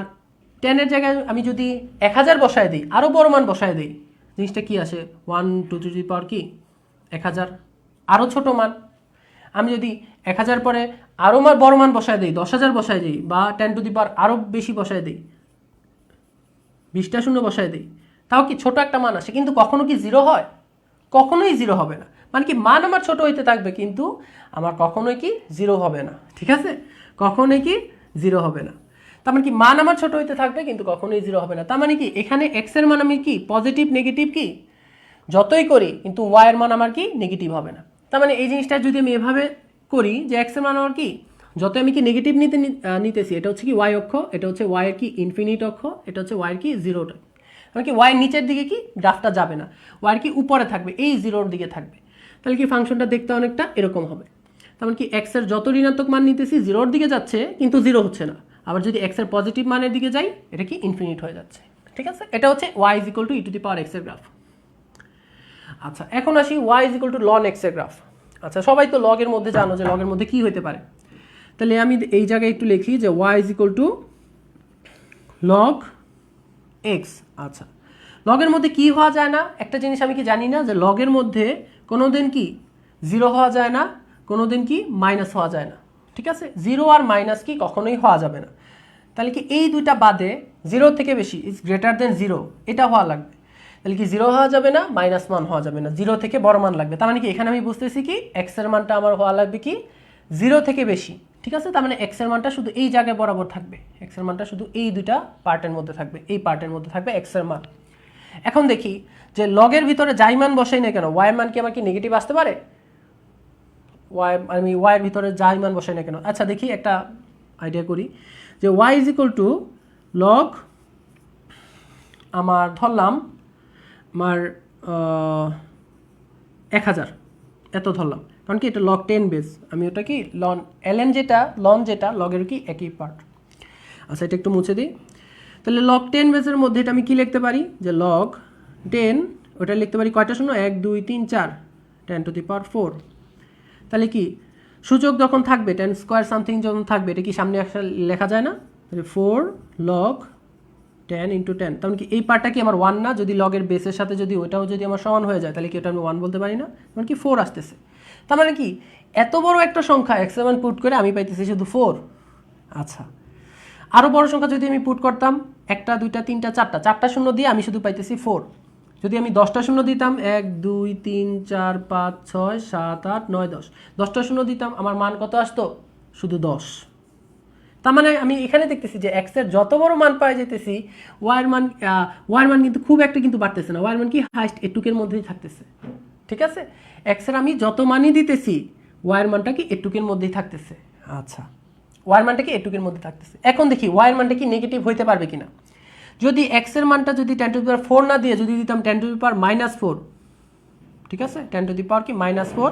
10 এর জায়গায় আমি যদি 1000 বসায় দিই আরও বড় মান বসায় দিই জিনিসটা কি আসে 1 2 টু দি পাওয়ার কি 1000 আরও ছোট মান। আমি যদি 1000 পরে আরও বড় মান বসায় দিই 10,000 বসায় দিই বা 10 টু দি পাওয়ার আরও বেশি বসায় দিই 20টা শূন্য বসায় দিই তাও কি ছোট একটা মান আসে কিন্তু কখনো কি জিরো হয় কখনোই জিরো হবে না মানে কি মান আমার ছোট হইতে থাকবে কিন্তু আমার কখনোই কি জিরো হবে না ঠিক আছে কখনোই কি জিরো হবে না তার মানে কি মান আমার ছোট হইতে থাকবে কিন্তু কখনোই জিরো হবে না তার মানে কি এখানে এক্স এর মান আমি কি পজিটিভ নেগেটিভ কি যতই করি কিন্তু ওয়াই এর মান আমার কি নেগেটিভ হবে না। তার মানে এই জিনিসটা যদি আমি এভাবে করি যে এক্স এর মান আমার কি যত আমি কি নেগেটিভ নিতেছি এটা হচ্ছে কি ওয়াই অক্ষ এটা হচ্ছে ওয়াই এর কি ইনফিনিট অক্ষ এটা হচ্ছে ওয়াই এর কি জিরোটা মানে কি ওয়াই নিচের দিকে কি গ্রাফটা যাবে না ওয়াই কি উপরে থাকবে এই জিরোর দিকে থাকবে তাহলে কি ফাংশনটা দেখতে অনেকটা এরকম হবে। তার মানে কি এক্স এর যত ঋণাত্মক মান নিতেছি জিরোর দিকে যাচ্ছে কিন্তু জিরো হচ্ছে না আবার যদি এক্স এর পজিটিভ মানের দিকে যাই এটা কি ইনফিনিট হয়ে যাচ্ছে ঠিক আছে এটা হচ্ছে y is equal to e to the power x এর গ্রাফ। আচ্ছা এখন আসি y is equal to ln x এর গ্রাফ। আচ্ছা সবাই তো লগের মধ্যে জানো যে লগের মধ্যে কি হতে পারে তাহলে আমি এই জায়গায় একটু লিখি যে y is equal to log x. আচ্ছা লগের মধ্যে কি হওয়া যায় না একটা জিনিস আমি কি জানি না যে লগের মধ্যে কোনো দিন কি জিরো হওয়া যায় না কোনো দিন কি মাইনাস হওয়া যায় না ঠিক আছে জিরো আর মাইনাস কি কখনোই হওয়া যাবে না তাহলে কি এই দুইটা বাদে জিরো থেকে বেশি ইজ গ্রেটার দেন জিরো এটা হওয়া লাগবে তাহলে কি জিরো হওয়া যাবে না মাইনাস মান হওয়া যাবে না জিরো থেকে বড় মান লাগবে তার মানে কি এখানে আমি বুঝতেছি কি এক্স এর মানটা আমার হওয়া লাগবে কি জিরো থেকে বেশি ঠিক আছে তার মানে এক্স এর মানটা শুধু এই জায়গায় বরাবর থাকবে এক্স এর মানটা শুধু এই দুইটা পার্টের মধ্যে থাকবে এই পার্টের মধ্যে থাকবে এক্স এর মান। এখন দেখি যে লগের ভিতরে যাই মান বসাই না কেন ওয়াই মান কি আমার কি নেগেটিভ আসতে পারে আমি ওয়াই এর ভিতরে যাই মান বসাই না কেন আচ্ছা দেখি একটা আইডিয়া করি যে y is equal to log আমার ধরলাম আমার 1000 এত ধরলাম কারণ কি এটা লগ 10 বেস আমি ওটা কি লন এলএন যেটা লন যেটা লগের কি একই পার্ট। আচ্ছা এটা একটু মুছে দিই তাহলে লগ 10 বেসের মধ্যে এটা আমি কি লিখতে পারি যে লগ 10 ওটা লিখতে পারি কয়টা শূন্য 1 2 3 4 10 টু দি পাওয়ার 4 তাহলে কি সূচক যখন থাকবে 10 স্কোয়ার সামথিং যখন থাকবে এটা কি সামনে একটা লেখা যায় না তাহলে 4 লগ 10 ইন্টু 10 তার মানে কি এই পার্টটা কি আমার 1 না যদি লগের বেসের সাথে যদি ওইটাও যদি আমার সমান হয়ে যায় তাহলে কি ওটা আমি 1 বলতে পারি না মানে কি 4 আসতেছে তার মানে কি এত বড় একটা সংখ্যা x7 পুট করে আমি পাইতেছি শুধু 4। আচ্ছা আরও বড় সংখ্যা যদি আমি পুট করতাম একটা দুইটা তিনটা চারটা শূন্য দিয়ে আমি শুধু পাইতেছি 4 যদি আমি 10টা শূন্য দিতাম 1 2 3 4 5 6 7 8 9 10 10টা শূন্য দিতাম আমার মান কত আসতো শুধু 10। তার মানে আমি এখানে দেখতেছি যে এক্স এর যত বড় মান পাই যেতেছি ওয়াই এর মান কিন্তু খুব একটা কিন্তু বাড়তেছে না ওয়াই এর মান কি হাইস্ট এটুকের মধ্যেই থাকতেছে ঠিক আছে এক্স এর আমি যত মানই দিতেছি ওয়াই এর মানটা কি এটুকের মধ্যেই থাকতেছে। আচ্ছা ওয়াই এর মানটা কি এটুকের মধ্যে থাকতেছে এখন দেখি ওয়াই এর মানটা কি নেগেটিভ হইতে পারবে কিনা যদি এক্স এর মানটা যদি 10 টু দি পাওয়ার 4 না দিয়ে যদি দিতাম 10 টু দি পাওয়ার -4 ঠিক আছে 10 টু দি পাওয়ার কি -4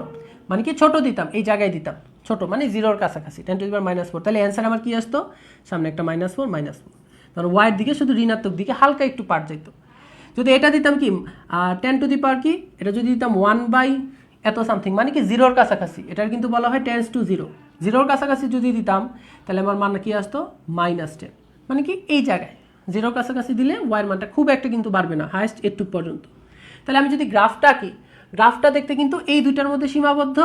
মানে কি ছোট দিতাম এই জায়গায় দিতাম ছোট মানে জিরোর কাছাকাছি 10 টু দি পাওয়ার -4 তাহলে অ্যান্সার আমার কি আসতো সামনে একটা -4 তাহলে ওয়াই এর দিকে শুধু ঋণাত্মক দিকে হালকা একটু পার্ট যেত। যদি এটা দিতাম কি 10 টু দি পাওয়ার কি এটা যদি দিতাম 1 বাই এত সামথিং মানে কি জিরোর কাছাকাছি এটার কিন্তু বলা হয় টেন্স টু জিরো জিরোর কাছাকাছি যদি দিতাম তাহলে আমার মান কি আসতো -10 মানে কি এই জায়গায় জিরোর কাছাকাছি দিলে ওয়াই এর মানটা খুব একটা কিন্তু বাড়বে না হাইস্ট এটুক পর্যন্ত। তাহলে আমি যদি গ্রাফটা আঁকি গ্রাফটা দেখতে কিন্তু এই দুইটার মধ্যে সীমাবদ্ধ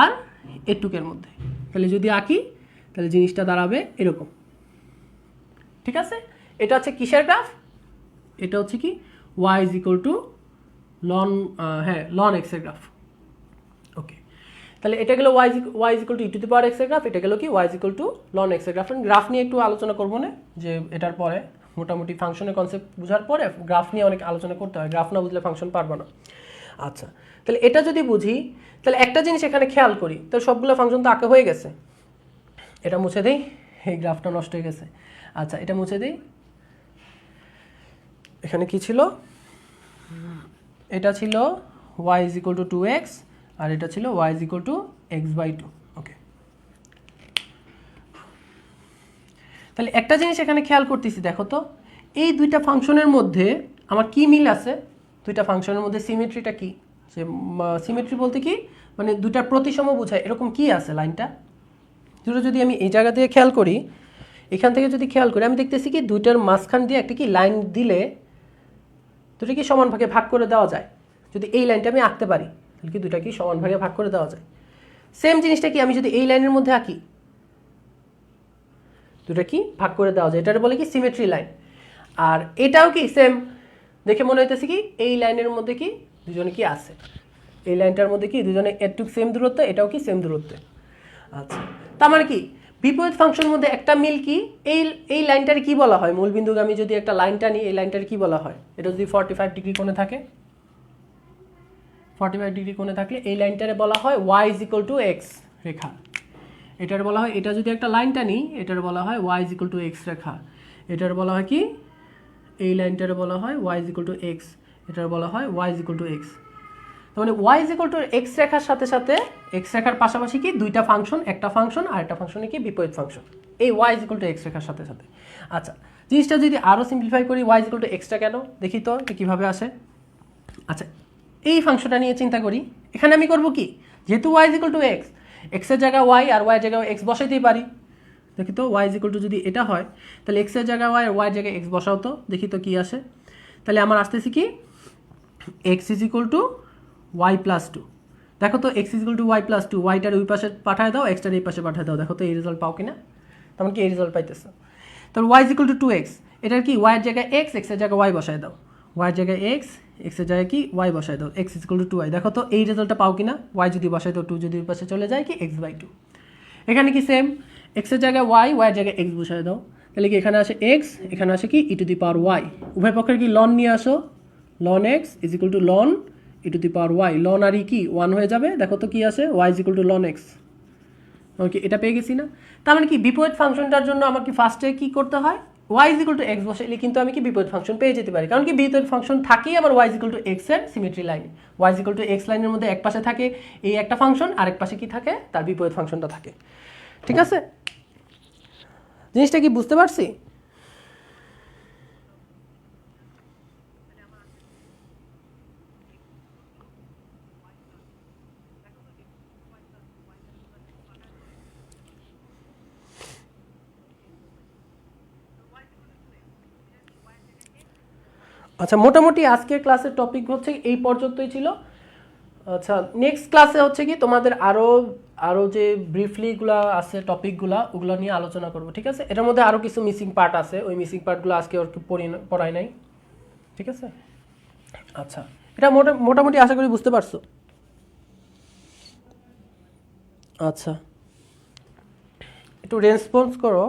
আর এটুকের মধ্যে তাহলে যদি আঁকি তাহলে জিনিসটা দাঁড়াবে এরকম ঠিক আছে এটা হচ্ছে কিসের গ্রাফ এটা হচ্ছে কি y is equal to ln ln x এর গ্রাফ ওকে তাহলে এটা গেল y is equal to e to the power x এর গ্রাফ এটা গেল কি y is equal to ln x এর গ্রাফ গ্রাফ নিয়ে একটু আলোচনা করবো না যে এটার পরে মোটামুটি ফাংশনের কনসেপ্ট বোঝার পরে গ্রাফ নিয়ে অনেক আলোচনা করতে হয় গ্রাফ না বুঝলে ফাংশন পারবো না। আচ্ছা তাহলে এটা যদি বুঝি তাহলে একটা জিনিস এখানে খেয়াল করি তাহলে সবগুলো ফাংশন তো আঁকা হয়ে গেছে এটা মুছে দেই এই গ্রাফটা নষ্ট হয়ে গেছে। আচ্ছা এটা মুছে দেই এখানে কি ছিল এটা ছিল y is equal to 2x আর এটা ছিল y is equal two x/2 ওকে তাহলে একটা জিনিস এখানে খেয়াল করতেছি দেখো তো এই দুইটা ফাংশনের মধ্যে আমার কি মিল আছে দুইটা ফাংশনের মধ্যে সিমেট্রিটা কি, যে সিমেট্রি বলতে কি মানে দুইটার প্রতিসম বোঝায় এরকম কি আছে লাইনটা। দুটো যদি আমি এই জায়গা থেকে খেয়াল করি, এখান থেকে যদি খেয়াল করি আমি দেখতেছি কি দুইটার মাঝখান দিয়ে একটা কি লাইন দিলে দুটো কি সমান ভাগে ভাগ করে দেওয়া যায়। যদি এই লাইনটা আমি আঁকতে পারি তাহলে কি দুইটা কি সমান ভাগে ভাগ করে দেওয়া যায়। সেম জিনিসটা কি আমি যদি এই লাইনের মধ্যে আঁকি, দুটা কি ভাগ করে দেওয়া যায়, এটার বলে কি সিমেট্রি লাইন। আর এটাও কি সেম, দেখে মনে হইতেছে কি এই লাইনের মধ্যে কি দুজনে কি আছে, এই লাইনটার মধ্যে কি দুজনে একটু সেম দূরত্ব, এটাও কি সেম দূরত্ব। আচ্ছা, তার মানে কি বিপরীত ফাংশনের মধ্যে একটা মিল কি, এই লাইনটার কি বলা হয়, মূলবিন্দুগামী যদি একটা লাইনটা নিই এই লাইনটার কি বলা হয়, এটা যদি 45 ডিগ্রি কোণে থাকে, 45 ডিগ্রি কোণে থাকলে এই লাইনটারে বলা হয় y = x রেখা। এটার বলা হয়, এটা যদি একটা লাইনটা নিই এটার বলা হয় y = x রেখা। এটার বলা হয় কি এই লাইনটারে বলা হয় y = x, এটার বলা হয় y = x। তার মানে y = x রেখার সাথে সাথে x রেখার পাশাপাশি কি দুইটা ফাংশন, একটা ফাংশন আর একটা ফাংশনে কি বিপরীত ফাংশন, এই y = x রেখার সাথে সাথে। আচ্ছা, জিনিসটা যদি আরও সিম্পলিফাই করি y = x টা কেন দেখি তো কীভাবে আসে। আচ্ছা, এই ফাংশনটা নিয়ে চিন্তা করি, এখানে আমি করব কি, যেহেতু y = x, x এর জায়গায় y আর y এর জায়গায় x বসাইতেই পারি। দেখি তো y = যদি এটা হয় তাহলে x এর জায়গায় y আর y এর জায়গায় x বসাও তো, দেখি তো কি আসে। তাহলে আমার আসতেছি কি x = y + 2। দেখো তো x = y + 2, yটার ওই পাশে পাঠায় দাও, xটার এই পাশে পাঠায় দাও, দেখো তো এই রেজাল্ট পাও কিনা। তেমন কি এই রেজাল্ট পাইতেছে। তাহলে y = 2x, এটার কি y এর জায়গায় x, x এর জায়গায় y বসায় দাও, y এর জায়গায় x, x এর জায়গায় কি y বসায় দাও, x = 2y। দেখো তো এই রেজাল্টটা পাও কিনা, y যদি বসায় দাও 2 যদি ওই পাশে চলে যায় কি x/2। এখানে কি সেম, x এর জায়গায় y, y এর জায়গায় x বসায় দাও, তাহলে কি এখানে আসে x, এখানে আসে কি e⁻y। উভয় পক্ষের কি লন নিয়ে আসো, ln x = ln e⁻y, ln আর কি 1 হয়ে যাবে। দেখো তো কি আসে y = ln x। ওকে, এটা পেয়ে গেছি না। তার মানে কি বিপরীত ফাংশনটার জন্য আমার কি ফার্স্টে কি করতে হয়, y = x বসাইলে কিন্তু আমি কি বিপরীত ফাংশন পেয়ে যেতে পারি, কারণ কি বিপরীত ফাংশন থাকেই আমার y = x এর সিমেট্রি লাইন। y = x লাইনের মধ্যে এক পাশে থাকে এই একটা ফাংশন, আরেক পাশে কি থাকে তার বিপরীত ফাংশনটা থাকে। ঠিক আছে, জিনিসটা কি বুঝতে পারছি। আচ্ছা, মোটামুটি আজকের ক্লাসের টপিক হচ্ছে এই পর্যন্তই ছিল। আচ্ছা, নেক্সট ক্লাসে হচ্ছে কি তোমাদের আরও যে ব্রিফলিগুলো আছে টপিকগুলো ওগুলো নিয়ে আলোচনা করব। ঠিক আছে, এটার মধ্যে আরও কিছু মিসিং পার্ট আছে, ওই মিসিং পার্টগুলো আজকে ওর পড়াই নাই। ঠিক আছে, আচ্ছা, এটা মোটামুটি আশা করি বুঝতে পারছো। আচ্ছা, একটু রেসপন্স করো।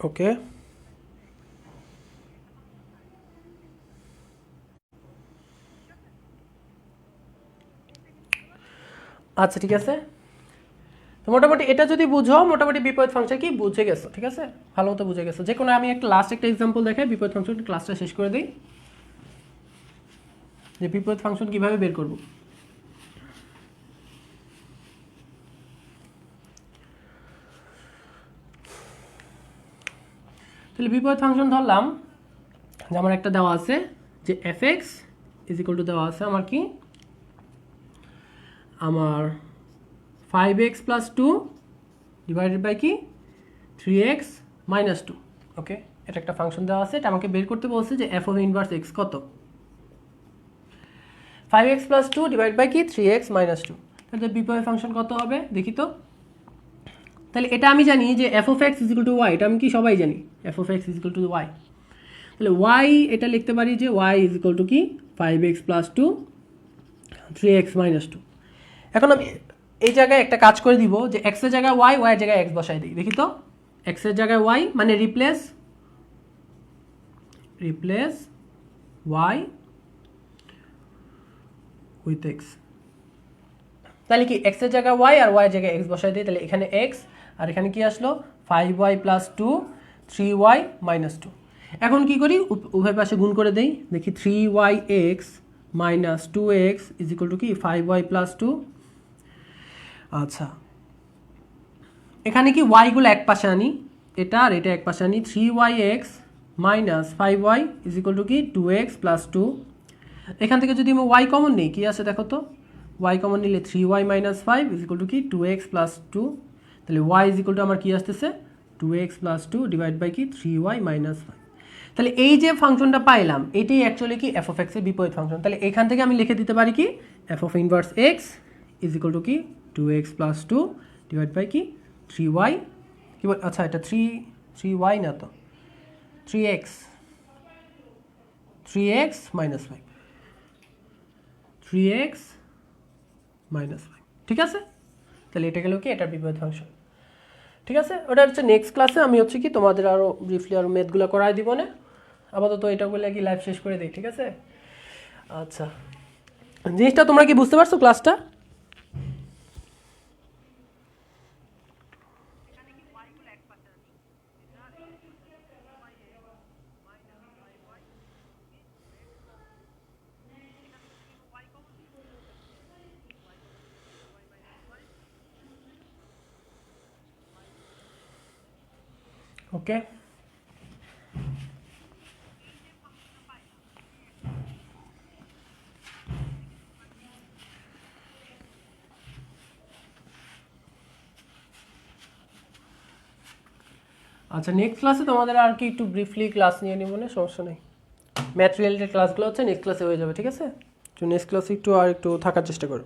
ওকে, আচ্ছা ঠিক আছে, তো মোটামুটি এটা যদি বুঝো মোটামুটি বিপরীত ফাংশন কি বুঝে গেছো। ঠিক আছে, ভালো মতো বুঝে গেছো। যে কোনো আমি একটা লাস্ট একটা এক্সাম্পল দেখাই বিপরীত ফাংশন, ক্লাসটা শেষ করে দিই, যে বিপরীত ফাংশন কিভাবে বের করব। তাহলে বিপরীত ফাংশন ধরলাম যে আমার একটা দেওয়া আছে যে f(x) = দেওয়া আছে আমার কি, আমার 5x + 2 ডিভাইডেড বাই কি 3x - 2। ওকে, এটা একটা ফাংশন দেওয়া আছে, এটা আমাকে বের করতে বলছে যে f(−x) কত, 5x + 2 ডিভাইডেড বাই কি 3x - 2। তাহলে বিপরীত ফাংশন কত হবে দেখি তো। তাহলে এটা আমি জানি যে f(x) = y, এটা আমি কি সবাই জানি f(x) = y। তাহলে y এটা লিখতে পারি যে y = কি 5x + 2 3x - 2। এখন আমি এই জায়গায় একটা কাজ করে দিব যে x এর জায়গায় y, y এর জায়গায় x বসাই দিই। দেখি তো, x এর জায়গায় y মানে রিপ্লেস y উইথ x। তাহলে কি x এর জায়গায় y আর y এর জায়গায় x বসাই দিই, তাহলে এখানে x আর এখানে কি আসলো 5y + 2 3y - 2। এখন কি করি, উভয় পাশে গুণ করে দেই, দেখি 3yx - 2x = কি 5y + 2। আচ্ছা, এখানে কি ওয়াইগুলো এক পাশে আনি, এটা আর এটা এক পাশে আনি, 3y(x - 5y = কি 2x + 2। এখান থেকে যদি আমি y কমন নিই কি আসে দেখো তো, y কমন নিলে 3y - 5 = কি 2x + 2। তাহলে y = আমার কি আসতেছে 2x + 2 / কি 3y - 5। তাহলে এই যে ফাংশনটা পাইলাম এটাই অ্যাকচুয়ালি কি f(x) এর বিপরীত ফাংশন। তাহলে এখান থেকে আমি লিখে দিতে পারি কি f(−x) = কি 2x + 2 / কি 3y, কি বল, আচ্ছা এটা 3y না তো 3x - 5, 3x - 5, ঠিক আছে। তাহলে এটা গেল কি এটার বিপরীত ফাংশন, ঠিক আছে। ওটা হচ্ছে নেক্সট ক্লাসে আমি হচ্ছে কি তোমাদের আরও ব্রিফলি আরও ম্যাথগুলো করাই দিব না, আপাতত এটা বলে কি লাইভ শেষ করে দিই, ঠিক আছে। আচ্ছা, জিনিসটা তোমরা কি বুঝতে পারছো ক্লাসটা? ওকে, আচ্ছা নেক্সট ক্লাসে তোমাদের আর কি একটু ব্রিফলি ক্লাস নিয়ে নিব না, সমস্যা নেই। ম্যাথ রিলেটেড ক্লাসগুলো হচ্ছে নেক্সট ক্লাসে হয়ে যাবে, ঠিক আছে। তো নেক্সট ক্লাসে একটু আর একটু থাকার চেষ্টা করো।